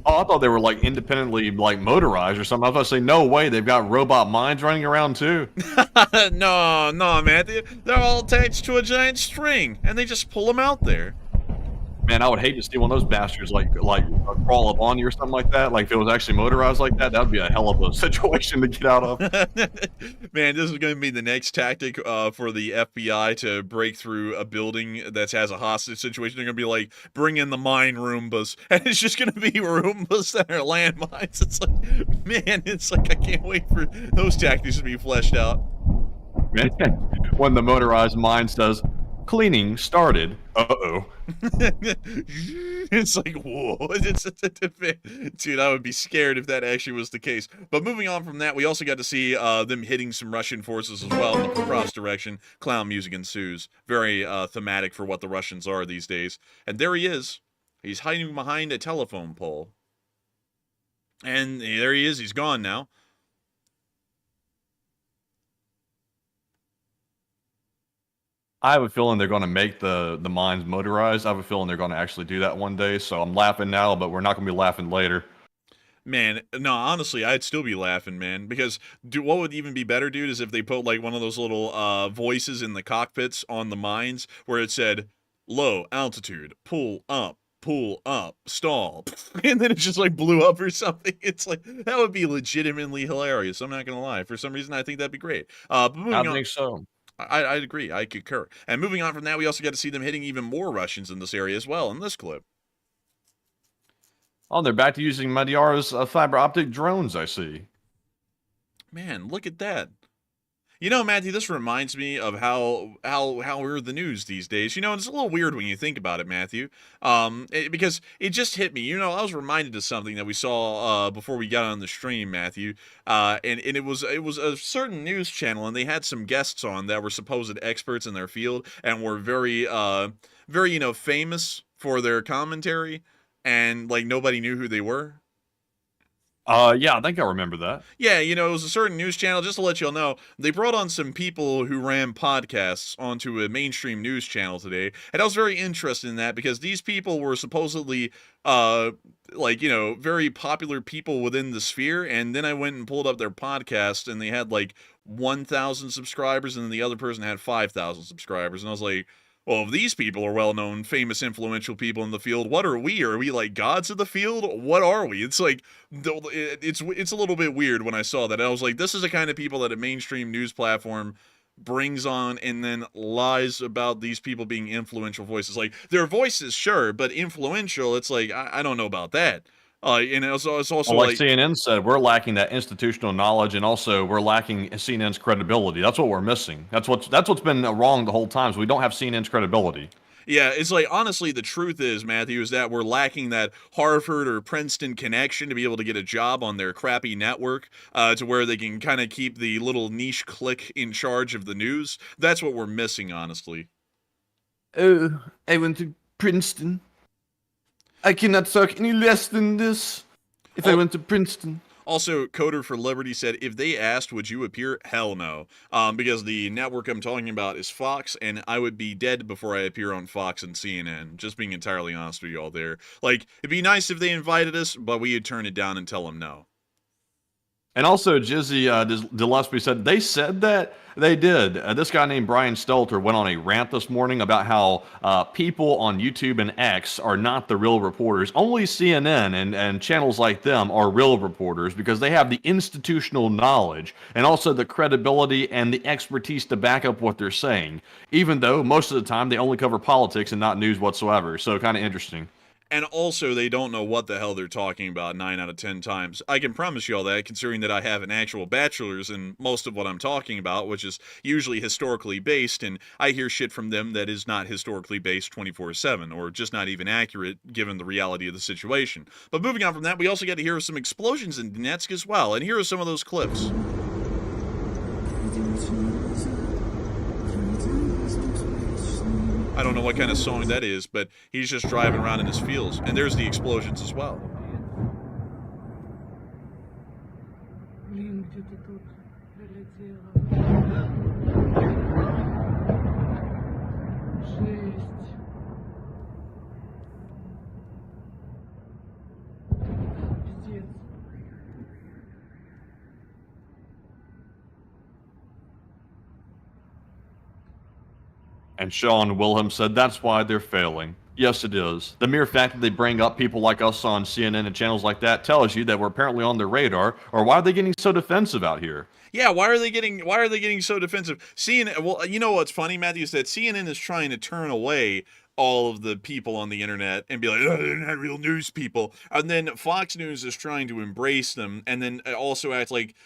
Oh, I thought they were like independently like motorized or something. I was about to say, no way, they've got robot mines running around too. No, man. They're all attached to a giant string, and they just pull them out there. Man, I would hate to see one of those bastards like crawl up on you or something like that. Like if it was actually motorized like that, that would be a hell of a situation to get out of. Man, this is going to be the next tactic for the FBI to break through a building that has a hostage situation. They're going to be like, bring in the mine Roombas, and it's just going to be Roombas that are landmines. It's like, man, it's like I can't wait for those tactics to be fleshed out. Man, when the motorized mine says, cleaning started. Uh-oh. It's like, whoa. Dude, I would be scared if that actually was the case. But moving on from that, we also got to see them hitting some Russian forces as well in the cross direction. Clown music ensues. Very thematic for what the Russians are these days. And there he is. He's hiding behind a telephone pole. And there he is. He's gone now. I have a feeling they're going to make the mines motorized. I have a feeling they're going to actually do that one day. So I'm laughing now, but we're not going to be laughing later. Man, no, honestly, I'd still be laughing, man. Because what would even be better, dude, is if they put like one of those little voices in the cockpits on the mines where it said, low altitude, pull up, stall. And then it just like blew up or something. It's like, that would be legitimately hilarious. I'm not going to lie. For some reason, I think that'd be great. But moving on, think so. I'd agree. I concur. And moving on from that, we also got to see them hitting even more Russians in this area as well in this clip. Oh, they're back to using Madyar's fiber optic drones, I see. Man, look at that. You know, Matthew, this reminds me of how we're the news these days. You know, it's a little weird when you think about it, Matthew. Because it just hit me. You know, I was reminded of something that we saw before we got on the stream, Matthew. And it was a certain news channel, and they had some guests on that were supposed experts in their field and were very famous for their commentary, and like nobody knew who they were. Yeah, I think I remember that. Yeah, you know, it was a certain news channel. Just to let y'all know, they brought on some people who ran podcasts onto a mainstream news channel today, and I was very interested in that because these people were supposedly, very popular people within the sphere, and then I went and pulled up their podcast, and they had, 1,000 subscribers, and then the other person had 5,000 subscribers, and I was like, well, if these people are well-known, famous, influential people in the field, what are we? Are we like gods of the field? What are we? It's like, it's a little bit weird when I saw that. I was like, this is the kind of people that a mainstream news platform brings on and then lies about these people being influential voices. Like, their voices, sure, but influential, it's like, I don't know about that. And it's also like CNN said, we're lacking that institutional knowledge, and also we're lacking CNN's credibility. That's what we're missing. That's what's been wrong the whole time. So we don't have CNN's credibility. Yeah, it's like, honestly, the truth is, Matthew, is that we're lacking that Harvard or Princeton connection to be able to get a job on their crappy network to where they can kind of keep the little niche clique in charge of the news. That's what we're missing, honestly. Oh, I went to Princeton. I cannot talk any less than this if I went to Princeton. Also, Coder for Liberty said, if they asked, would you appear? Hell no. Because the network I'm talking about is Fox, and I would be dead before I appear on Fox and CNN. Just being entirely honest with you all there. Like, it'd be nice if they invited us, but we'd turn it down and tell them no. And also, Jizzy Gillespie said they said that they did. This guy named Brian Stelter went on a rant this morning about how people on YouTube and X are not the real reporters. Only CNN and channels like them are real reporters because they have the institutional knowledge and also the credibility and the expertise to back up what they're saying, even though most of the time they only cover politics and not news whatsoever. So kind of interesting. And also, they don't know what the hell they're talking about 9 out of 10 times. I can promise you all that, considering that I have an actual bachelor's in most of what I'm talking about, which is usually historically based, and I hear shit from them that is not historically based 24/7, or just not even accurate given the reality of the situation. But moving on from that, we also get to hear some explosions in Donetsk as well, and here are some of those clips. I don't know what kind of song that is, but he's just driving around in his fields. And there's the explosions as well. And Sean Wilhelm said that's why they're failing. Yes, it is. The mere fact that they bring up people like us on CNN and channels like that tells you that we're apparently on their radar, or why are they getting so defensive out here? Yeah, why are they getting so defensive? CNN, well, you know what's funny, Matthew, is that CNN is trying to turn away all of the people on the internet and be like, oh, they're not real news people. And then Fox News is trying to embrace them and then also act like,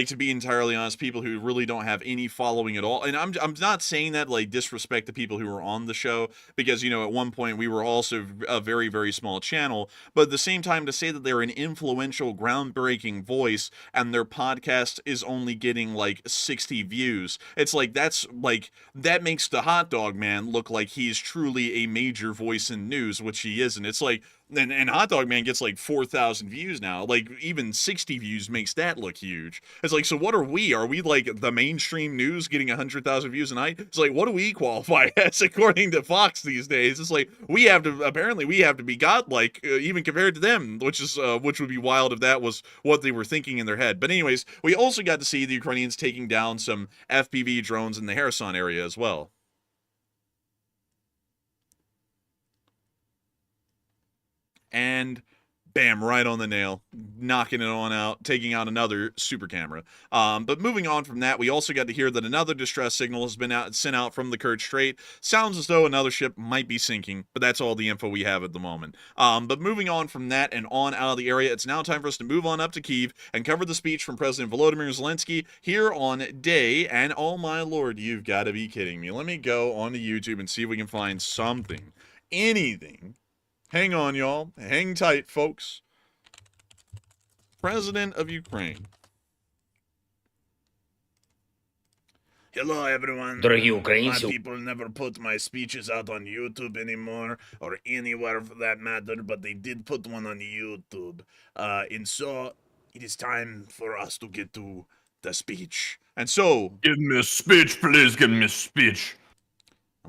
to be entirely honest, people who really don't have any following at all. And I'm not saying that like disrespect the people who are on the show, because, you know, at one point we were also a very, very small channel, but at the same time to say that they're an influential, groundbreaking voice and their podcast is only getting like 60 views. It's like, that makes the hot dog man look like he's truly a major voice in news, which he isn't. It's like, and Hot Dog Man gets like 4,000 views now. Like, even 60 views makes that look huge. It's like, so what are we? Are we like the mainstream news getting 100,000 views a night? It's like, what do we qualify as according to Fox these days? It's like, we have to be godlike, even compared to them, which would be wild if that was what they were thinking in their head. But anyways, we also got to see the Ukrainians taking down some FPV drones in the Kherson area as well. And bam, right on the nail, knocking it on out, taking out another super camera. But moving on from that, we also got to hear that another distress signal has been sent out from the Kerch Strait. Sounds as though another ship might be sinking, but that's all the info we have at the moment. But moving on from that and on out of the area, it's now time for us to move on up to Kyiv and cover the speech from President Volodymyr Zelensky here on Day. And oh my lord, you've got to be kidding me. Let me go onto YouTube and see if we can find something, anything. Hang on, y'all. Hang tight, folks. President of Ukraine. Hello, everyone. Дорогі українці, My people never put my speeches out on YouTube anymore, or anywhere for that matter, but they did put one on YouTube. And so, it is time for us to get to the speech. And so... Give me a speech, please. Give me a speech.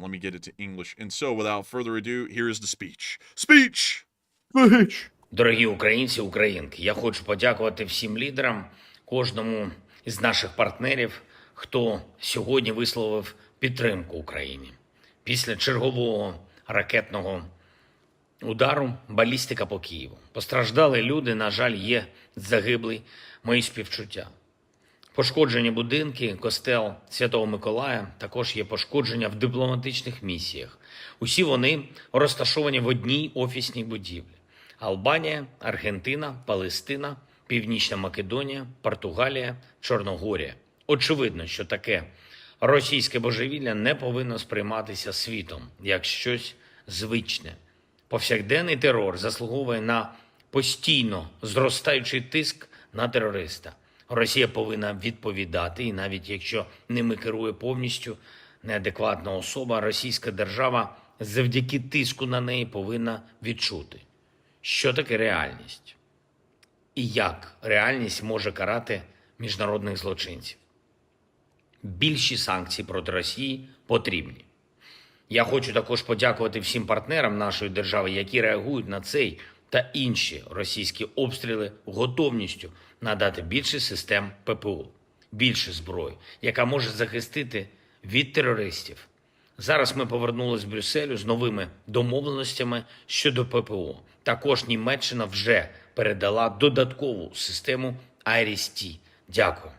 Let me get it to English. And so, without further ado, here is the speech. Speech! Speech! дорогі українці, українки, я хочу подякувати всім лідерам, кожному із наших партнерів, хто сьогодні висловив підтримку Україні. Після чергового ракетного удару балістика по Києву. Постраждали люди, на жаль, є загиблі, мої співчуття. Пошкоджені будинки, костел Святого Миколая, також є пошкодження в дипломатичних місіях. Усі вони розташовані в одній офісній будівлі. Албанія, Аргентина, Палестина, Північна Македонія, Португалія, Чорногорія. Очевидно, що таке Російське божевілля не повинно сприйматися світом як щось звичне. Повсякденний терор заслуговує на постійно зростаючий тиск на терориста. Росія повинна відповідати, і навіть якщо ними керує повністю неадекватна особа, російська держава завдяки тиску на неї повинна відчути, що таке реальність і як реальність може карати міжнародних злочинців. Більші санкції проти Росії потрібні. Я хочу також подякувати всім партнерам нашої держави, які реагують на цей та інші російські обстріли готовністю надати більше систем ППО, більше зброї, яка може захистити від терористів. Зараз ми повернулися з Брюсселю з новими домовленостями щодо ППО. Також Німеччина вже передала додаткову систему IRIS-T. Дякую.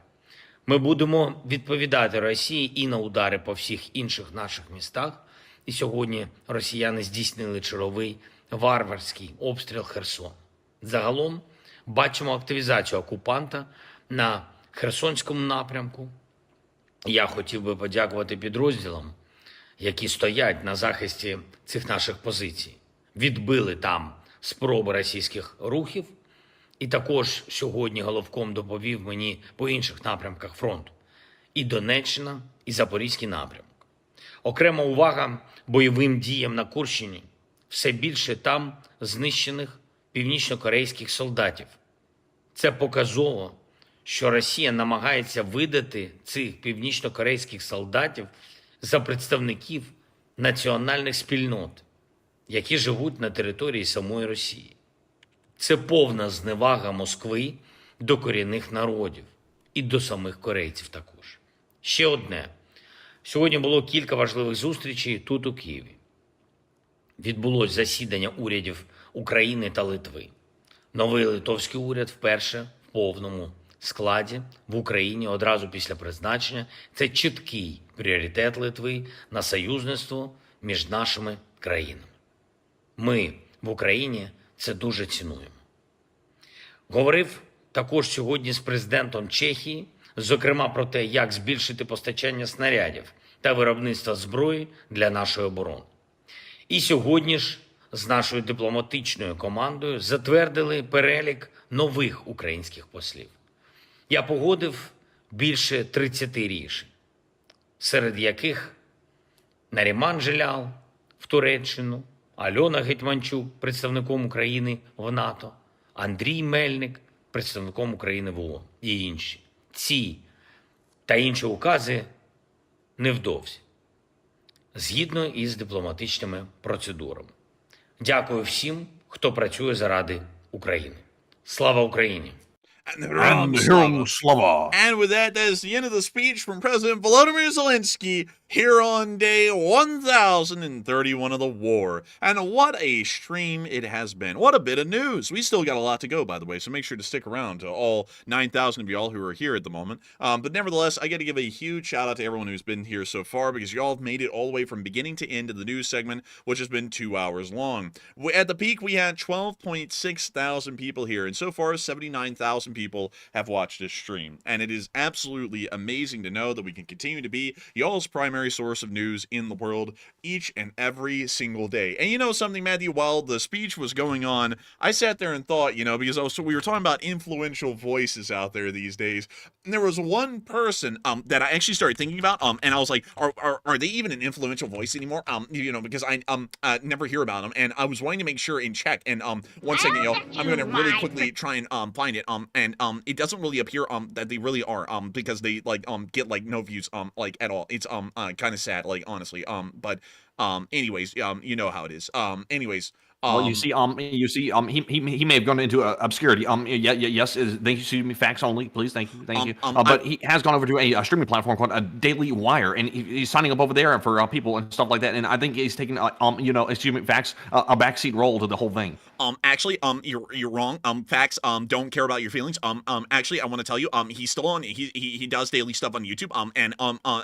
Ми будемо відповідати Росії і на удари по всіх інших наших містах. І сьогодні росіяни здійснили черговий варварський обстріл Херсону. Загалом бачимо активізацію окупанта на Херсонському напрямку. Я хотів би подякувати підрозділам, які стоять на захисті цих наших позицій. Відбили там спроби російських рухів. І також сьогодні головком доповів мені по інших напрямках фронту. І Донеччина, і Запорізький напрямок. Окрема увага бойовим діям на Курщині. Все більше там знищених північно-корейських солдатів. Це показово, що Росія намагається видати цих північно-корейських солдатів за представників національних спільнот, які живуть на території самої Росії. Це повна зневага Москви до корінних народів і до самих корейців також. Ще одне. Сьогодні було кілька важливих зустрічей тут у Києві. Відбулось засідання урядів України та Литви. Новий литовський уряд вперше в повному складі в Україні одразу після призначення. Це чіткий пріоритет Литви на союзництво між нашими країнами. Ми в Україні це дуже цінуємо. Говорив також сьогодні з президентом Чехії, зокрема про те, як збільшити постачання снарядів та виробництва зброї для нашої оборони. І сьогодні ж з нашою дипломатичною командою затвердили перелік нових українських послів. Я погодив більше 30 рішень, серед яких Наріман Джелял в Туреччину, Альона Гетьманчук, представником України в НАТО, Андрій Мельник, представником України в ООН і інші. Ці та інші укази невдовзі, згідно із дипломатичними процедурами. Дякую всім, хто працює заради України. Слава Україні! And with that, that is the end of the speech from President Volodymyr Zelensky here on day 1031 of the war. And what a stream it has been. What a bit of news. We still got a lot to go, by the way, so make sure to stick around to all 9,000 of y'all who are here at the moment. But nevertheless, I got to give a huge shout out to everyone who's been here so far, because y'all have made it all the way from beginning to end of the news segment, which has been 2 hours long. At the peak, we had 12.6 thousand people here, and so far 79,000 people have watched this stream. And it is absolutely amazing to know that we can continue to be y'all's primary source of news in the world each and every single day. And you know something, Matthew, while the speech was going on, I sat there and thought, you know, because we were talking about influential voices out there these days, and there was one person that I actually started thinking about, and I was like, are they even an influential voice anymore? You know, because I never hear about them, and I was wanting to make sure and check. And 1 second, y'all, I'm going to really quickly try and find it. And it doesn't really appear that they really are because they like get like no views like at all. It's kind of sad, like honestly. But anyways, you know how it is. Anyways. Well, you see, he may have gone into obscurity. Yes, thank you. Facts only, please. Thank you. But he has gone over to a streaming platform called Daily Wire, and he's signing up over there for people and stuff like that. And I think he's taking, facts, a backseat role to the whole thing. Actually, you're wrong. Facts, don't care about your feelings. Actually, I want to tell you, he's still on. He does daily stuff on YouTube. And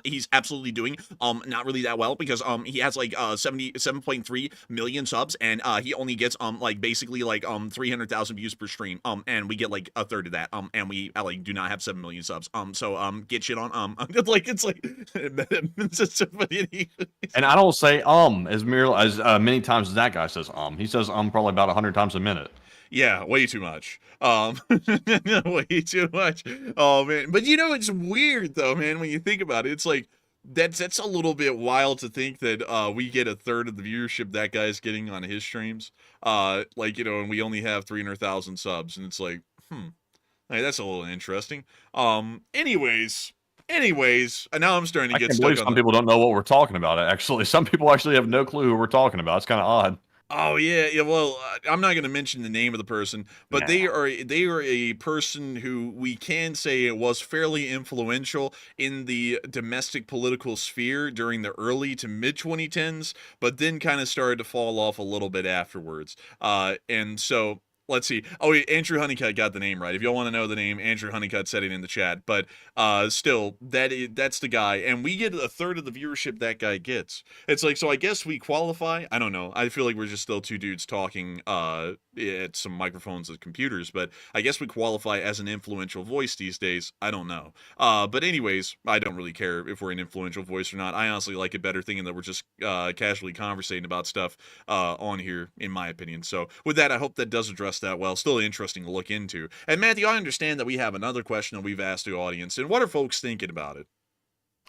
he's absolutely doing not really that well because he has like 77.3 million subs, and he only gets like basically like 300,000 views per stream. And we get like a third of that. And we like do not have 7 million subs. So get shit on. It's like it's just so funny. And I don't say as many times as that guy says He says probably about 100 times a minute. Yeah, way too much. Way too much. Oh man, but you know it's weird though, man. When you think about it, it's like that's a little bit wild to think that we get a third of the viewership that guy's getting on his streams. Like and we only have 300,000 subs, and it's like, like, that's a little interesting. Anyways, and now I'm starting to get I can't stuck believe on some people don't know what we're talking about. Actually, some people actually have no clue who we're talking about. It's kind of odd. Oh yeah. Well, I'm not going to mention the name of the person, but Nah. they are a person who we can say was fairly influential in the domestic political sphere during the early to mid 2010s, but then kind of started to fall off a little bit afterwards. And so. Let's see. Oh, wait, Andrew Honeycutt got the name right. If y'all want to know the name, Andrew Honeycutt said it in the chat. But still, that's the guy. And we get a third of the viewership that guy gets. It's like, so I guess we qualify. I don't know. I feel like we're just still two dudes talking at some microphones and computers. But I guess we qualify as an influential voice these days. I don't know. But anyways, I don't really care if we're an influential voice or not. I honestly like it better thinking that we're just casually conversating about stuff on here, in my opinion. So with that, I hope that does address that well. Still interesting to look into. And Matthew, I understand that we have another question that we've asked the audience, and what are folks thinking about it?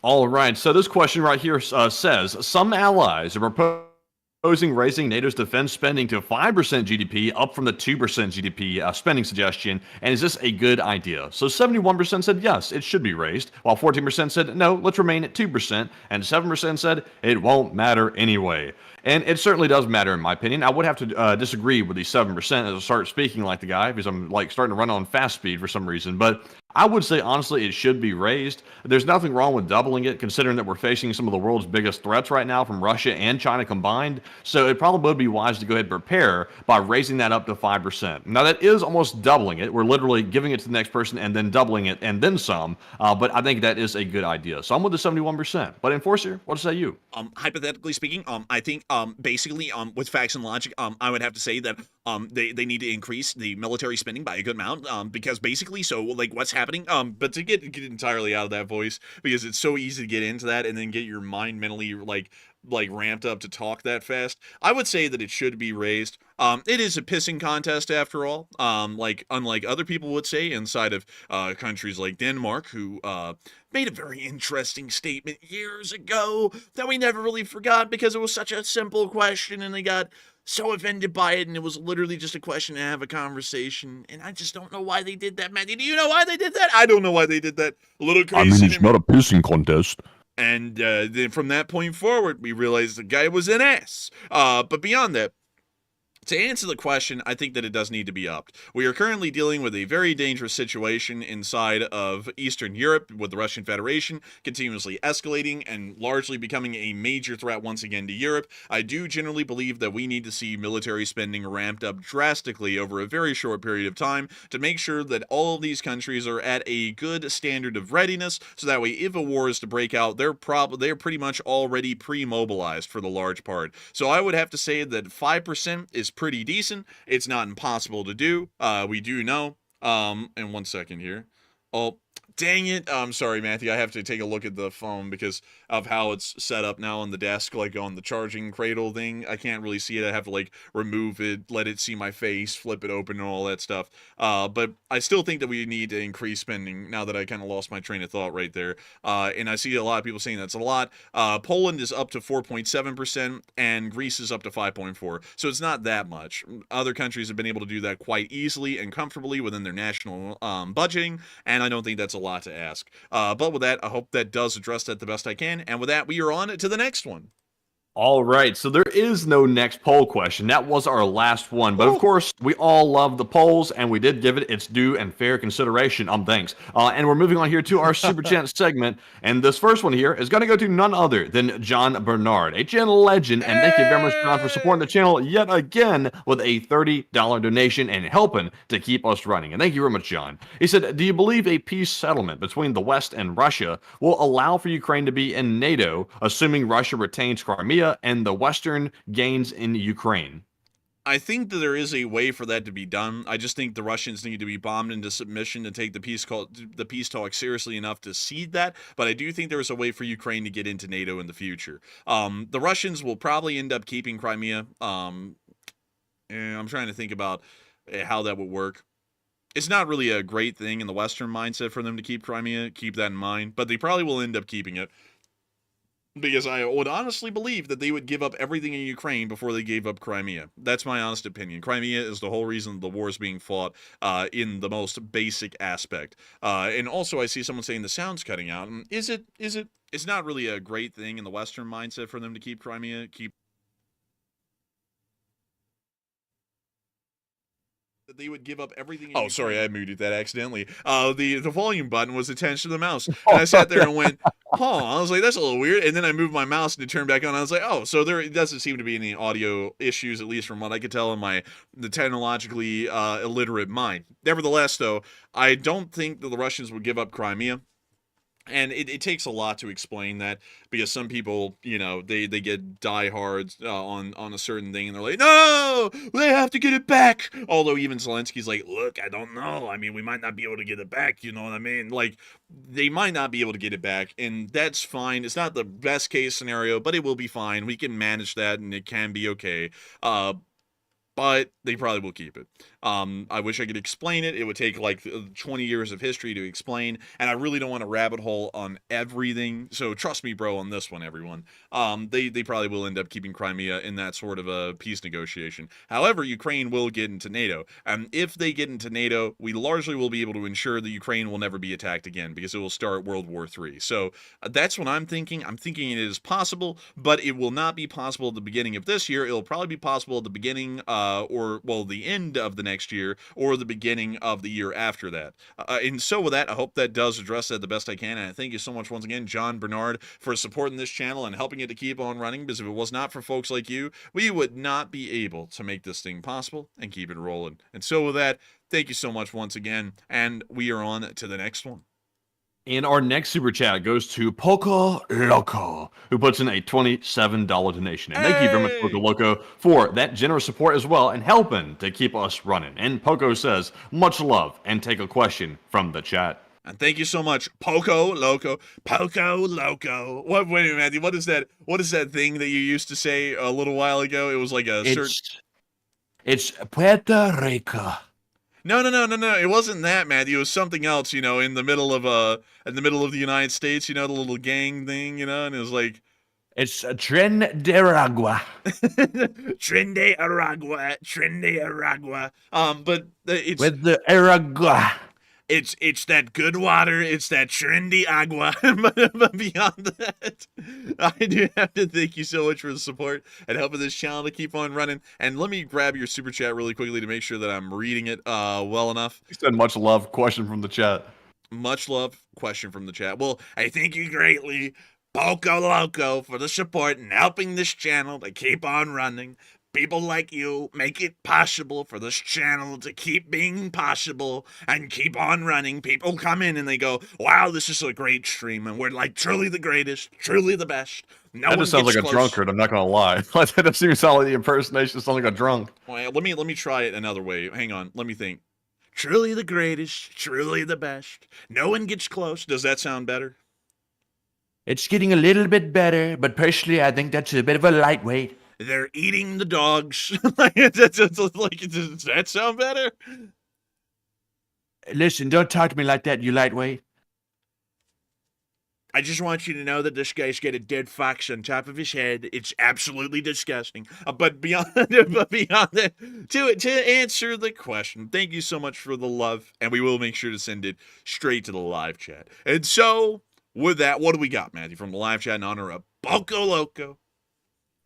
All right. So this question right here says some allies are proposing raising NATO's defense spending to 5% GDP, up from the 2% GDP spending suggestion. And is this a good idea? So 71% said yes, it should be raised, while 14% said no, let's remain at 2%, and 7% said it won't matter anyway. And it certainly does matter, in my opinion. I would have to disagree with the 7% as I start speaking like the guy, because I'm like starting to run on fast speed for some reason. But I would say, honestly, it should be raised. There's nothing wrong with doubling it, considering that we're facing some of the world's biggest threats right now from Russia and China combined. So it probably would be wise to go ahead and prepare by raising that up to 5%. Now, that is almost doubling it. We're literally giving it to the next person and then doubling it and then some. But I think that is a good idea. So I'm with the 71%. But Enforcer, what say you? Hypothetically speaking, I think basically with facts and logic, I would have to say that they need to increase the military spending by a good amount because basically, so like what's happening, but to get entirely out of that voice, because it's so easy to get into that and then get your mind mentally like ramped up to talk that fast. I would say that it should be raised. It is a pissing contest after all. Like unlike other people would say inside of countries like Denmark, who made a very interesting statement years ago that we never really forgot because it was such a simple question and they got so offended by it, and it was literally just a question to have a conversation, and I just don't know why they did that, Matty. Do you know why they did that? I don't know why they did that. A little crazy. I mean, it's not a pissing contest. And then from that point forward, we realized the guy was an ass. But beyond that, to answer the question, I think that it does need to be upped. We are currently dealing with a very dangerous situation inside of Eastern Europe with the Russian Federation continuously escalating and largely becoming a major threat once again to Europe. I do generally believe that we need to see military spending ramped up drastically over a very short period of time to make sure that all of these countries are at a good standard of readiness, so that way if a war is to break out, they're pretty much already pre-mobilized for the large part. So I would have to say that 5% is pretty decent. It's not impossible to do. We do know. And 1 second here. Oh, dang it. I'm sorry, Matthew. I have to take a look at the phone because of how it's set up now on the desk, like on the charging cradle thing. I can't really see it. I have to like remove it, let it see my face, flip it open and all that stuff. But I still think that we need to increase spending now that I kind of lost my train of thought right there. And I see a lot of people saying that's a lot. Poland is up to 4.7% and Greece is up to 5.4%. So it's not that much. Other countries have been able to do that quite easily and comfortably within their national budgeting. And I don't think that's a lot to ask. But with that, I hope that does address that the best I can. And with that, we are on to the next one. All right, so there is no next poll question. That was our last one. But of course, we all love the polls, and we did give it its due and fair consideration. Thanks. And we're moving on here to our Super Chat segment. And this first one here is going to go to none other than John Bernard, a channel legend. And thank you very much, John, for supporting the channel yet again with a $30 donation and helping to keep us running. And thank you very much, John. He said, do you believe a peace settlement between the West and Russia will allow for Ukraine to be in NATO, assuming Russia retains Crimea and the Western gains in Ukraine? I think that there is a way for that to be done. I just think the Russians need to be bombed into submission to take the peace talk seriously enough to cede that. But I do think there is a way for Ukraine to get into NATO in the future. The Russians will probably end up keeping Crimea. And I'm trying to think about how that would work. It's not really a great thing in the Western mindset for them to keep Crimea. Keep that in mind. But they probably will end up keeping it. Because I would honestly believe that they would give up everything in Ukraine before they gave up Crimea. That's my honest opinion. Crimea is the whole reason the war is being fought in the most basic aspect. And also I see someone saying the sound's cutting out. Is it? It's not really a great thing in the Western mindset for them to keep Crimea. That they would give up everything. Oh, sorry, I muted that accidentally. The volume button was attached to the mouse, and I sat there and went, "Huh." I was like, "That's a little weird." And then I moved my mouse and it turned back on. I was like, "Oh, so there doesn't seem to be any audio issues, at least from what I could tell in the technologically illiterate mind." Nevertheless, though, I don't think that the Russians would give up Crimea. And it takes a lot to explain that, because some people, they get diehards on a certain thing, and they're like, no, they have to get it back. Although even Zelensky's like, look, I don't know. I mean, we might not be able to get it back. You know what I mean? Like, they might not be able to get it back, and that's fine. It's not the best case scenario, but it will be fine. We can manage that, and it can be okay. But they probably will keep it. I wish I could explain it. It would take like 20 years of history to explain, and I really don't want to rabbit hole on everything. So trust me, bro, on this one, everyone. They probably will end up keeping Crimea in that sort of a peace negotiation. However, Ukraine will get into NATO, and if they get into NATO, we largely will be able to ensure that Ukraine will never be attacked again, because it will start World War III. So that's what I'm thinking. I'm thinking it is possible, but it will not be possible at the beginning of this year. It will probably be possible at the beginning, the end of the next year, or the beginning of the year after that. And so with that, I hope that does address that the best I can. And I thank you so much once again, John Bernard, for supporting this channel and helping it to keep on running, because if it was not for folks like you, we would not be able to make this thing possible and keep it rolling. And so with that, thank you so much once again, and we are on to the next one. And our next super chat goes to Poco Loco, who puts in a $27 donation. And thank you very much, Poco Loco, for that generous support as well and helping to keep us running. And Poco says, much love, and take a question from the chat. And thank you so much, Poco Loco. Poco Loco. Wait a minute, Matthew. What is that? What is that thing that you used to say a little while ago? It was like a It's Puerto Rico. No. It wasn't that, Matthew. It was something else, in the middle of the United States, the little gang thing, and it was like, it's Tren de Aragua. Tren de Aragua. But it's with the Aragua. It's that good water. It's that trendy agua. But beyond that, I do have to thank you so much for the support and helping this channel to keep on running. And let me grab your super chat really quickly to make sure that I'm reading it well enough. He said, much love, question from the chat. Much love, question from the chat. Well, I thank you greatly, Poco Loco, for the support and helping this channel to keep on running. People like you make it possible for this channel to keep being possible and keep on running. People come in and they go, wow, this is a great stream. And we're like truly the greatest, truly the best. That just sounds like a drunkard, I'm not going to lie. That doesn't even sound like the impersonation. It sounds like a drunk. Well, let me try it another way. Hang on. Let me think. Truly the greatest, truly the best. No one gets close. Does that sound better? It's getting a little bit better, but personally, I think that's a bit of a lightweight. They're eating the dogs. Does that sound better? Listen, don't talk to me like that, you lightweight. I just want you to know that this guy's got a dead fox on top of his head. It's absolutely disgusting. But beyond that, to answer the question, thank you so much for the love, and we will make sure to send it straight to the live chat. And so, with that, what do we got, Matthew, from the live chat in honor of Poco Loco?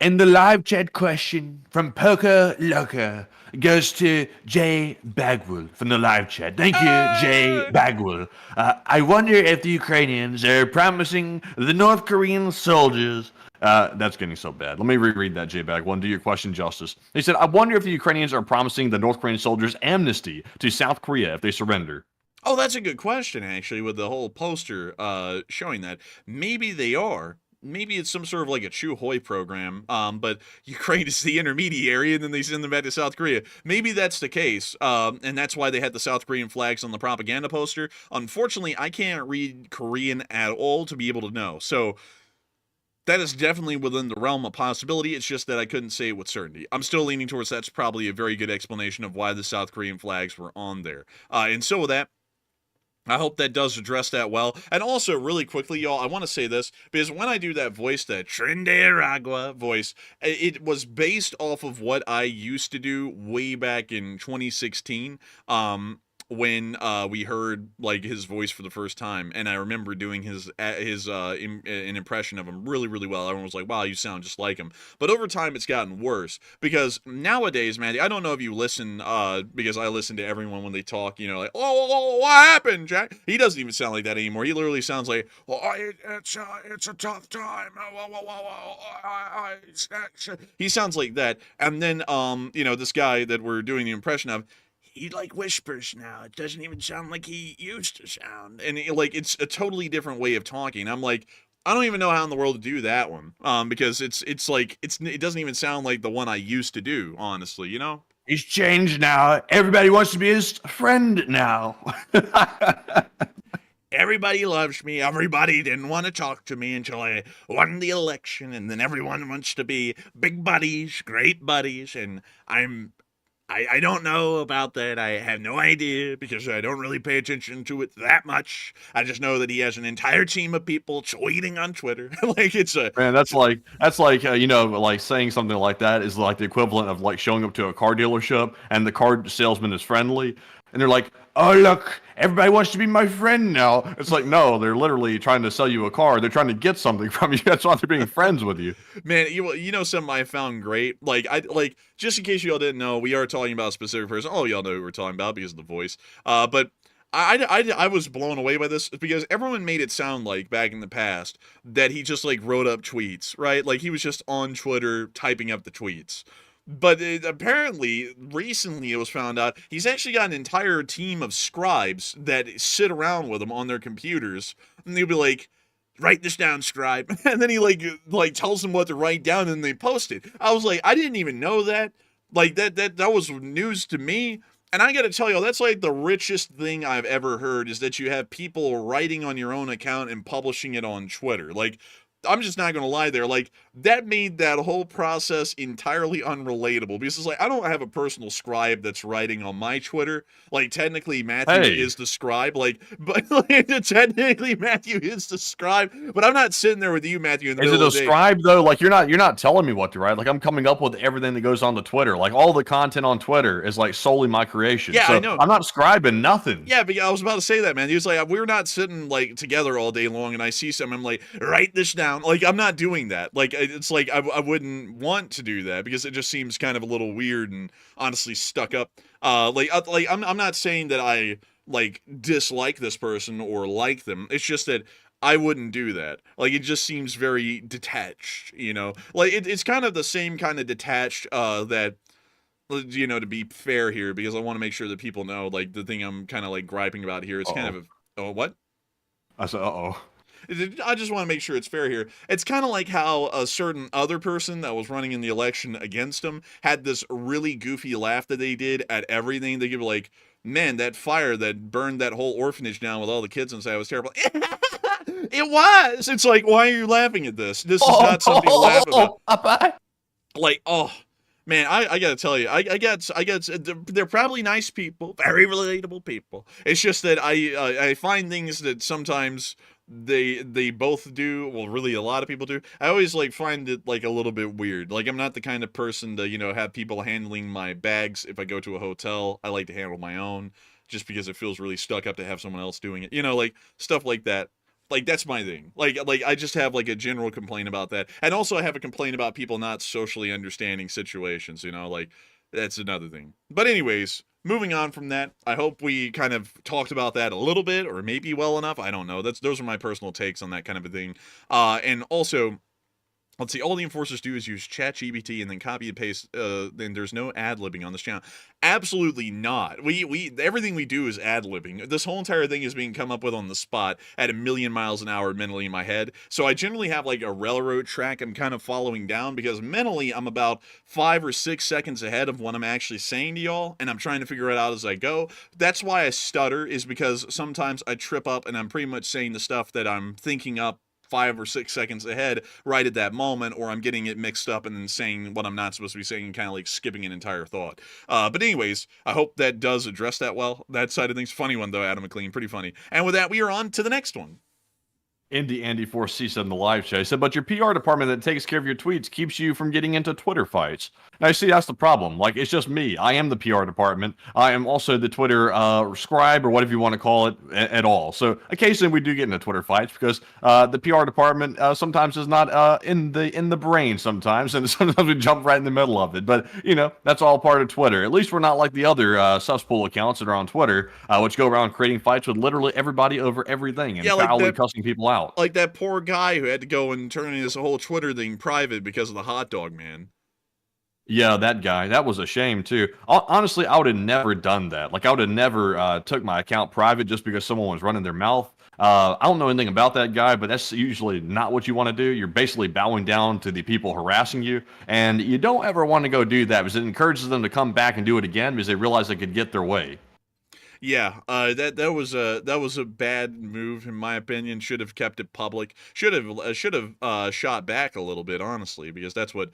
And the live chat question from Poker Locker goes to Jay Bagwell from the live chat. Thank you, Jay Bagwell. I wonder if the Ukrainians are promising the North Korean soldiers. That's getting so bad. Let me reread that, Jay Bagwell, and do your question justice. He said, I wonder if the Ukrainians are promising the North Korean soldiers amnesty to South Korea if they surrender. Oh, that's a good question, actually, with the whole poster showing that. Maybe they are. Maybe it's some sort of like a Chu Hoi program, but Ukraine is the intermediary, and then they send them back to South Korea. Maybe that's the case, and that's why they had the South Korean flags on the propaganda poster. Unfortunately, I can't read Korean at all to be able to know. So that is definitely within the realm of possibility. It's just that I couldn't say it with certainty. I'm still leaning towards that's probably a very good explanation of why the South Korean flags were on there. And so with that, I hope that does address that well. And also, really quickly, y'all, I want to say this, because when I do that voice, that Trinderagua voice, it was based off of what I used to do way back in 2016. When we heard like his voice for the first time, and I remember doing an impression of him really, really well. Everyone was like, "Wow, you sound just like him." But over time, it's gotten worse because nowadays, Mandy, I don't know if you listen, because I listen to everyone when they talk. You know, like, "Oh, what happened, Jack?" He doesn't even sound like that anymore. He literally sounds like, it's a tough time." He sounds like that, and then this guy that we're doing the impression of, he like whispers now. It doesn't even sound like he used to sound. And it's a totally different way of talking. I'm like, I don't even know how in the world to do that one. Because it doesn't even sound like the one I used to do, honestly, you know? He's changed now. Everybody wants to be his friend now. Everybody loves me. Everybody didn't want to talk to me until I won the election. And then everyone wants to be big buddies, great buddies. And I don't know about that. I have no idea because I don't really pay attention to it that much. I just know that he has an entire team of people tweeting on Twitter. Man, that's like like saying something like that is like the equivalent of like showing up to a car dealership and the car salesman is friendly and they're like, "Oh, look, everybody wants to be my friend now." It's like, no, they're literally trying to sell you a car. They're trying to get something from you. That's why they're being friends with you. Man, you know something I found great? Just in case y'all didn't know, we are talking about a specific person. Oh, y'all know who we're talking about because of the voice. But I was blown away by this because everyone made it sound like back in the past that he just like wrote up tweets, right? Like he was just on Twitter typing up the tweets. But apparently, recently it was found out he's actually got an entire team of scribes that sit around with him on their computers, and they'll be like, "Write this down, scribe," and then he like tells them what to write down, and they post it. I was like, I didn't even know that. Like that was news to me. And I gotta tell you, that's like the richest thing I've ever heard is that you have people writing on your own account and publishing it on Twitter. Like, I'm just not gonna lie there. Like, that made that whole process entirely unrelatable because it's like I don't have a personal scribe that's writing on my Twitter. Like, technically Matthew is the scribe. Technically Matthew is the scribe. But I'm not sitting there with you, Matthew. In the Is it middle a of the day. scribe though? Like you're not telling me what to write. Like I'm coming up with everything that goes on the Twitter. Like all the content on Twitter is like solely my creation. Yeah, so I know. I'm not scribing nothing. Yeah, but I was about to say that, man. He was like, we're not sitting like together all day long, and I see something, I'm like, write this down. Like, I'm not doing that. Like, it's like I wouldn't want to do that because it just seems kind of a little weird and honestly stuck up. I'm not saying that I like dislike this person or like them. It's just that I wouldn't do that. Like, it just seems very detached, you know? Like, it's kind of the same kind of detached that, you know, to be fair here, because I want to make sure that people know, like, the thing I'm kind of, like, griping about here, it's kind of what? I said, uh-oh. I just want to make sure it's fair here. It's kind of like how a certain other person that was running in the election against him had this really goofy laugh that they did at everything. They give like, man, that fire that burned that whole orphanage down with all the kids inside was terrible. It was. It's like, why are you laughing at this? This is not something to laugh about. Like, oh. Man, I gotta tell you, I guess they're probably nice people, very relatable people. It's just that I find things that sometimes they both do, well, really a lot of people do. I always like find it like a little bit weird. Like, I'm not the kind of person to, you know, have people handling my bags if I go to a hotel. I like to handle my own just because it feels really stuck up to have someone else doing it. You know, like stuff like that. Like, that's my thing. Like I just have like a general complaint about that. And also I have a complaint about people not socially understanding situations, you know, like that's another thing. But anyways, moving on from that, I hope we kind of talked about that a little bit, or maybe well enough. I don't know. Those are my personal takes on that kind of a thing. And also, let's see, all the enforcers do is use ChatGPT and then copy and paste, then there's no ad-libbing on this channel. Absolutely not. We everything we do is ad-libbing. This whole entire thing is being come up with on the spot at 1,000,000 miles an hour mentally in my head. So I generally have like a railroad track I'm kind of following down, because mentally I'm about 5 or 6 seconds ahead of what I'm actually saying to y'all, and I'm trying to figure it out as I go. That's why I stutter, is because sometimes I trip up and I'm pretty much saying the stuff that I'm thinking up 5 or 6 seconds ahead right at that moment, or I'm getting it mixed up and then saying what I'm not supposed to be saying and kind of like skipping an entire thought. But anyways, I hope that does address that well. That side of things. Funny one though, Adam McLean. Pretty funny. And with that, we are on to the next one. Andy4C said in the live show, he said, but your PR department that takes care of your tweets keeps you from getting into Twitter fights. Now, see, that's the problem. Like, it's just me. I am the PR department. I am also the Twitter scribe, or whatever you want to call it, at all. So occasionally we do get into Twitter fights, because the PR department sometimes is not in the brain sometimes, and sometimes we jump right in the middle of it. But, you know, that's all part of Twitter. At least we're not like the other cesspool accounts that are on Twitter, which go around creating fights with literally everybody over everything and foully cussing people out. Like that poor guy who had to go and turn his whole Twitter thing private because of the hot dog man. Yeah, that guy. That was a shame, too. Honestly, I would have never done that. Like, I would have never took my account private just because someone was running their mouth. I don't know anything about that guy, but that's usually not what you want to do. You're basically bowing down to the people harassing you, and you don't ever want to go do that, because it encourages them to come back and do it again because they realize they could get their way. Yeah, that was a bad move in my opinion. Should have kept it public. Should have shot back a little bit, honestly, because that's what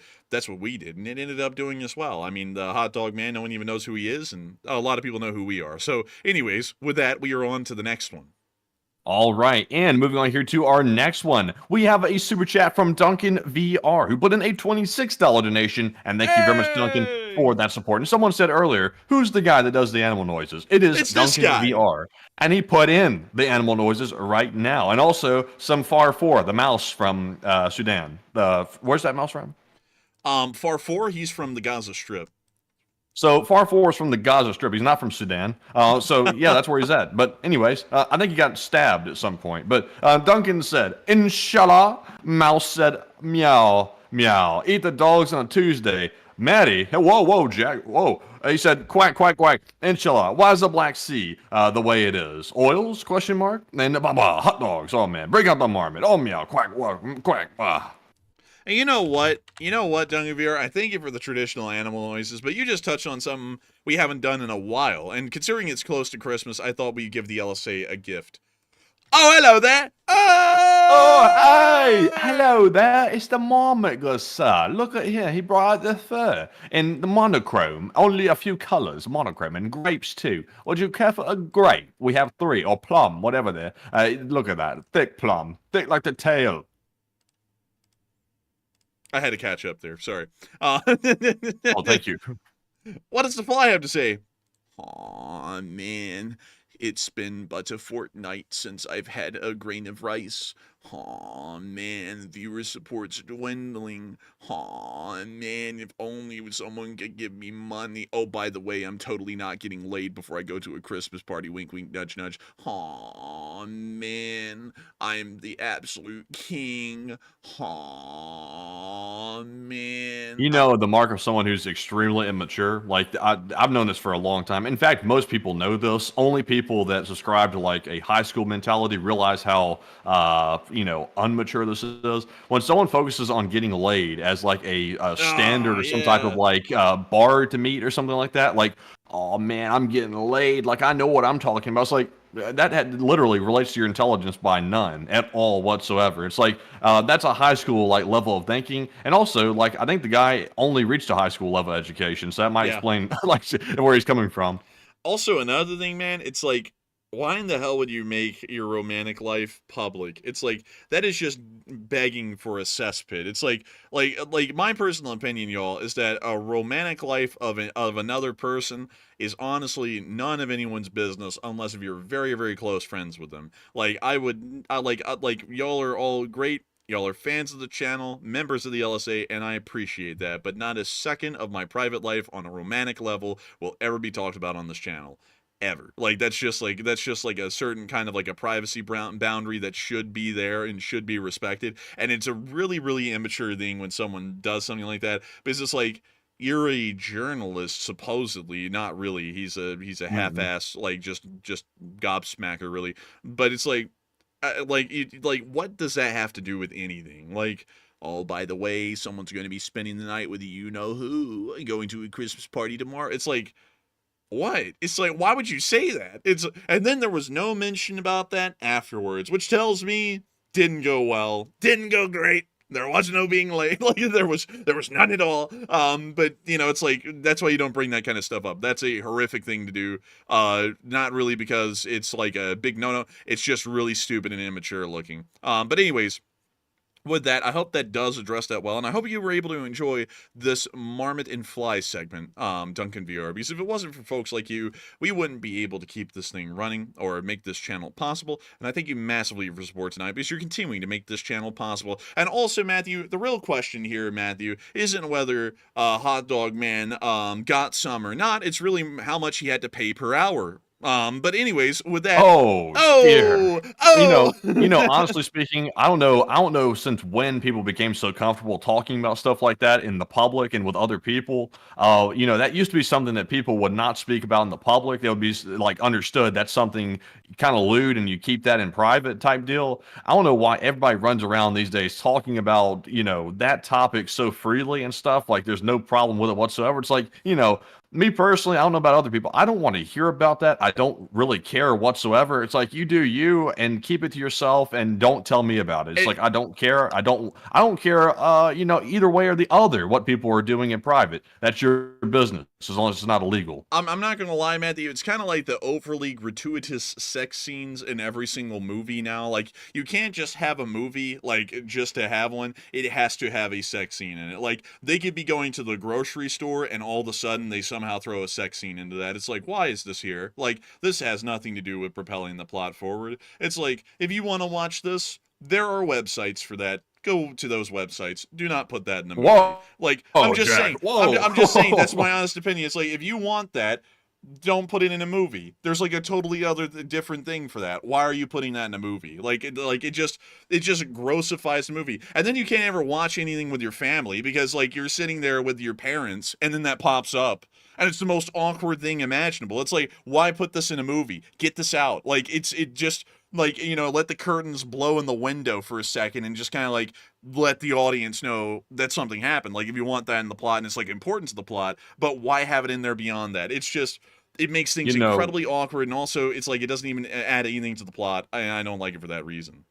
we did, and it ended up doing as well. I mean, the hot dog man, no one even knows who he is, and a lot of people know who we are. So, anyways, with that, we are on to the next one. All right, and moving on here to our next one, we have a super chat from Duncan VR, who put in a $26 donation, and thank you very much, Duncan, for that support. And someone said earlier, who's the guy that does the animal noises? It's Duncan VR, and he put in the animal noises right now, and also some Far4, the mouse from Sudan. Where's that mouse from? Far4, he's from the Gaza Strip. So Far4 is from the Gaza Strip. He's not from Sudan. So yeah, that's where he's at. But anyways, I think he got stabbed at some point. But Duncan said, Inshallah. Mouse said, meow, meow. Eat the dogs on a Tuesday. Maddie, whoa, Jack, whoa. He said, quack, quack, quack. Inshallah. Why is the Black Sea the way it is? Oils? Question mark. And hot dogs. Oh man, bring up the marmot. Oh meow, quack, quack, quack. And you know what, Duncan VR, I thank you for the traditional animal noises, but you just touched on something we haven't done in a while. And considering it's close to Christmas, I thought we'd give the LSA a gift. Oh, hello there. Oh, hey, hello there. It's the marmot, good sir. Look at here. He brought out the fur in the monochrome. Only a few colors, monochrome, and grapes too. Would you care for a grape? We have 3, or plum, whatever there. Look at that. Thick plum. Thick like the tail. I had to catch up there. Sorry. Oh, thank you. What does the fly have to say? Aw, man. It's been but a fortnight since I've had a grain of rice. Aw, man, viewer support's dwindling. Aw, man, if only someone could give me money. Oh, by the way, I'm totally not getting laid before I go to a Christmas party. Wink, wink, nudge, nudge. Aw, man, I'm the absolute king. Aw, man. You know, the mark of someone who's extremely immature, like, I've known this for a long time. In fact, most people know this. Only people that subscribe to, like, a high school mentality realize how, unmature this is. When someone focuses on getting laid as, like, a standard or some type of, like, bar to meet or something like that, like, oh, man, I'm getting laid. Like, I know what I'm talking about. It's like, that literally relates to your intelligence by none at all whatsoever. It's like, that's a high school like level of thinking. And also, like, I think the guy only reached a high school level education. So that might explain like where he's coming from. Also, another thing, man, it's like, Why in the hell would you make your romantic life public? It's like that is just begging for a cesspit. It's like my personal opinion, y'all, is that a romantic life of another person is honestly none of anyone's business unless if you're very very close friends with them. Like I like y'all are all great. Y'all are fans of the channel, members of the LSA, and I appreciate that. But not a second of my private life on a romantic level will ever be talked about on this channel ever. Like that's just like a certain kind of like a privacy boundary that should be there and should be respected. And it's a really really immature thing when someone does something like that, because it's like you're a journalist supposedly, not really. He's a half-ass like just gobsmacker really. But it's like what does that have to do with anything? Like, oh, by the way, someone's going to be spending the night with you know who, and going to a Christmas party tomorrow. It's like, what? It's like, why would you say that? And then there was no mention about that afterwards, which tells me didn't go well, didn't go great. There was no being late. Like there was none at all. But you know, it's like that's why you don't bring that kind of stuff up. That's a horrific thing to do. Not really because it's like a big no-no. It's just really stupid and immature looking. But anyways, with that, I hope that does address that well, and I hope you were able to enjoy this Marmot and Fly segment, Duncan VR, because if it wasn't for folks like you, we wouldn't be able to keep this thing running or make this channel possible, and I thank you massively for support tonight, because you're continuing to make this channel possible. And also, Matthew, the real question here, Matthew, isn't whether Hot Dog Man got some or not, it's really how much he had to pay per hour. But anyways, with that, Dear. oh, Honestly speaking, I don't know since when people became so comfortable talking about stuff like that in the public and with other people. That used to be something that people would not speak about in the public. They would be like understood that's something kind of lewd and you keep that in private type deal. I don't know why everybody runs around these days talking about, that topic so freely and stuff. Like there's no problem with it whatsoever. It's like, me personally, I don't know about other people. I don't want to hear about that. I don't really care whatsoever. It's like you do you and keep it to yourself and don't tell me about it. It's like I don't care. I don't care either way or the other what people are doing in private. That's your business as long as it's not illegal. I'm not gonna lie, Matthew. It's kind of like the overly gratuitous sex scenes in every single movie now. Like you can't just have a movie like just to have one. It has to have a sex scene in it. Like they could be going to the grocery store and all of a sudden they somehow throw a sex scene into that. It's like, why is this here? Like this has nothing to do with propelling the plot forward. It's like if you want to watch this, there are websites for that. Go to those websites. Do not put that in the movie. Whoa. Like Oh, I'm just Jack. saying. Whoa. I'm just saying. That's my honest opinion. It's like if you want that, don't put it in a movie. There's like a totally other different thing for that. Why are you putting that in a movie? It just grossifies the movie. And then you can't ever watch anything with your family because like you're sitting there with your parents and then that pops up. And it's the most awkward thing imaginable. It's like, why put this in a movie? Get this out. Like, it just, like, let the curtains blow in the window for a second and just kind of, like, let the audience know that something happened. Like, if you want that in the plot and it's, like, important to the plot, but why have it in there beyond that? It's just, it makes things incredibly awkward, and also, it's like, it doesn't even add anything to the plot. I don't like it for that reason.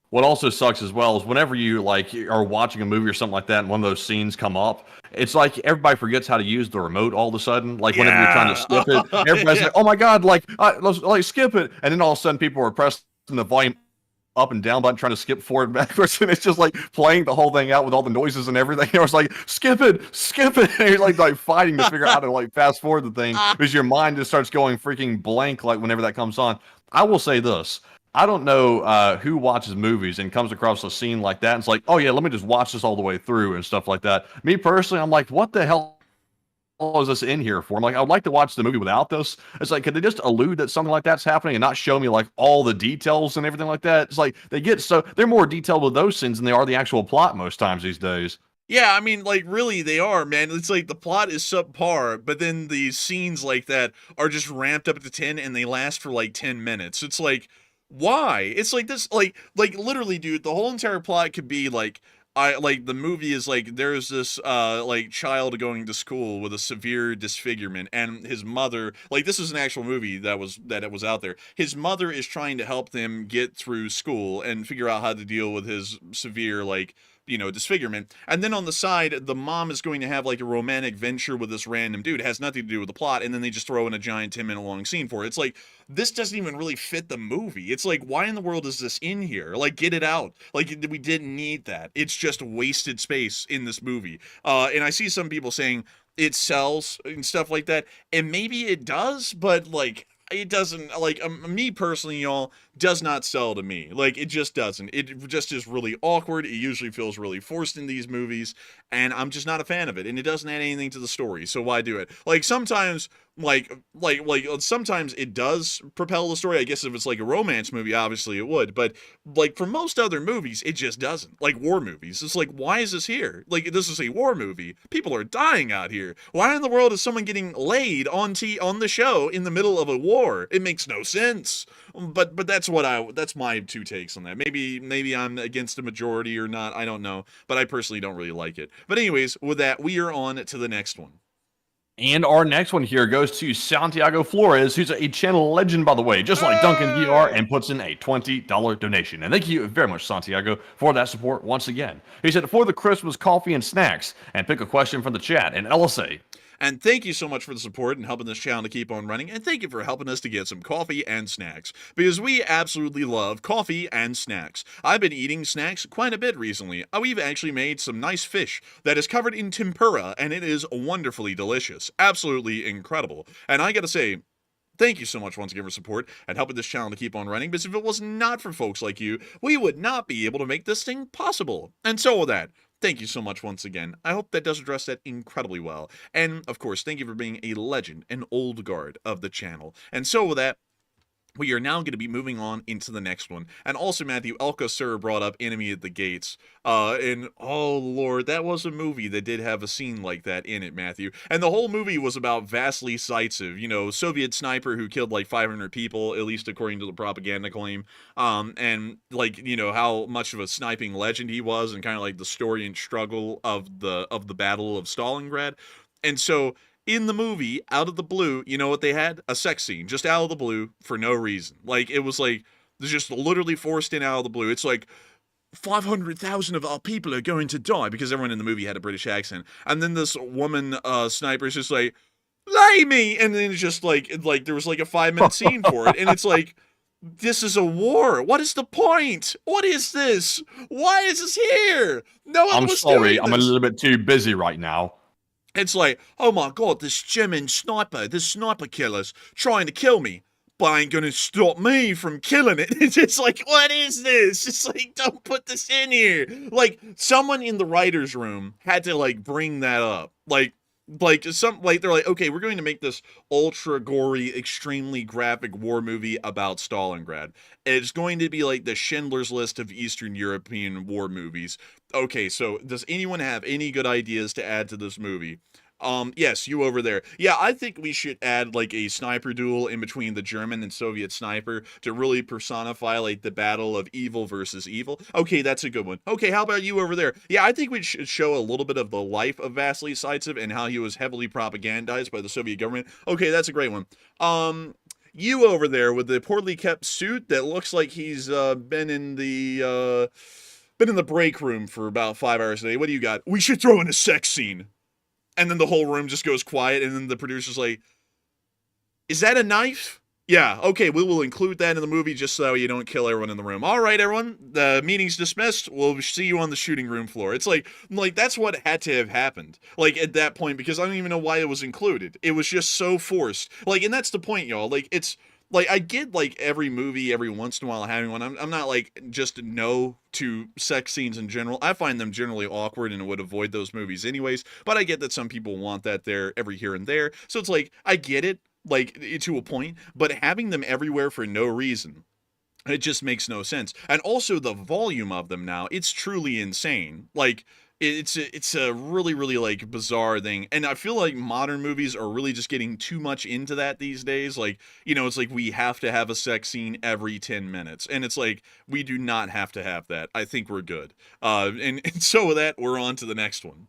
What also sucks as well is whenever you like are watching a movie or something like that and one of those scenes come up, it's like everybody forgets how to use the remote all of a sudden. Like whenever you're trying to skip it, everybody's like, "Oh my god, let's skip it!" And then all of a sudden people are pressing the volume up and down button trying to skip forward and backwards, and it's just like playing the whole thing out with all the noises and everything. I was like, skip it, and you're like fighting to figure out how to like fast forward the thing because your mind just starts going freaking blank like whenever that comes on. I will say this. I don't know who watches movies and comes across a scene like that and it's like, oh yeah, let me just watch this all the way through and stuff like that. Me personally, I'm like, what the hell is this in here for? I'm like, I would like to watch the movie without this. It's like, could they just allude that something like that's happening and not show me like all the details and everything like that? It's like they're more detailed with those scenes than they are the actual plot most times these days. Yeah, I mean, like, really, they are, man. It's like the plot is subpar, but then the scenes like that are just ramped up to 10 and they last for like 10 minutes. It's like, why? It's like this, like literally, dude, the whole entire plot could be like, the movie is like, there's this, like, child going to school with a severe disfigurement, and his mother, like, this is an actual movie that was out there. His mother is trying to help them get through school and figure out how to deal with his severe, like, disfigurement. And then on the side, the mom is going to have like a romantic venture with this random dude. It has nothing to do with the plot. And then they just throw in a giant 10-minute long scene for it. It's like, this doesn't even really fit the movie. It's like, why in the world is this in here? Like, get it out. Like, we didn't need that. It's just wasted space in this movie. And I see some people saying it sells and stuff like that. And maybe it does, but like, it doesn't, like, me personally, y'all, does not sell to me. Like, it just doesn't. It just is really awkward. It usually feels really forced in these movies, and I'm just not a fan of it. And it doesn't add anything to the story, so why do it? Like, sometimes, sometimes it does propel the story. I guess if it's like a romance movie, obviously it would. But, like, for most other movies, it just doesn't. Like, war movies. It's like, why is this here? Like, this is a war movie. People are dying out here. Why in the world is someone getting laid on the show in the middle of a war? It makes no sense. But that's my two takes on that. Maybe I'm against the majority or not. I don't know. But I personally don't really like it. But anyways, with that, we are on to the next one. And our next one here goes to Santiago Flores, who's a channel legend, by the way, just like Duncan VR, and puts in a $20 donation. And thank you very much, Santiago, for that support once again. He said, for the Christmas coffee and snacks, and pick a question from the chat in LSA. And thank you so much for the support and helping this channel to keep on running. And thank you for helping us to get some coffee and snacks, because we absolutely love coffee and snacks. I've been eating snacks quite a bit recently. We've actually made some nice fish that is covered in tempura, and it is wonderfully delicious. Absolutely incredible. And I gotta say, thank you so much once again for support and helping this channel to keep on running, because if it was not for folks like you, we would not be able to make this thing possible. And so with that, thank you so much once again. I hope that does address that incredibly well. And, of course, thank you for being a legend, an old guard of the channel. And so with that, we are now going to be moving on into the next one. And also, Matthew, Elka Sir brought up Enemy at the Gates. And, oh, Lord, that was a movie that did have a scene like that in it, Matthew. And the whole movie was about Vasily Zaitsev, Soviet sniper who killed like 500 people, at least according to the propaganda claim. And, like, how much of a sniping legend he was, and kind of like the story and struggle of the Battle of Stalingrad. And so, in the movie, out of the blue, you know what they had? A sex scene, just out of the blue, for no reason. Like, it was like, just literally forced in out of the blue. It's like, 500,000 of our people are going to die, because everyone in the movie had a British accent. And then this woman sniper is just like, lay me! And then it's just like there was like a 5-minute scene for it. And it's like, this is a war. What is the point? What is this? Why is this here? No one was doing this. I'm a little bit too busy right now. It's like, oh my god, this German sniper, this sniper killer's trying to kill me, but ain't gonna stop me from killing it. It's just like, what is this? It's like, don't put this in here. Like, someone in the writer's room had to, like, bring that up. They're like, okay, we're going to make this ultra gory, extremely graphic war movie about Stalingrad. It's going to be like the Schindler's List of Eastern European war movies. Okay, so does anyone have any good ideas to add to this movie? Yes, you over there. Yeah, I think we should add like a sniper duel in between the German and Soviet sniper to really personify like the battle of evil versus evil. Okay, that's a good one. Okay, how about you over there? Yeah, I think we should show a little bit of the life of Vasily Zaitsev and how he was heavily propagandized by the Soviet government. Okay, that's a great one. You over there with the poorly kept suit that looks like he's been in the break room for about 5 hours a day. What do you got? We should throw in a sex scene. And then the whole room just goes quiet, and then the producer's like, is that a knife? Yeah, okay, we will include that in the movie just so you don't kill everyone in the room. All right, everyone, the meeting's dismissed. We'll see you on the shooting room floor. It's like that's what had to have happened, like, at that point, because I don't even know why it was included. It was just so forced. Like, and that's the point, y'all. Like, it's... Like, I get, like, every movie every once in a while having one. I'm not, like, just no to sex scenes in general. I find them generally awkward and would avoid those movies anyways. But I get that some people want that there every here and there. So it's like, I get it, like, to a point. But having them everywhere for no reason, it just makes no sense. And also the volume of them now, it's truly insane. Like... It's a really, really, like, bizarre thing. And I feel like modern movies are really just getting too much into that these days. Like, it's like we have to have a sex scene every 10 minutes. And it's like, we do not have to have that. I think we're good. And so with that, we're on to the next one.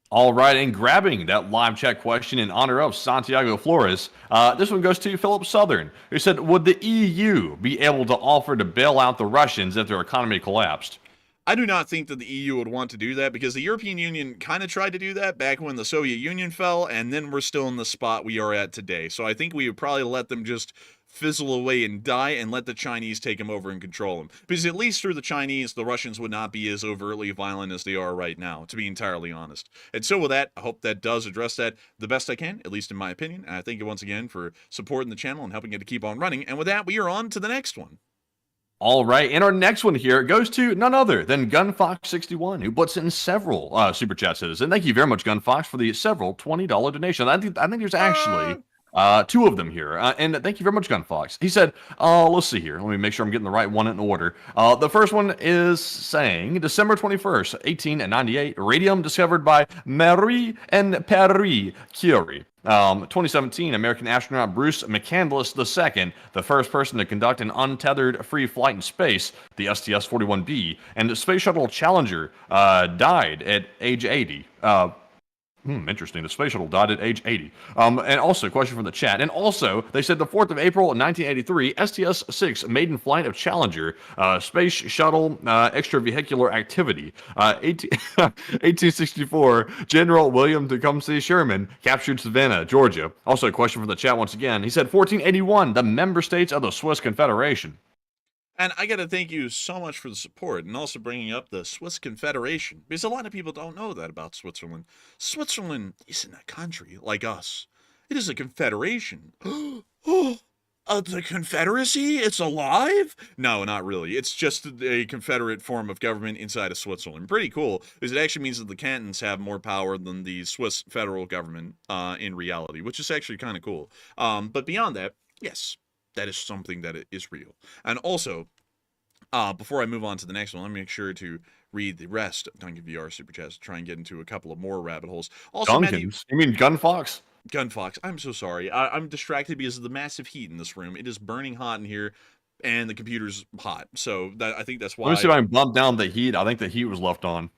All right, and grabbing that live chat question in honor of Santiago Flores, this one goes to Philip Southern, who said, would the EU be able to offer to bail out the Russians if their economy collapsed? I do not think that the EU would want to do that because the European Union kind of tried to do that back when the Soviet Union fell, and then we're still in the spot we are at today. So I think we would probably let them just fizzle away and die and let the Chinese take them over and control them. Because at least through the Chinese, the Russians would not be as overtly violent as they are right now, to be entirely honest. And so with that, I hope that does address that the best I can, at least in my opinion. And I thank you once again for supporting the channel and helping it to keep on running. And with that, we are on to the next one. All right, and our next one here goes to none other than GunFox61, who puts in several super chat citizens. Thank you very much, GunFox, for the several $20 donations. I think there's actually two of them here, and thank you very much, GunFox. He said, let's see here. Let me make sure I'm getting the right one in order. The first one is saying December 21st, 1898, radium discovered by Marie and Pierre Curie. 2017, American astronaut Bruce McCandless II, the first person to conduct an untethered free flight in space, the STS-41B, and the Space Shuttle Challenger died at age 80. Interesting. The space shuttle died at age 80. And also, question from the chat. And also, they said the 4th of April, 1983, STS-6 maiden flight of Challenger, space shuttle extravehicular activity. 1864, General William Tecumseh Sherman captured Savannah, Georgia. Also, a question from the chat once again. He said 1481, the member states of the Swiss Confederation. And I got to thank you so much for the support and also bringing up the Swiss Confederation, because a lot of people don't know that about Switzerland. Switzerland isn't a country like us. It is a confederation. The Confederacy? It's alive? No, not really. It's just a confederate form of government inside of Switzerland. Pretty cool, because it actually means that the cantons have more power than the Swiss federal government in reality, which is actually kind of cool. But beyond that, yes, that is something that is real. And also, before I move on to the next one, let me make sure to read the rest of Duncan VR Super Chats to try and get into a couple of more rabbit holes. Also, Duncans? You mean GunFox? GunFox, I'm so sorry. I'm distracted because of the massive heat in this room. It is burning hot in here, and the computer's hot. So I think that's why. Let me see if I can bump down the heat. I think the heat was left on.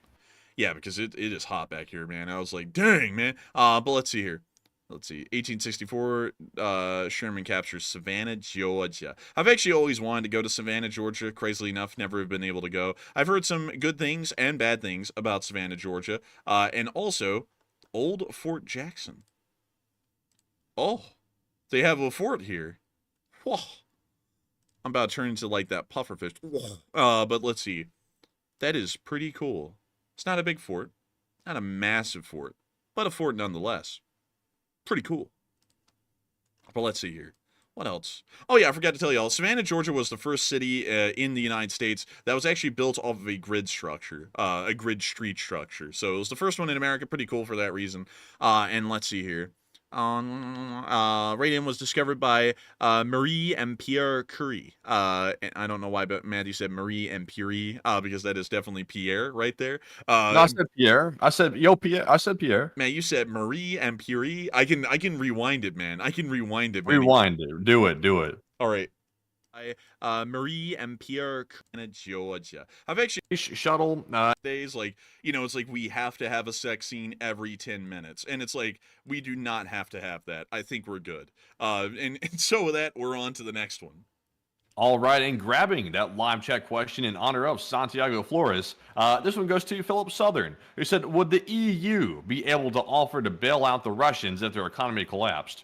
Yeah, because it is hot back here, man. I was like, dang, man. But let's see here. Let's see, 1864, Sherman captures Savannah, Georgia. I've actually always wanted to go to Savannah, Georgia. Crazily enough, never have been able to go. I've heard some good things and bad things about Savannah, Georgia. And also, Old Fort Jackson. Oh, they have a fort here. Whoa. I'm about to turn into like that pufferfish. But let's see. That is pretty cool. It's not a big fort. Not a massive fort. But a fort nonetheless. Pretty cool. But let's see here. What else? Oh yeah, I forgot to tell y'all. Savannah, Georgia was the first city in the United States that was actually built off of a grid structure. A grid street structure. So it was the first one in America. Pretty cool for that reason. And let's see here. Radium was discovered by Marie and Pierre Curie. And I don't know why, but Matthew said Marie and Pierre, because that is definitely Pierre right there. No, I said Pierre. I said Pierre. I said Pierre. Man, you said Marie and Pierre. I can rewind it, man. I can rewind it. Rewind it. Do it. All right. Marie and Pierre, Georgia. I've actually shuttle days like, you know, it's like we have to have a sex scene every 10 minutes, and it's like we do not have to have that. I think we're good. And so with that, we're on to the next one. All right, and grabbing that live chat question in honor of Santiago Flores, this one goes to Philip Southern, who said, would the EU be able to offer to bail out the Russians if their economy collapsed?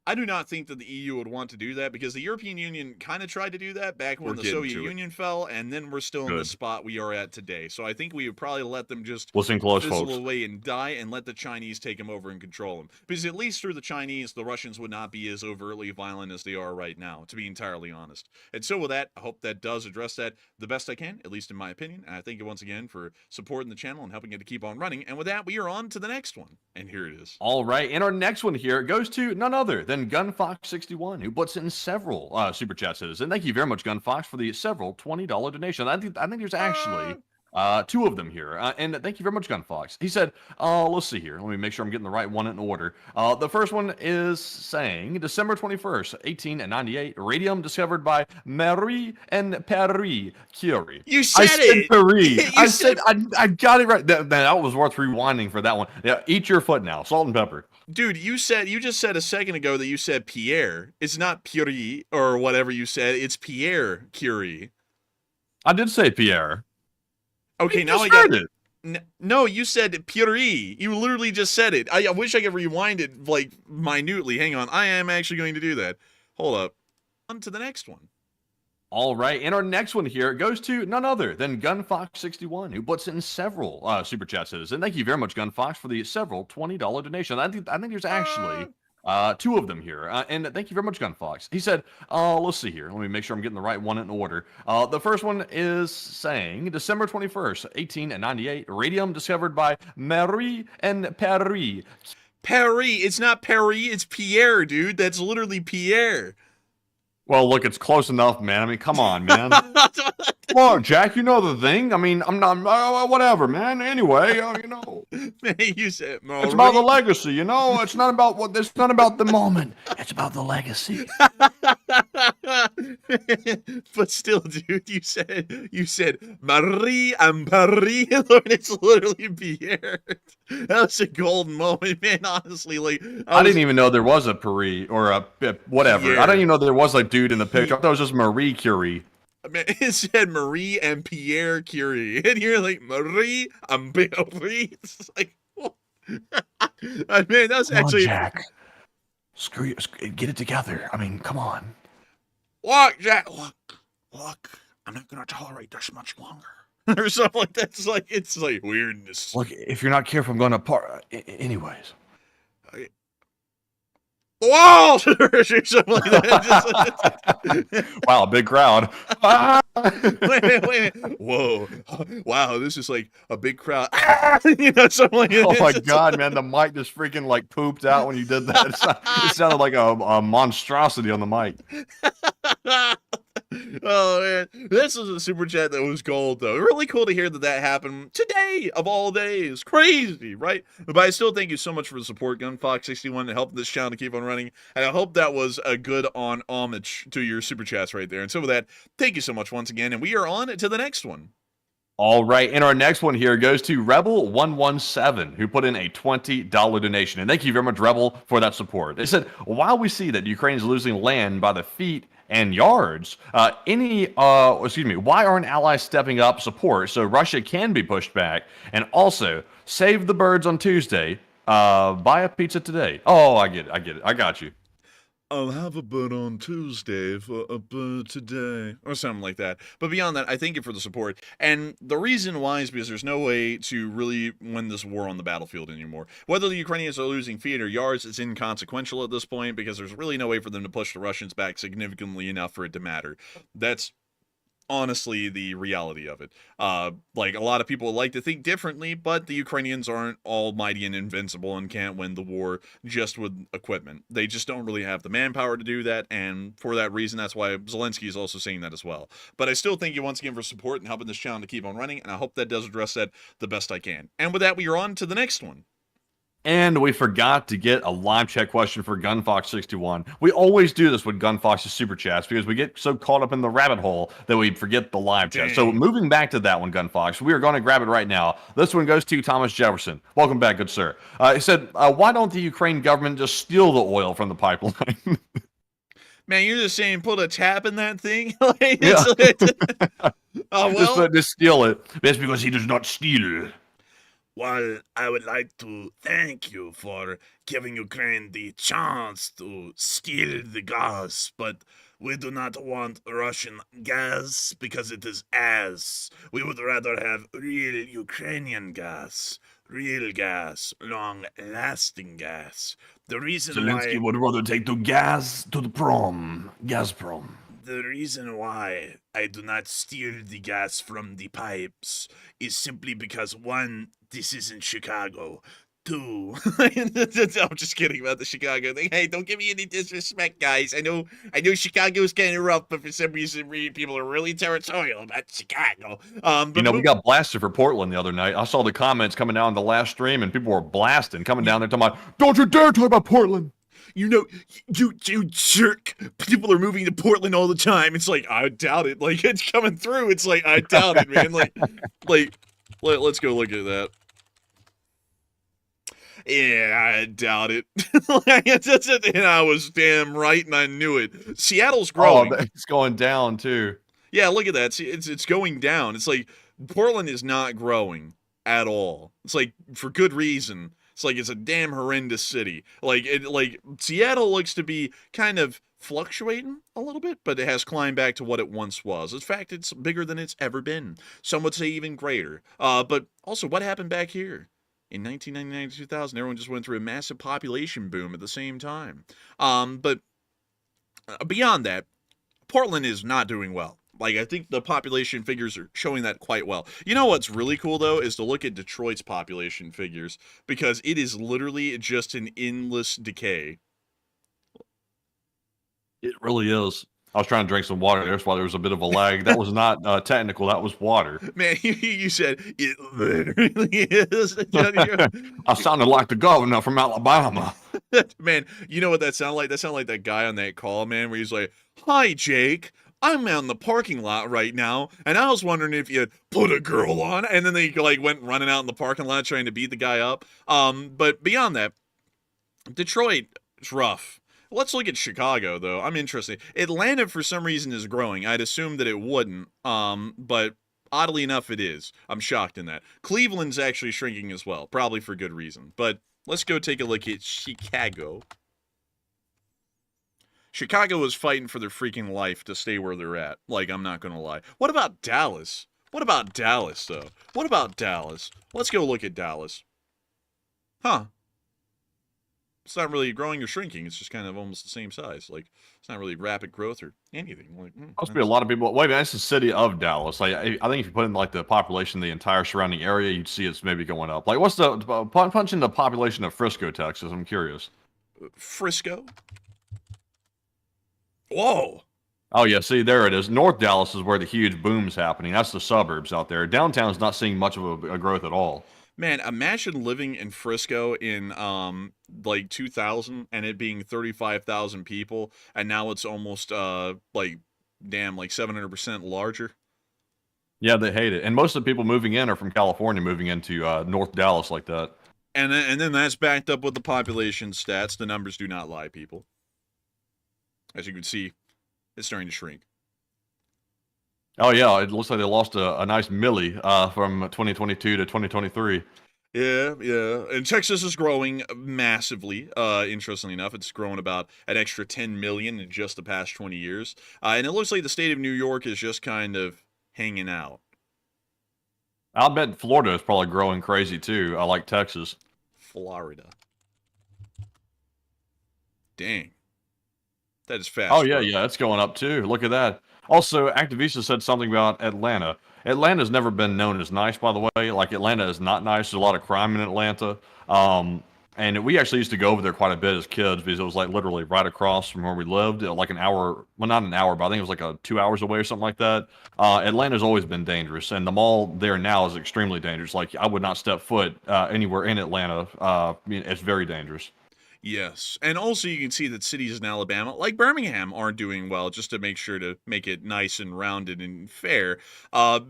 I do not think that the EU would want to do that because the European Union kind of tried to do that back when the Soviet Union fell, and then we're still in the spot we are at today. So I think we would probably let them just fizzle away and die and let the Chinese take them over and control them. Because at least through the Chinese, the Russians would not be as overtly violent as they are right now, to be entirely honest. And so with that, I hope that does address that the best I can, at least in my opinion. And I thank you once again for supporting the channel and helping it to keep on running. And with that, we are on to the next one. And here it is. All right, and our next one here goes to none other than GunFox61, who puts in several super chat citizens. And thank you very much, GunFox, for the several $20 donations. I think there's actually two of them here. And thank you very much, GunFox. He said, let's see here. Let me make sure I'm getting the right one in order. The first one is saying December 21st, 1898, radium discovered by Marie and Pierre Curie. You said it! Pierre. I got it right. That was worth rewinding for that one. Yeah, eat your foot now. Salt and pepper. Dude, you just said a second ago that you said Pierre. It's not Curie or whatever you said. It's Pierre Curie. I did say Pierre. Okay, You now just I got heard it. No, you said Puri. You literally just said it. I wish I could rewind it like minutely. Hang on. I am actually going to do that. Hold up. On to the next one. All right, and our next one here goes to none other than GunFox61, who puts in several super chat citizens. Thank you very much, GunFox, for the several $20 donation. I think there's actually two of them here, and thank you very much, GunFox. He said, let's see here. Let me make sure I'm getting the right one in order. The first one is saying December 21st, 1898, radium discovered by Marie and Paris. Perry. It's not Perry. It's Pierre, dude. That's literally Pierre. Well, look, it's close enough, man. I mean, come on, man. Come on, Jack. You know the thing. I mean, I'm not. Whatever, man. Anyway, you know, Man, you said Marie. it's about the legacy. You know, it's not about what. It's not about the moment. It's about the legacy. But still, dude, you said Marie and Paris. It's literally Pierre. That was a golden moment, man. Honestly, like I didn't even know there was a Paris or a whatever. Pierre. I didn't even know there was like dude in the picture. I thought it was just Marie Curie. Man, it said Marie and Pierre Curie, and you're like Marie and Paris. It's like, man, that's actually. Jack. Screw you. Get it together. I mean, come on. Look, Jack. Look. I'm not gonna tolerate this much longer. Or something like that. It's like weirdness. Look, if you're not careful, I'm going to anyways. Walls or something like that. Wow, big crowd. Wait. Whoa. Wow, this is like a big crowd. You know, something like that. Oh my god, man, the mic just freaking like pooped out when you did that. It sounded like a monstrosity on the mic. Oh man, this is a super chat that was gold though. Really cool to hear that happened today of all days. Crazy, right? But I still thank you so much for the support, GunFox61, and helping this channel to keep on running. And I hope that was a good homage to your super chats right there. And so with that, thank you so much once again, and we are on to the next one. All right, and our next one here goes to Rebel117, who put in a $20 donation. And thank you very much, Rebel, for that support. They said, while we see that Ukraine is losing land by the feet and yards, why aren't allies stepping up support so Russia can be pushed back? And also, save the birds on Tuesday, buy a pizza today. Oh, I get it. I got you. I'll have a bird on Tuesday for a bird today, or something like that. But beyond that, I thank you for the support. And the reason why is because there's no way to really win this war on the battlefield anymore. Whether the Ukrainians are losing feet or yards, it's inconsequential at this point because there's really no way for them to push the Russians back significantly enough for it to matter. That's honestly the reality of it. Like a lot of people like to think differently, but the Ukrainians aren't almighty and invincible and can't win the war just with equipment. They just don't really have the manpower to do that, and for that reason, that's why Zelensky is also saying that as well. But I still thank you once again for support and helping this channel to keep on running, and I hope that does address that the best I can. And with that, we are on to the next one. And we forgot to get a live chat question for GunFox61. We always do this with GunFox's super chats because we get so caught up in the rabbit hole that we forget the live chat. So moving back to that one, GunFox, we are going to grab it right now. This one goes to Thomas Jefferson. Welcome back, good sir. He said, why don't the Ukraine government just steal the oil from the pipeline? Man, you're just saying put a tap in that thing? Like, Yeah. Oh, well. Just steal it. That's because he does not steal. Well, I would like to thank you for giving Ukraine the chance to steal the gas, but we do not want Russian gas because it is ass. We would rather have real Ukrainian gas, long-lasting gas. The reason Zelensky why... would rather take the gas to the Gazprom. The reason why I do not steal the gas from the pipes is simply because, one, this isn't Chicago. Two, I'm just kidding about the Chicago thing. Hey, don't give me any disrespect, guys. I know Chicago's kind of rough, but for some reason, people are really territorial about Chicago. But we got blasted for Portland the other night. I saw the comments coming down the last stream, and people were blasting, coming down there talking about, don't you dare talk about Portland. You know, you jerk. People are moving to Portland all the time. It's like, I doubt it. Like, it's coming through. It's like, I doubt it, man. Let's go look at that. Yeah, I doubt it. And I was damn right, and I knew it. Seattle's growing. Oh, it's going down, too. Yeah, look at that. See, it's going down. It's like, Portland is not growing at all. It's like for good reason. It's like it's a damn horrendous city. Like Seattle looks to be kind of fluctuating a little bit, but it has climbed back to what it once was. In fact, it's bigger than it's ever been. Some would say even greater. But also, what happened back here? In 1999 to 2000, everyone just went through a massive population boom at the same time. But beyond that, Portland is not doing well. Like, I think the population figures are showing that quite well. You know what's really cool, though, is to look at Detroit's population figures, because it is literally just an endless decay. It really is. I was trying to drink some water. That's why there was a bit of a lag. That was not technical. That was water. Man, you said it literally is. I sounded like the governor from Alabama. Man, you know what that sounded like? That sounded like that guy on that call, man, where he's like, "Hi, Jake. I'm out in the parking lot right now, and I was wondering if you'd put a girl on." And then they like went running out in the parking lot trying to beat the guy up. But beyond that, Detroit is rough. Let's look at Chicago, though. I'm interested. Atlanta, for some reason, is growing. I'd assume that it wouldn't, but oddly enough, it is. I'm shocked in that. Cleveland's actually shrinking as well, probably for good reason. But let's go take a look at Chicago. Chicago is fighting for their freaking life to stay where they're at. Like, I'm not going to lie. What about Dallas? What about Dallas, though? What about Dallas? Let's go look at Dallas. Huh. It's not really growing or shrinking. It's just kind of almost the same size. Like, it's not really rapid growth or anything. Like, Must be a lot of people. Wait a minute, it's the city of Dallas. Like, I think if you put in like the population, the entire surrounding area, you'd see it's maybe going up. Like, what's the punch in the population of Frisco, Texas? I'm curious. Frisco? Whoa. Oh yeah, see there it is. North Dallas is where the huge boom's happening. That's the suburbs out there. Downtown's not seeing much of a growth at all. Man, imagine living in Frisco in like 2000 and it being 35,000 people, and now it's almost like 700% larger. Yeah, they hate it. And most of the people moving in are from California, moving into North Dallas like that. And then that's backed up with the population stats. The numbers do not lie, people. As you can see, it's starting to shrink. Oh yeah, it looks like they lost a nice milli from 2022 to 2023. Yeah. And Texas is growing massively. Interestingly enough, it's grown about an extra 10 million in just the past 20 years. And it looks like the state of New York is just kind of hanging out. I'll bet Florida is probably growing crazy too. I like Texas. Florida. Dang. That is fast. Oh yeah, it's going up too. Look at that. Also, Activista said something about Atlanta. Atlanta's never been known as nice, by the way. Like, Atlanta is not nice. There's a lot of crime in Atlanta. And we actually used to go over there quite a bit as kids because it was like literally right across from where we lived, like an hour, well, not an hour, but I think it was like 2 hours away or something like that. Atlanta's always been dangerous, and the mall there now is extremely dangerous. Like, I would not step foot anywhere in Atlanta. It's very dangerous. Yes. And also you can see that cities in Alabama, like Birmingham, aren't doing well, just to make sure to make it nice and rounded and fair.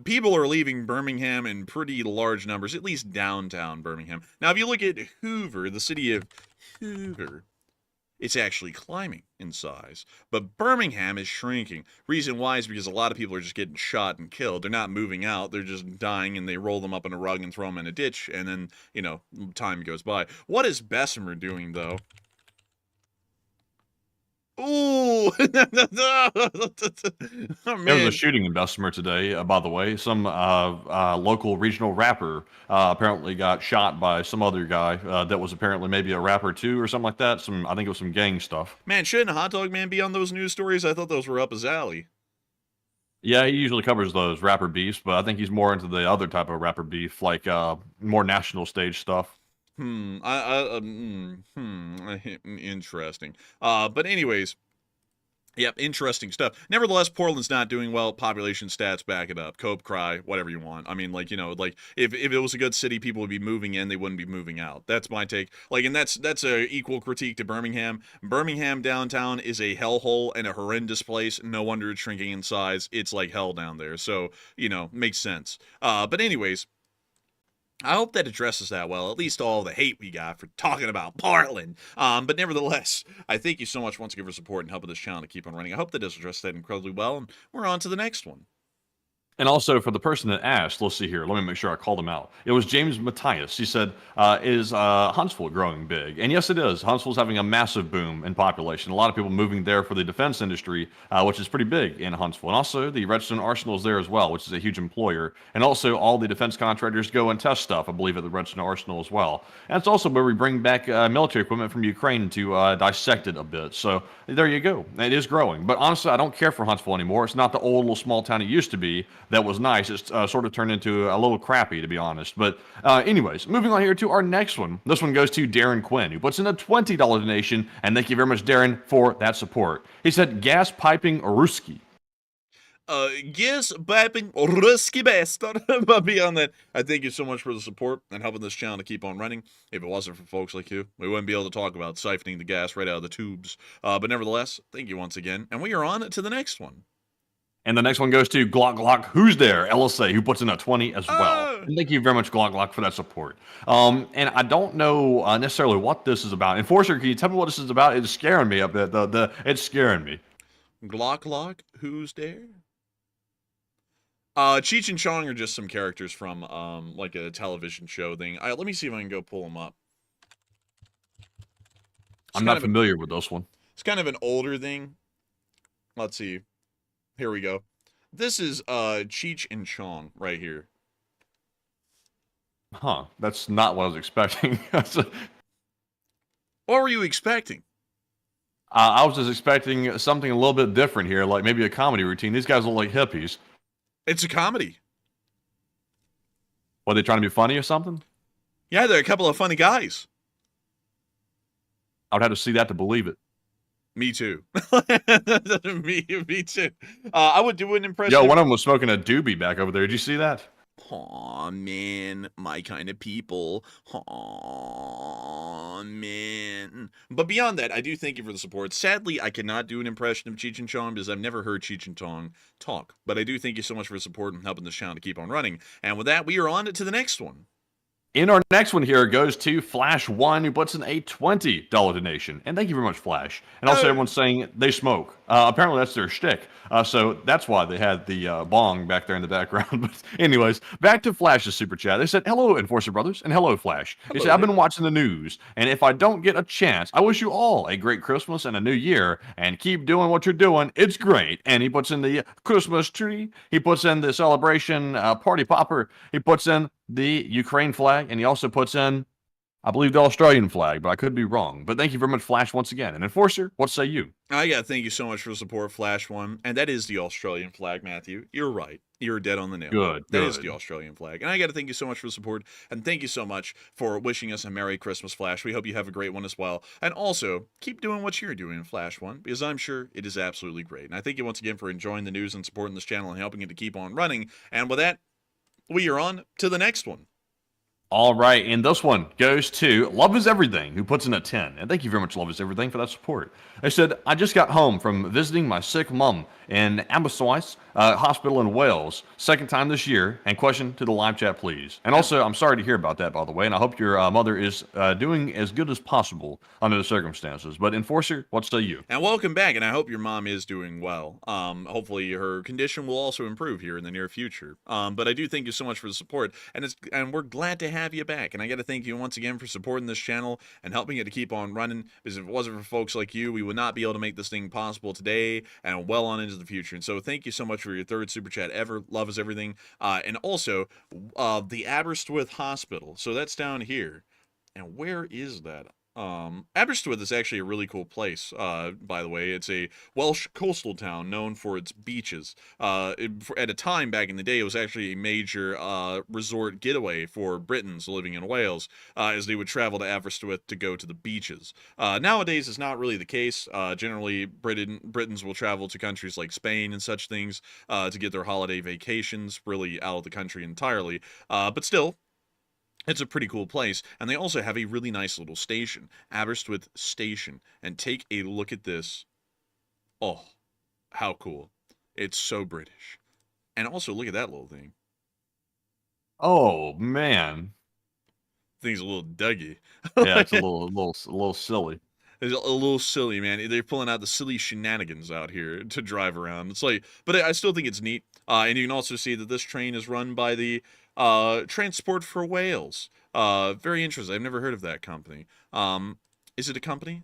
People are leaving Birmingham in pretty large numbers, at least downtown Birmingham. Now, if you look at Hoover, the city of Hoover, it's actually climbing in size. But Birmingham is shrinking. Reason why is because a lot of people are just getting shot and killed. They're not moving out. They're just dying, and they roll them up in a rug and throw them in a ditch, and then, time goes by. What is Bessemer doing, though? Ooh! Oh, man. There was a shooting in Bessemer today, by the way. Some local regional rapper apparently got shot by some other guy that was apparently maybe a rapper too or something like that. I think it was some gang stuff. Man, shouldn't Hot Dog Man be on those news stories? I thought those were up his alley. Yeah, he usually covers those rapper beefs, but I think he's more into the other type of rapper beef, like more national stage stuff. Interesting. But anyways, yep, interesting stuff. Nevertheless, Portland's not doing well. Population stats back it up. Cope, cry, whatever you want. I mean, if it was a good city, people would be moving in, they wouldn't be moving out. That's my take. And that's a equal critique to Birmingham. Birmingham downtown is a hellhole and a horrendous place. No wonder it's shrinking in size. It's like hell down there. So, makes sense. But anyways, I hope that addresses that well, at least all the hate we got for talking about Portland. But nevertheless, I thank you so much once again for support and helping this channel to keep on running. I hope that does address that incredibly well, and we're on to the next one. And also for the person that asked, let's see here. Let me make sure I called him out. It was James Matthias. He said, "Is Huntsville growing big?" And yes, it is. Huntsville's having a massive boom in population. A lot of people moving there for the defense industry, which is pretty big in Huntsville. And also the Redstone Arsenal is there as well, which is a huge employer. And also all the defense contractors go and test stuff, I believe, at the Redstone Arsenal as well. And it's also where we bring back military equipment from Ukraine to dissect it a bit. So there you go. It is growing. But honestly, I don't care for Huntsville anymore. It's not the old little small town it used to be. That was nice. It's sort of turned into a little crappy, to be honest. But anyways, moving on here to our next one. This one goes to Darren Quinn, who puts in a $20 donation. And thank you very much, Darren, for that support. He said, "Gas piping Ruski." Gas piping Ruski bastard. But beyond that, I thank you so much for the support and helping this channel to keep on running. If it wasn't for folks like you, we wouldn't be able to talk about siphoning the gas right out of the tubes. But nevertheless, thank you once again. And we are on to the next one. And the next one goes to Glock Who's There, LSA, who puts in a 20 as well. And thank you very much, Glock, for that support. And I don't know necessarily what this is about. Enforcer, can you tell me what this is about? It's scaring me a bit. It's scaring me. Glock, who's there? Cheech and Chong are just some characters from like a television show thing. Let me see if I can go pull them up. I'm not familiar with this one. It's kind of an older thing. Let's see. Here we go. This is Cheech and Chong right here. Huh. That's not what I was expecting. What were you expecting? I was just expecting something a little bit different here, like maybe a comedy routine. These guys look like hippies. It's a comedy. Were they trying to be funny or something? Yeah, they're a couple of funny guys. I would have to see that to believe it. Me too. me too. I would do an impression. Yo, one of them was smoking a doobie back over there. Did you see that? Aw, man, my kind of people. Aw, man. But beyond that, I do thank you for the support. Sadly, I cannot do an impression of Cheech and Chong because I've never heard Cheech and Chong talk. But I do thank you so much for the support and helping this channel to keep on running. And with that, we are on to the next one. In our next one here goes to Flash1, who puts in a $20 donation. And thank you very much, Flash. And also everyone's saying they smoke. Apparently that's their shtick. So that's why they had the bong back there in the background. But anyways, back to Flash's super chat. They said, "Hello, Enforcer Brothers," and "Hello, Flash." They said, "I've been watching the news, and if I don't get a chance, I wish you all a great Christmas and a new year, and keep doing what you're doing. It's great." And he puts in the Christmas tree. He puts in the celebration party popper. He puts in the Ukraine flag, and he also puts in, I believe, the Australian flag, but I could be wrong. But thank you very much, Flash, once again. And Enforcer, what say you? Yeah, thank you so much for the support, Flash1. And that is the Australian flag, Matthew. You're right. You're dead on the nail. Good. That is the Australian flag. And I got to thank you so much for the support. And thank you so much for wishing us a Merry Christmas, Flash. We hope you have a great one as well. And also, keep doing what you're doing, Flash1, because I'm sure it is absolutely great. And I thank you once again for enjoying the news and supporting this channel and helping it to keep on running. And with that, we are on to the next one. All right, and this one goes to Love Is Everything, who puts in a 10. And thank you very much, Love Is Everything, for that support. They said, "I just got home from visiting my sick mum in Aberystwyth Hospital in Wales, second time this year, and question to the live chat, please." And also, I'm sorry to hear about that, by the way, and I hope your mother is doing as good as possible under the circumstances. But Enforcer, what say you? And welcome back, and I hope your mom is doing well. Hopefully her condition will also improve here in the near future. But I do thank you so much for the support, and we're glad to have you back. And I got to thank you once again for supporting this channel and helping it to keep on running, because if it wasn't for folks like you, we would not be able to make this thing possible today and well on into the future. And so thank you so much for your third super chat ever. Love Is Everything. And also, the Aberystwyth Hospital. So that's down here. And where is that? Aberystwyth is actually a really cool place, by the way. It's a Welsh coastal town known for its beaches. At a time back in the day, it was actually a major resort getaway for Britons living in Wales, as they would travel to Aberystwyth to go to the beaches. Nowadays, it's not really the case. Generally, Britons will travel to countries like Spain and such things to get their holiday vacations, really out of the country entirely. But still, it's a pretty cool place, and they also have a really nice little station, Aberystwyth Station, and take a look at this. Oh, how cool. It's so British. And also, look at that little thing. Oh, man. Thing's a little Dougie. Yeah, it's a little silly. It's a little silly, man. They're pulling out the silly shenanigans out here to drive around. It's like, but I still think it's neat. And you can also see that this train is run by the Transport for Wales. Very interesting. I've never heard of that company. Is it a company?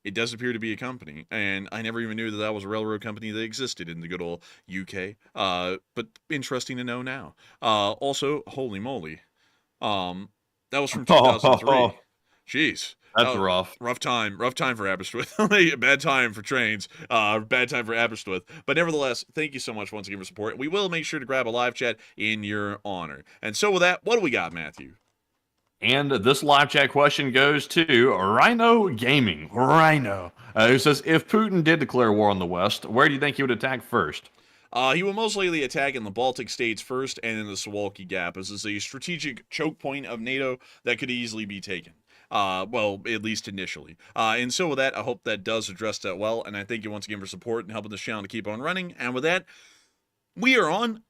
It does appear to be a company, and I never even knew that that was a railroad company that existed in the good old UK. But interesting to know now. Also, holy moly, that was from 2003. Jeez, That's rough. Rough time for Aberystwyth. Bad time for trains. Bad time for Aberystwyth. But nevertheless, thank you so much once again for support. We will make sure to grab a live chat in your honor. And so with that, what do we got, Matthew? And this live chat question goes to Rhino Gaming. Rhino. Who says, if Putin did declare war on the West, where do you think he would attack first? He will most likely attack in the Baltic states first and in the Suwalki Gap. This is a strategic choke point of NATO that could easily be taken. Well, at least initially. And so with that, I hope that does address that well. And I thank you once again for support and helping this channel to keep on running. And with that, we are on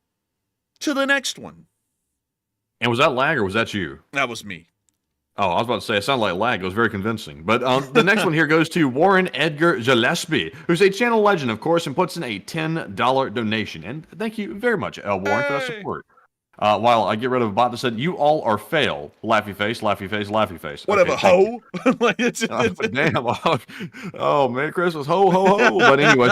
to the next one. And was that lag or was that you? That was me. Oh, I was about to say, it sounded like lag. It was very convincing. But the next one here goes to Warren Edgar Gillespie, who's a channel legend, of course, and puts in a $10 donation. And thank you very much, Warren, for that support. While I get rid of a bot that said, you all are fail. Laughy face, laughy face, laughy face. Whatever, okay, ho. Damn. Oh, Merry Christmas. Ho, ho, ho. But anyway,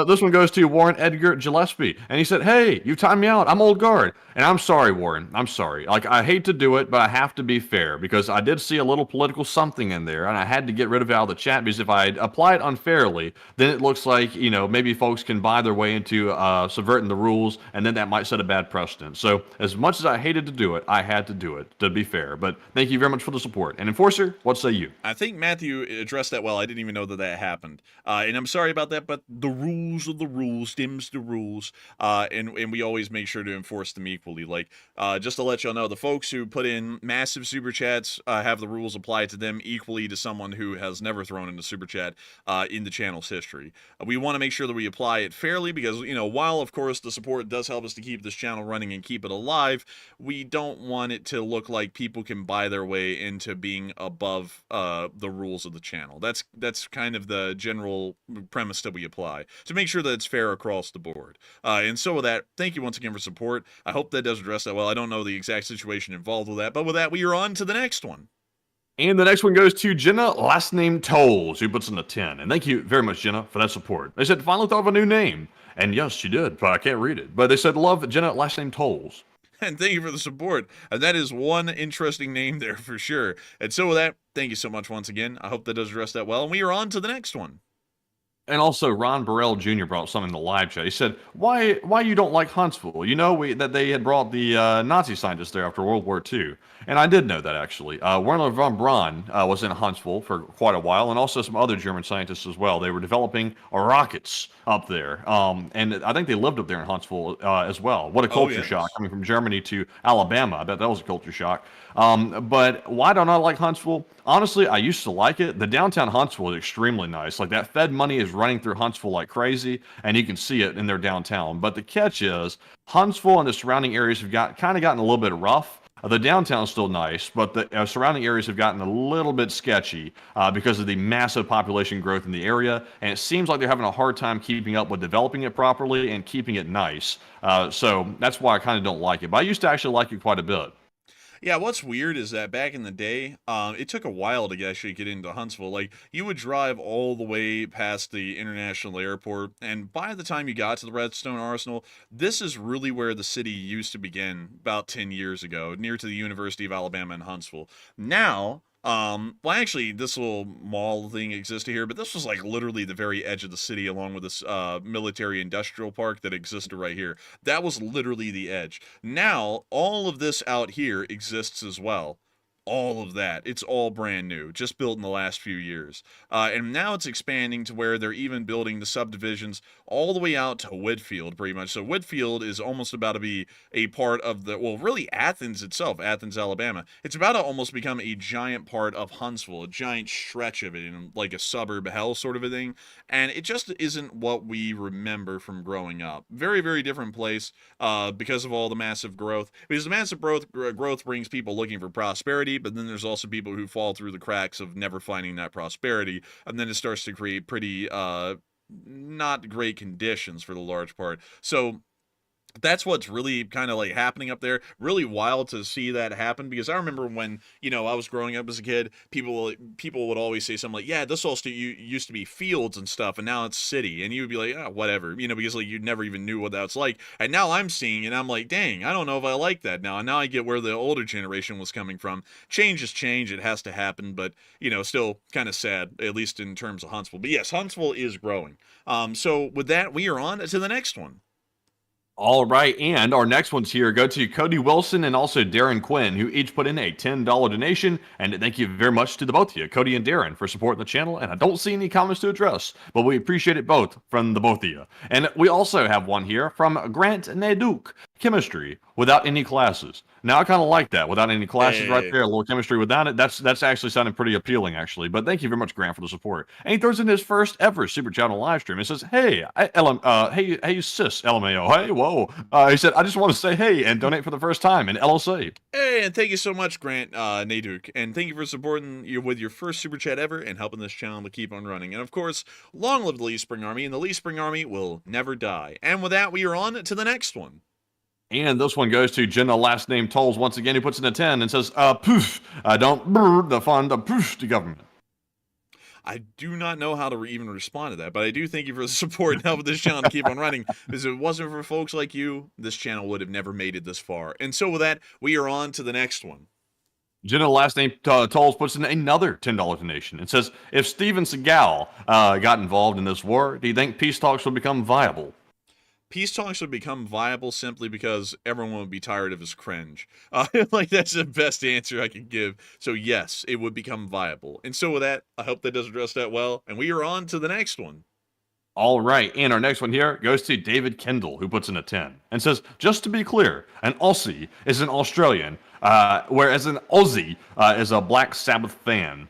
this one goes to Warren Edgar Gillespie. And he said, hey, you timed me out. I'm old guard. And I'm sorry, Warren. I'm sorry. Like, I hate to do it, but I have to be fair because I did see a little political something in there and I had to get rid of it out of the chat because if I apply it unfairly, then it looks like, you know, maybe folks can buy their way into subverting the rules and then that might set a bad precedent. So, as much as I hated to do it, I had to do it, to be fair. But thank you very much for the support. And Enforcer, what say you? I think Matthew addressed that well. I didn't even know that that happened. And I'm sorry about that, but the rules are the rules, dims the rules. And we always make sure to enforce them equally. Like, just to let y'all know, the folks who put in massive super chats have the rules applied to them equally to someone who has never thrown in a super chat in the channel's history. We want to make sure that we apply it fairly because, you know, while, of course, the support does help us to keep this channel running and keep it alive, we don't want it to look like people can buy their way into being above the rules of the channel. That's kind of the general premise that we apply to make sure that it's fair across the board. And so with that, thank you once again for support. I hope that does address that well. I don't know the exact situation involved with that, but with that, we are on to the next one. And the next one goes to Jenna, last name Tolls, who puts in a 10. And thank you very much, Jenna, for that support. They said, finally thought of a new name. And yes, she did, but I can't read it. But they said, love Jenna, last name Tolls. And thank you for the support. And that is one interesting name there for sure. And so with that, thank you so much once again. I hope that does address that well. And we are on to the next one. And also, Ron Burrell Jr. brought something in the live chat. He said, why you don't like Huntsville? You know that they had brought the Nazi scientists there after World War II. And I did know that, actually. Werner von Braun was in Huntsville for quite a while, and also some other German scientists as well. They were developing rockets up there. And I think they lived up there in Huntsville as well. What a culture shock, coming from Germany to Alabama. I bet that was a culture shock. But why don't I like Huntsville? Honestly, I used to like it. The downtown Huntsville is extremely nice. Like, that Fed money is running through Huntsville like crazy, and you can see it in their downtown. But the catch is, Huntsville and the surrounding areas have kind of gotten a little bit rough. The downtown is still nice, but the surrounding areas have gotten a little bit sketchy because of the massive population growth in the area, and it seems like they're having a hard time keeping up with developing it properly and keeping it nice. So that's why I kind of don't like it. But I used to actually like it quite a bit. Yeah, what's weird is that back in the day, it took a while to actually get into Huntsville. Like, you would drive all the way past the international airport, and by the time you got to the Redstone Arsenal, this is really where the city used to begin about 10 years ago, near to the University of Alabama in Huntsville. Now, well, actually, this little mall thing existed here, but this was like literally the very edge of the city, along with this military industrial park that existed right here. That was literally the edge. Now, all of this out here exists as well. All of that. It's all brand new, just built in the last few years. And now it's expanding to where they're even building the subdivisions all the way out to Whitfield, pretty much. So Whitfield is almost about to be a part of the, well, really Athens itself, Athens, Alabama. It's about to almost become a giant part of Huntsville, a giant stretch of it, in like a suburb hell sort of a thing. And it just isn't what we remember from growing up. Very, very different place because of all the massive growth. Because the massive growth brings people looking for prosperity, but then there's also people who fall through the cracks of never finding that prosperity, and then it starts to create pretty not great conditions for the large part. So that's what's really kind of like happening up there. Really wild to see that happen, because I remember when, you know, I was growing up as a kid, people would always say something like, yeah, this all used to be fields and stuff, and now it's city, and you would be like, oh, whatever, you know, because like you never even knew what that's like. And now I'm seeing, and I'm like, dang, I don't know if I like that now. And now I get where the older generation was coming from. Change is change, it has to happen, but you know, still kind of sad, at least in terms of Huntsville. But yes, Huntsville is growing. So with that, we are on to the next one. All right, and our next ones here go to Cody Wilson and also Darren Quinn, who each put in a $10 donation. And thank you very much to the both of you, Cody and Darren, for supporting the channel. And I don't see any comments to address, but we appreciate it both from the both of you. And we also have one here from Grant Naduke, Chemistry without any classes. Now I kind of like that, without any classes right there, a little chemistry without it. That's actually sounding pretty appealing, actually. But thank you very much, Grant, for the support. And he throws in his first ever Super Chat on live stream. He says, hey, hey, sis, LMAO. Hey, whoa. He said, I just want to say hey and donate for the first time in LLC. Hey, and thank you so much, Grant Naduk. And thank you for supporting you with your first Super Chat ever and helping this channel to keep on running. And of course, long live the Lee Spring Army, and the Lee Spring Army will never die. And with that, we are on to the next one. And this one goes to Jenna, last name Tolls, once again, who puts in a 10 and says, poof, don't brr the fund, poof to government. I do not know how to even respond to that, but I do thank you for the support and helping this channel to keep on running, because if it wasn't for folks like you, this channel would have never made it this far. And so with that, we are on to the next one. Jenna, last name Tolls, puts in another $10 donation and says, if Steven Seagal got involved in this war, do you think peace talks would become viable? Peace talks would become viable simply because everyone would be tired of his cringe. Like, that's the best answer I can give. So yes, it would become viable. And so with that, I hope that does address that well. And we are on to the next one. All right, and our next one here goes to David Kendall, who puts in a 10 and says, just to be clear, an Aussie is an Australian, whereas an Aussie is a Black Sabbath fan.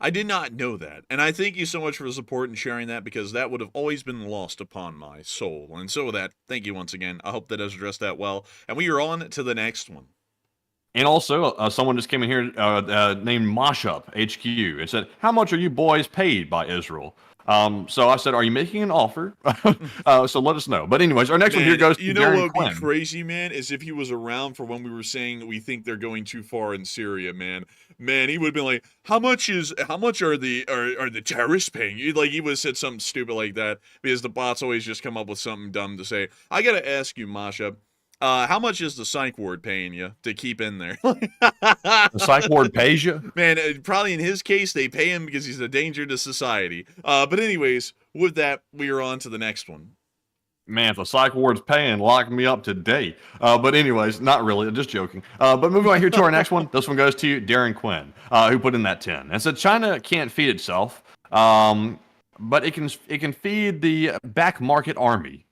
I did not know that, and I thank you so much for the support and sharing that, because that would have always been lost upon my soul. And so with that, thank you once again. I hope that does address that well, and we are on to the next one. And also, someone just came in here named Mashup HQ and said, how much are you boys paid by Israel? So I said, are you making an offer? So let us know. But anyways, our next one here goes to you know Darren what would Quinn. be crazy, man, is if he was around for when we were saying we think they're going too far in Syria, man. Man, he would have been like, how much are the terrorists paying you? Like, he would have said something stupid like that, because the bots always just come up with something dumb to say. I gotta ask you, Masha, how much is the psych ward paying you to keep in there? The psych ward pays you? Man, probably in his case, they pay him because he's a danger to society. But anyways, with that, we are on to the next one. Man, if the psych ward's paying, lock me up today. But anyways, not really, just joking. But moving on here to our next one. This one goes to Darren Quinn, who put in that 10 and said China can't feed itself, but it can feed the back market army.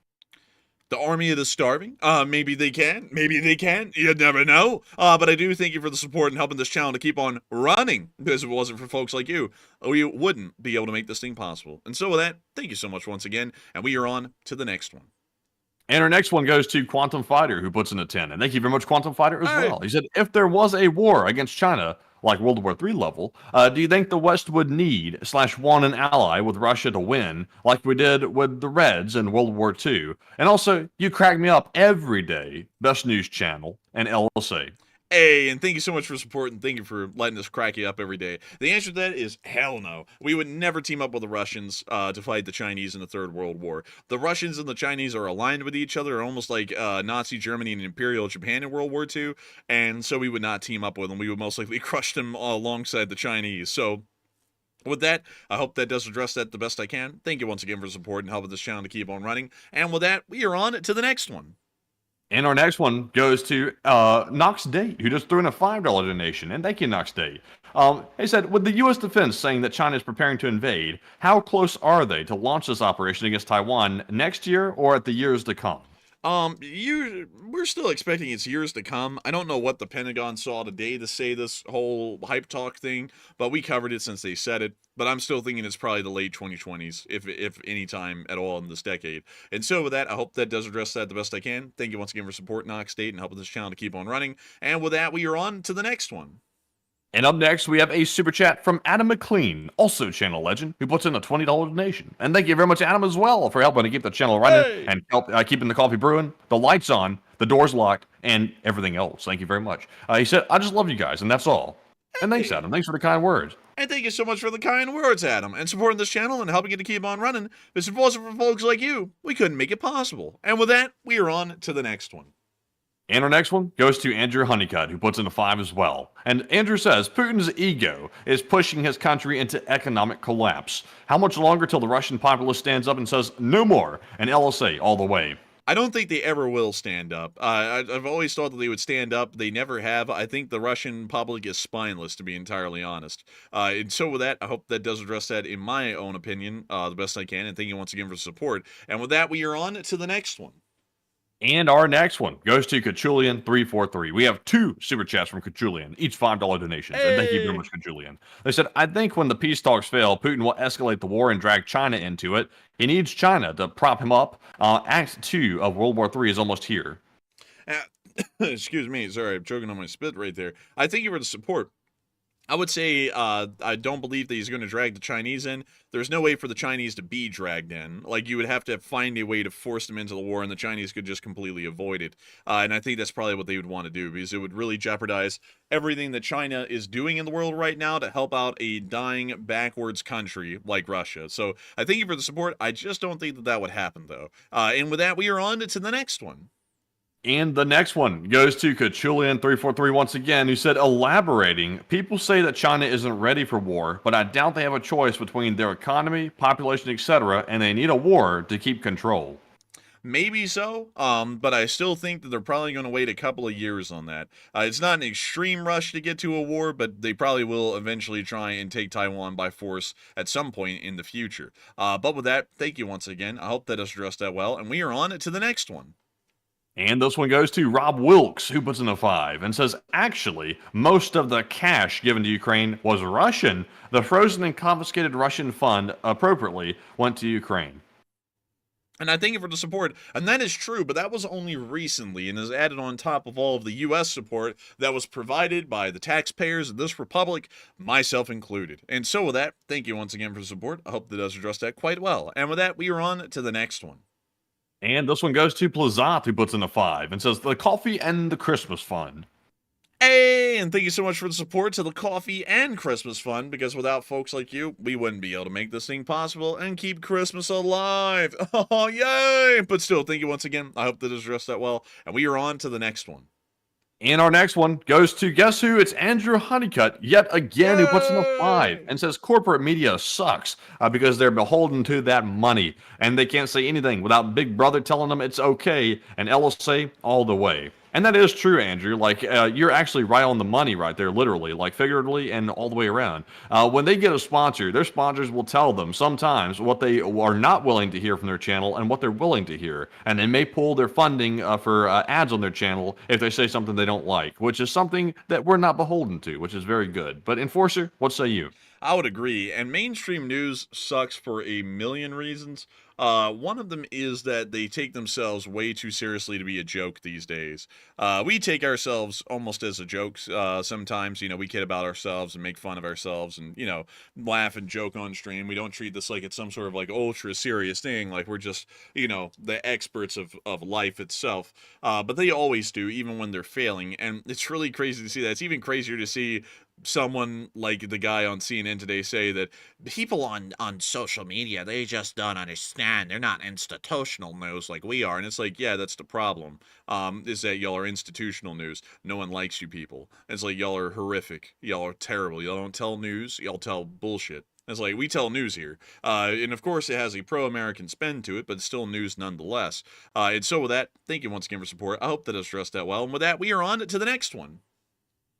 The army of the starving? Maybe they can. Maybe they can. You never know. But I do thank you for the support and helping this channel to keep on running, because if it wasn't for folks like you, we wouldn't be able to make this thing possible. And so with that, thank you so much once again, and we are on to the next one. And our next one goes to Quantum Fighter, who puts in a 10. And thank you very much, Quantum Fighter, as All well. right. He said, if there was a war against China, like World War III level, do you think the West would need/want an ally with Russia to win, like we did with the Reds in World War II? And also, you crack me up every day. Best news channel and LLC. Hey, and thank you so much for support, and thank you for letting us crack you up every day. The answer to that is hell no. We would never team up with the Russians to fight the Chinese in the Third World War. The Russians and the Chinese are aligned with each other, almost like Nazi Germany and Imperial Japan in World War II, and so we would not team up with them. We would most likely crush them alongside the Chinese. So with that, I hope that does address that the best I can. Thank you once again for support and helping this channel to keep on running. And with that, we are on to the next one. And our next one goes to Knox Day, who just threw in a $5 donation. And thank you, Knox Day. He said, with the U.S. defense saying that China is preparing to invade, how close are they to launch this operation against Taiwan next year or at the years to come? We're still expecting it's years to come. I don't know what the Pentagon saw today to say this whole hype talk thing, but we covered it since they said it. But I'm still thinking it's probably the late 2020s, if any time at all in this decade. And so with that, I hope that does address that the best I can. Thank you once again for supporting Knox State and helping this channel to keep on running. And with that, we are on to the next one. And up next, we have a super chat from Adam McLean, also channel legend, who puts in a $20 donation. And thank you very much, Adam, as well, for helping to keep the channel running and help keeping the coffee brewing, the lights on, the doors locked, and everything else. Thank you very much. He said, I just love you guys, and that's all. And thanks, Adam. Thanks for the kind words. And thank you so much for the kind words, Adam, and supporting this channel and helping it to keep on running. Because if it wasn't for folks like you, we couldn't make it possible. And with that, we are on to the next one. And our next one goes to Andrew Honeycutt, who puts in a 5 as well. And Andrew says, Putin's ego is pushing his country into economic collapse. How much longer till the Russian populace stands up and says, no more, and LSA all the way? I don't think they ever will stand up. I've always thought that they would stand up. They never have. I think the Russian public is spineless, to be entirely honest. And so with that, I hope that does address that in my own opinion the best I can. And thank you once again for the support. And with that, we are on to the next one. And our next one goes to Kachulian343. We have 2 super chats from Kachulian, each $5 donations. And thank you very much, Kachulian. They said, I think when the peace talks fail, Putin will escalate the war and drag China into it. He needs China to prop him up. Act 2 of World War III is almost here. Excuse me. Sorry, I'm choking on my spit right there. I thank you for the support. I would say I don't believe that he's going to drag the Chinese in. There's no way for the Chinese to be dragged in. Like, you would have to find a way to force them into the war, and the Chinese could just completely avoid it. And I think that's probably what they would want to do, because it would really jeopardize everything that China is doing in the world right now to help out a dying, backwards country like Russia. So I thank you for the support. I just don't think that that would happen, though. And with that, we are on to the next one. And the next one goes to Kachulian343 once again, who said, elaborating, people say that China isn't ready for war, but I doubt they have a choice between their economy, population, etc., and they need a war to keep control. Maybe so, but I still think that they're probably going to wait a couple of years on that. It's not an extreme rush to get to a war, but they probably will eventually try and take Taiwan by force at some point in the future. But with that, thank you once again. I hope that has addressed that well, and we are on to the next one. And this one goes to Rob Wilkes, who puts in a 5 and says, actually, most of the cash given to Ukraine was Russian. The frozen and confiscated Russian fund appropriately went to Ukraine. And I thank you for the support. And that is true, but that was only recently and is added on top of all of the U.S. support that was provided by the taxpayers of this republic, myself included. And so with that, thank you once again for the support. I hope that does address that quite well. And with that, we are on to the next one. And this one goes to Plazat, who puts in a 5 and says, the coffee and the Christmas fund. Hey, and thank you so much for the support to the coffee and Christmas fund, because without folks like you, we wouldn't be able to make this thing possible and keep Christmas alive. Oh, yay! But still, thank you once again. I hope that is addressed that well. And we are on to the next one. And our next one goes to, guess who? It's Andrew Honeycutt, yet again, who puts in a 5 and says corporate media sucks because they're beholden to that money and they can't say anything without Big Brother telling them it's okay and LSA all the way. And that is true, Andrew. Like, you're actually right on the money right there, literally, like figuratively and all the way around. When they get a sponsor, their sponsors will tell them sometimes what they are not willing to hear from their channel and what they're willing to hear. And they may pull their funding for ads on their channel if they say something they don't like, which is something that we're not beholden to, which is very good. But Enforcer, what say you? I would agree. And mainstream news sucks for a million reasons. One of them is that they take themselves way too seriously to be a joke these days. We take ourselves almost as a joke sometimes. You know, we kid about ourselves and make fun of ourselves and, you know, laugh and joke on stream. We don't treat this like it's some sort of like ultra serious thing, like we're just, you know, the experts of life itself. But they always do, even when they're failing. And it's really crazy to see that. It's even crazier to see someone like the guy on CNN today say that people on social media, they just don't understand. They're not institutional news like we are. And it's like, yeah, that's the problem. Is that y'all are institutional news. No one likes you people. It's like, y'all are horrific. Y'all are terrible. Y'all don't tell news. Y'all tell bullshit. It's like, we tell news here. And of course it has a pro-American spin to it, but it's still news nonetheless. And so with that, thank you once again for support. I hope that has addressed that well. And with that, we are on to the next one.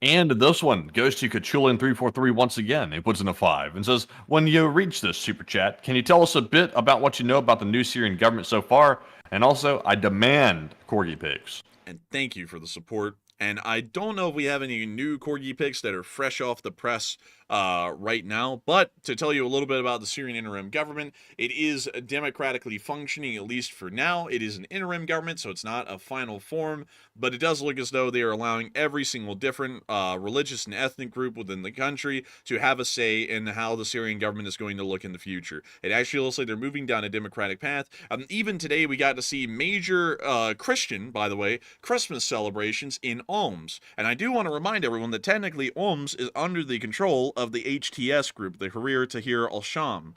And this one goes to Kachulin343 once again. He puts in a 5 and says, when you reach this super chat, can you tell us a bit about what you know about the new Syrian government so far? And also, I demand corgi pics. And thank you for the support. And I don't know if we have any new corgi pics that are fresh off the press right now. But to tell you a little bit about the Syrian interim government, it is democratically functioning, at least for now. It is an interim government, so it's not a final form, but it does look as though they are allowing every single different religious and ethnic group within the country to have a say in how the Syrian government is going to look in the future. It actually looks like they're moving down a democratic path. Even today, we got to see major Christian, by the way, Christmas celebrations in Oms. And I do want to remind everyone that technically Oms is under the control of the HTS group, the Tahrir al-Sham,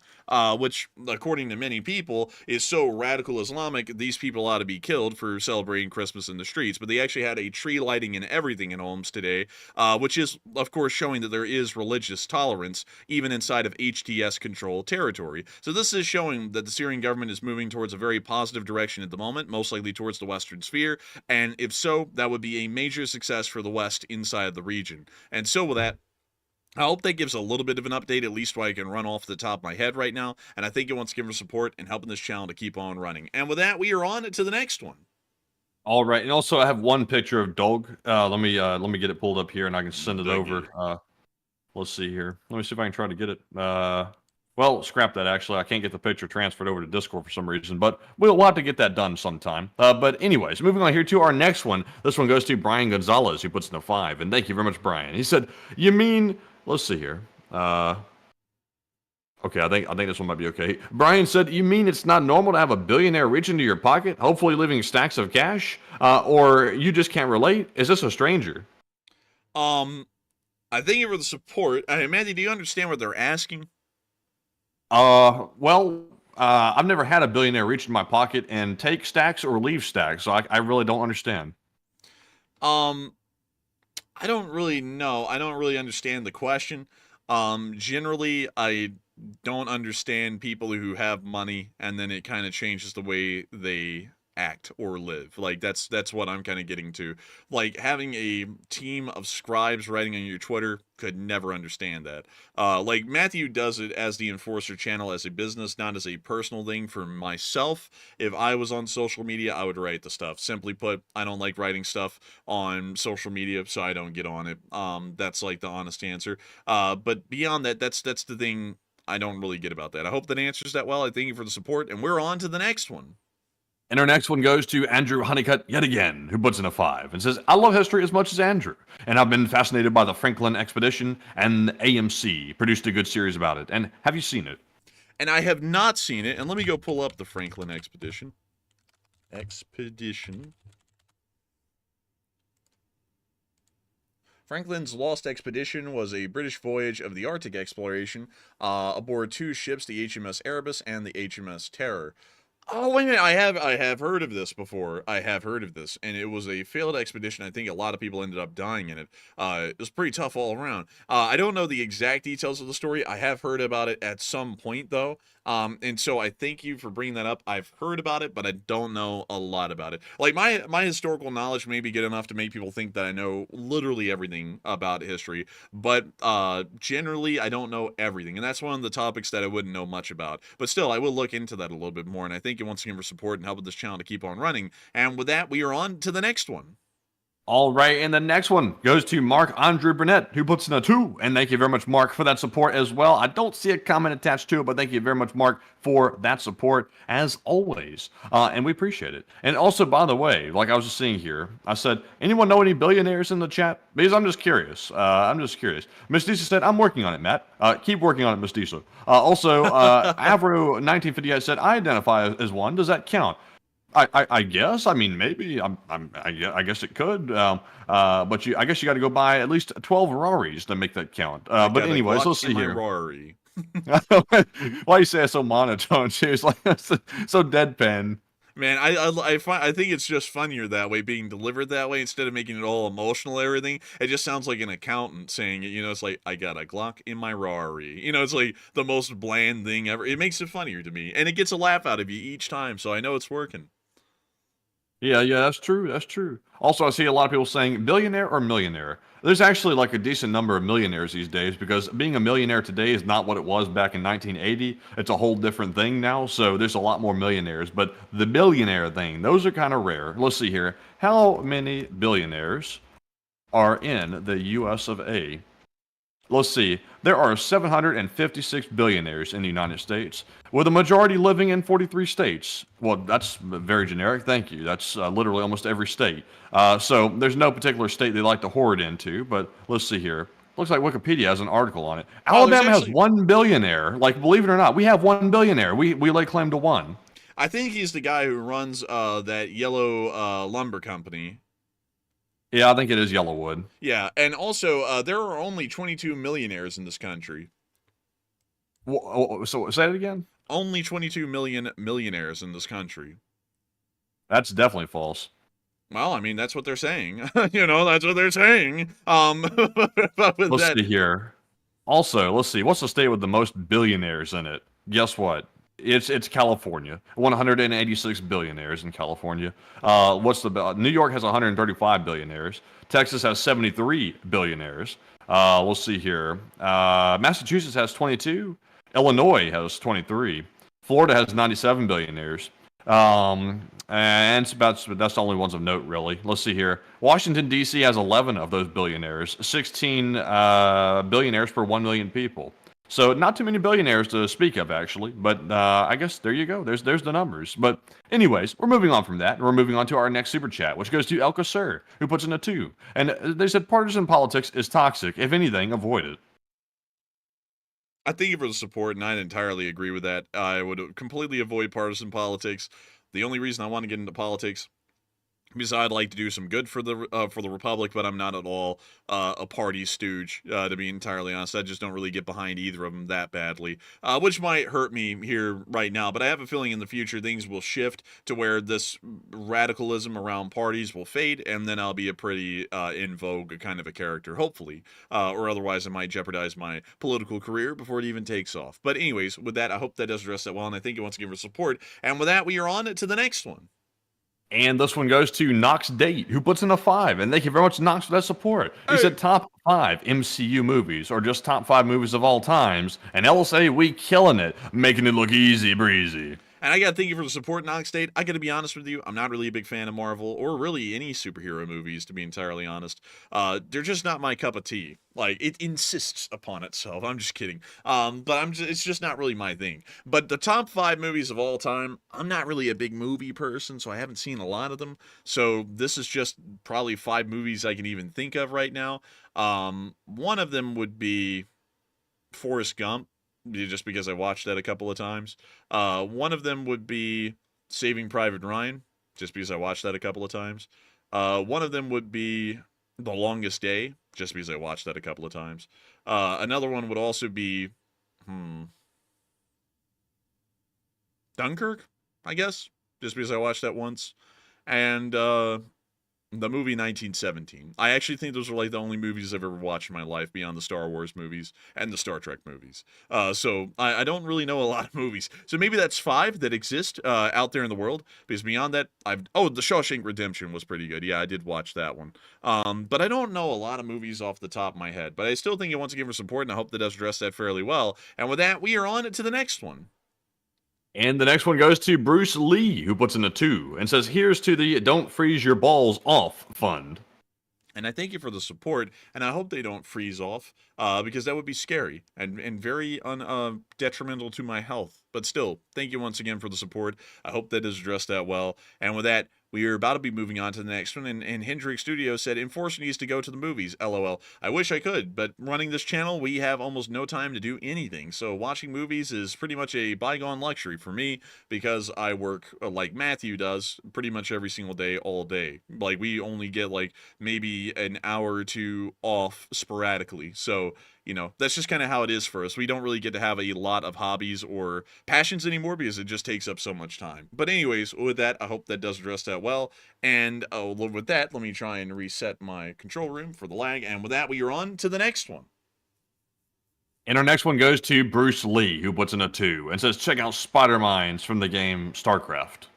which, according to many people, is so radical Islamic, these people ought to be killed for celebrating Christmas in the streets. But they actually had a tree lighting and everything in Oms today, which is, of course, showing that there is religious tolerance even inside of HTS controlled territory. So this is showing that the Syrian government is moving towards a very positive direction at the moment, most likely towards the Western sphere. And if so, that would be a major success for the West inside of the region. And so with that, I hope that gives a little bit of an update, at least what I can run off the top of my head right now. And I thank you once again for support and helping this channel to keep on running. And with that, we are on to the next one. All right, and also I have one picture of Dog. Let me get it pulled up here, and I can send it over. Let's see here. Let me see if I can try to get it. Well, scrap that. Actually, I can't get the picture transferred over to Discord for some reason, but we'll have to get that done sometime. But anyways, moving on here to our next one. This one goes to Brian Gonzalez, who puts in a 5, and thank you very much, Brian. He said, "You mean?" Let's see here. Okay, I think this one might be okay. Brian said, "You mean it's not normal to have a billionaire reach into your pocket, hopefully leaving stacks of cash, or you just can't relate? Is this a stranger?" I thank you for the support. Mandy, do you understand what they're asking? Well, I've never had a billionaire reach in my pocket and take stacks or leave stacks, so I really don't understand. I don't really know. I don't really understand the question. Generally, I don't understand people who have money and then it kind of changes the way they act or live. Like that's what I'm kind of getting to. Like having a team of scribes writing on your Twitter, could never understand that. Like Matthew does it as the Enforcer channel as a business, not as a personal thing. For myself, if I was on social media, I would write the stuff. Simply put, I don't like writing stuff on social media, so I don't get on it. That's like the honest answer. But beyond that, that's the thing I don't really get about that. I hope that answers that well. I thank you for the support, and we're on to the next one. And our next one goes to Andrew Honeycutt yet again, who puts in a 5 and says, "I love history as much as Andrew, and I've been fascinated by the Franklin expedition, and AMC produced a good series about it. And have you seen it?" And I have not seen it, and let me go pull up the Franklin expedition. Franklin's Lost Expedition was a British voyage of the Arctic exploration aboard 2 ships, the HMS Erebus and the HMS Terror. Oh, wait a minute, I have heard of this before. I have heard of this, and it was a failed expedition. I think a lot of people ended up dying in it. It was pretty tough all around. I don't know the exact details of the story. I have heard about it at some point, though. And so I thank you for bringing that up. I've heard about it, but I don't know a lot about it. Like, my historical knowledge may be good enough to make people think that I know literally everything about history, but generally, I don't know everything, and that's one of the topics that I wouldn't know much about. But still, I will look into that a little bit more, and I thank you once again for support and helping this channel to keep on running. And with that, we are on to the next one. All right, and the next one goes to Mark Andrew Burnett, who puts in a 2. And thank you very much, Mark, for that support as well. I don't see a comment attached to it, but thank you very much, Mark, for that support, as always. And we appreciate it. And also, by the way, like I was just seeing here, I said, anyone know any billionaires in the chat? Because I'm just curious. Miss Disa said, "I'm working on it, Matt." Keep working on it, Miss Disa. Also, Avro1958 said, "I identify as one. Does that count?" I guess. I mean, maybe. I guess it could. But I guess you got to go buy at least 12 Raris to make that count. But anyways, let's see here. Rari. Why you say it so monotone? Too? It's like so deadpan. Man, I think it's just funnier that way, being delivered that way, instead of making it all emotional and everything. It just sounds like an accountant saying it, it's like, "I got a Glock in my Rari." It's like the most bland thing ever. It makes it funnier to me, and it gets a laugh out of you each time, so I know it's working. Yeah, that's true. Also, I see a lot of people saying billionaire or millionaire. There's actually like a decent number of millionaires these days, because being a millionaire today is not what it was back in 1980. It's a whole different thing now, so there's a lot more millionaires. But the billionaire thing, those are kind of rare. Let's see here. How many billionaires are in the US of A? Let's see. There are 756 billionaires in the United States, with a majority living in 43 states. Well, that's very generic. Thank you. That's literally almost every state. So there's no particular state they like to hoard into, but let's see here. Looks like Wikipedia has an article on it. Oh, there's Alabama has actually- 1 billionaire. Like, believe it or not, we have 1 billionaire. We lay claim to one. I think he's the guy who runs that yellow lumber company. Yeah, I think it is Yellowwood. Yeah, and also there are only 22 millionaires in this country. So say it again? Only 22 million millionaires in this country. That's definitely false. Well, I mean, that's what they're saying. That's what they're saying. But with Let's that, see here. Also, let's see. What's the state with the most billionaires in it? Guess what? It's California. 186 billionaires in California. New York has 135 billionaires. Texas has 73 billionaires. We'll see here. Massachusetts has 22. Illinois has 23. Florida has 97 billionaires. And that's the only ones of note, really. Let's see here. Washington, D.C. has 11 of those billionaires. 16 billionaires per 1 million people. So not too many billionaires to speak of, actually. But I guess there you go. There's the numbers. But anyways, we're moving on from that. And we're moving on to our next super chat, which goes to El Sir, who puts in a 2. And they said partisan politics is toxic. If anything, avoid it. I thank you for the support, and I entirely agree with that. I would completely avoid partisan politics. The only reason I want to get into politics because I'd like to do some good for the Republic, but I'm not at all a party stooge, to be entirely honest. I just don't really get behind either of them that badly, which might hurt me here right now. But I have a feeling in the future things will shift to where this radicalism around parties will fade, and then I'll be a pretty in vogue kind of a character, hopefully, or otherwise I might jeopardize my political career before it even takes off. But anyways, with that, I hope that does address that well, and I thank you once again for support. And with that, we are on to the next one. And this one goes to Knox Date, who puts in a 5. And thank you very much, Knox, for that support. He said top 5 MCU movies, or just top 5 movies of all times. And LSA, we killing it, making it look easy breezy. And I gotta thank you for the support, Knox State. I gotta be honest with you, I'm not really a big fan of Marvel, or really any superhero movies, to be entirely honest. They're just not my cup of tea. Like, it insists upon itself. I'm just kidding. It's just not really my thing. But the top 5 movies of all time, I'm not really a big movie person, so I haven't seen a lot of them. So this is just probably 5 movies I can even think of right now. One of them would be Forrest Gump, just because I watched that a couple of times. One of them would be Saving Private Ryan, just because I watched that a couple of times. One of them would be The Longest Day, just because I watched that a couple of times. Another one would also be Dunkirk, I guess, just because I watched that once. And the movie 1917. I actually think those are like the only movies I've ever watched in my life beyond the Star Wars movies and the Star Trek movies. So I don't really know a lot of movies. So maybe that's 5 that exist out there in the world. Because beyond that, The Shawshank Redemption was pretty good. Yeah, I did watch that one. But I don't know a lot of movies off the top of my head. But I still think you once again for support, and I hope that does address that fairly well. And with that, we are on to the next one. And the next one goes to Bruce Lee, who puts in a 2 and says, here's to the Don't Freeze Your Balls Off Fund. And I thank you for the support, and I hope they don't freeze off, because that would be scary and very detrimental to my health. But still, thank you once again for the support. I hope that does address that well. And with that, we are about to be moving on to the next one, and Hendrick Studio said, Enforcer needs to go to the movies, LOL. I wish I could, but running this channel, we have almost no time to do anything, so watching movies is pretty much a bygone luxury for me, because I work, like Matthew does, pretty much every single day, all day. Like, we only get, like, maybe an hour or 2 off sporadically, so that's just kind of how it is for us. We don't really get to have a lot of hobbies or passions anymore because it just takes up so much time. But anyways, with that, I hope that does address that well. And with that, let me try and reset my control room for the lag. And with that, we are on to the next one. And our next one goes to Bruce Lee, who puts in a 2 and says, check out Spider Mines from the game StarCraft.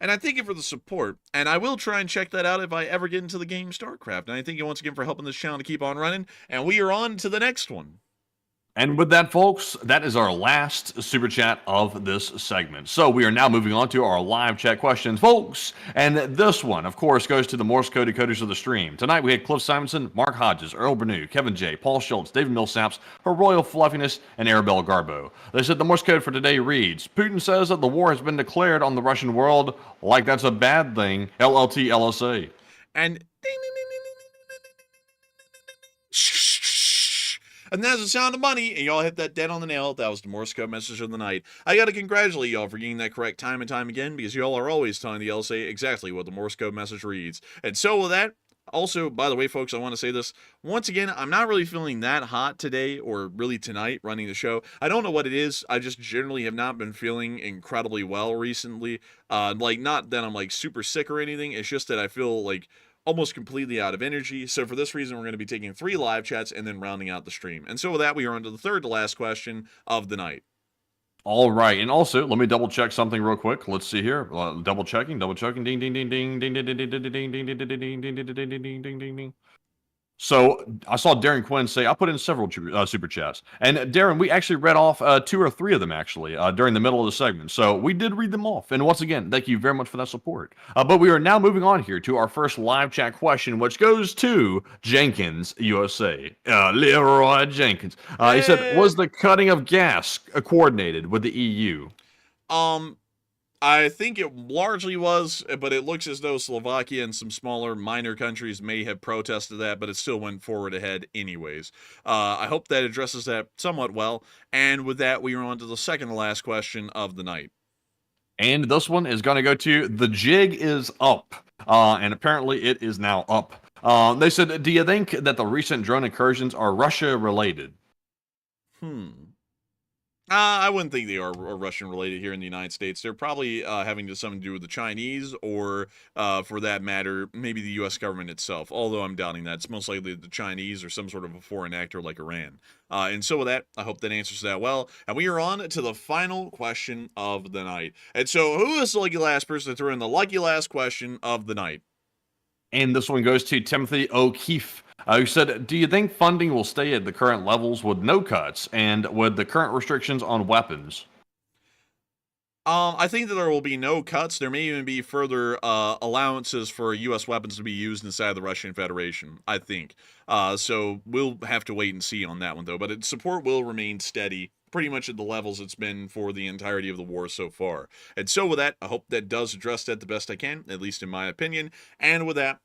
And I thank you for the support, and I will try and check that out if I ever get into the game StarCraft. And I thank you once again for helping this channel to keep on running, and we are on to the next one. And with that, folks, that is our last super chat of this segment. So we are now moving on to our live chat questions, folks. And this one, of course, goes to the Morse code decoders of the stream. Tonight we had Cliff Simonson, Mark Hodges, Earl Bernew, Kevin J, Paul Schultz, David Millsaps, Her Royal Fluffiness, and Arabelle Garbo. They said the Morse code for today reads, Putin says that the war has been declared on the Russian world like that's a bad thing, LLT LSA. And ding, ding, ding, ding, ding, and that's the sound of money, and y'all hit that dead on the nail. That was the Morse code message of the night. I gotta congratulate y'all for getting that correct time and time again, because y'all are always telling the LSA exactly what the Morse code message reads. And so with that, also, by the way, folks, I want to say this. Once again, I'm not really feeling that hot today, or really tonight, running the show. I don't know what it is. I just generally have not been feeling incredibly well recently. Like, not that I'm, like, super sick or anything. It's just that I feel, like, almost completely out of energy. So for this reason, we're going to be taking 3 live chats and then rounding out the stream. And so with that, we are on to the third to last question of the night. All right, and also let me double check something real quick. Let's see here. Double checking. Ding ding ding ding ding ding ding ding ding ding ding ding ding ding ding ding ding ding. So I saw Darren Quinn say, I put in several super chats. And Darren, we actually read off 2 or 3 of them, actually, during the middle of the segment. So we did read them off. And once again, thank you very much for that support. But we are now moving on here to our first live chat question, which goes to Jenkins, USA. Leroy Jenkins. He said, was the cutting of gas coordinated with the EU? I think it largely was, but it looks as though Slovakia and some smaller minor countries may have protested that, but it still went forward ahead anyways. I hope that addresses that somewhat well. And with that, we are on to the second to last question of the night. And this one is going to go to the jig is up. And apparently it is now up. They said, do you think that the recent drone incursions are Russia related? I wouldn't think they are Russian related here in the United States. They're probably having something to do with the Chinese, or for that matter, maybe the U.S. government itself. Although I'm doubting that. It's most likely the Chinese or some sort of a foreign actor like Iran. And so with that, I hope that answers that well. And we are on to the final question of the night. And so who is the lucky last person to throw in the lucky last question of the night? And this one goes to Timothy O'Keefe, who said, do you think funding will stay at the current levels with no cuts and with the current restrictions on weapons? I think that there will be no cuts. There may even be further allowances for U.S. weapons to be used inside the Russian Federation, I think. So we'll have to wait and see on that one, though. But its support will remain steady, pretty much at the levels it's been for the entirety of the war so far. And so with that, I hope that does address that the best I can, at least in my opinion. And with that,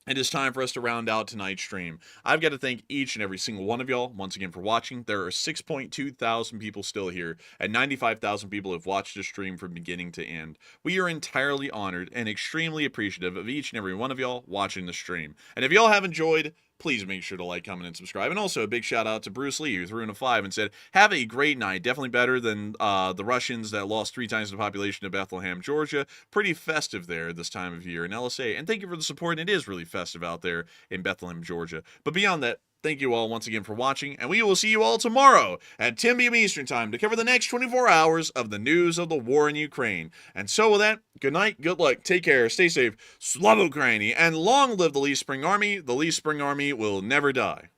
it is time for us to round out tonight's stream. I've got to thank each and every single one of y'all once again for watching. There are 6.2 thousand people still here, and 95,000 people have watched this stream from beginning to end. We are entirely honored and extremely appreciative of each and every one of y'all watching the stream. And if y'all have enjoyed, please make sure to like, comment, and subscribe. And also a big shout out to Bruce Lee, who threw in a 5 and said, have a great night. Definitely better than the Russians that lost 3 times the population of Bethlehem, Georgia. Pretty festive there this time of year in LSA. And thank you for the support. It is really festive out there in Bethlehem, Georgia. But beyond that, thank you all once again for watching, and we will see you all tomorrow at 10 p.m. Eastern Time to cover the next 24 hours of the news of the war in Ukraine. And so with that, good night, good luck, take care, stay safe, Slava Ukraini, and long live the Lee Spring Army. The Lee Spring Army will never die.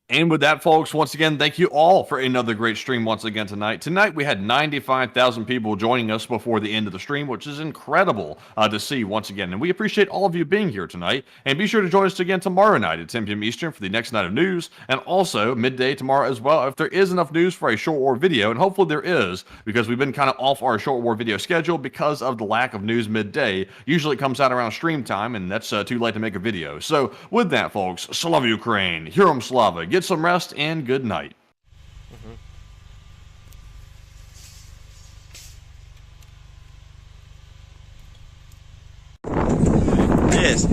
And with that, folks, once again, thank you all for another great stream once again tonight. Tonight, we had 95,000 people joining us before the end of the stream, which is incredible to see once again. And we appreciate all of you being here tonight. And be sure to join us again tomorrow night at 10 p.m. Eastern for the next night of news. And also midday tomorrow as well, if there is enough news for a short war video. And hopefully there is, because we've been kind of off our short war video schedule because of the lack of news midday. Usually it comes out around stream time, and that's too late to make a video. So with that, folks, Slava Ukraine, Herom Slava, get some rest, and good night. Yes.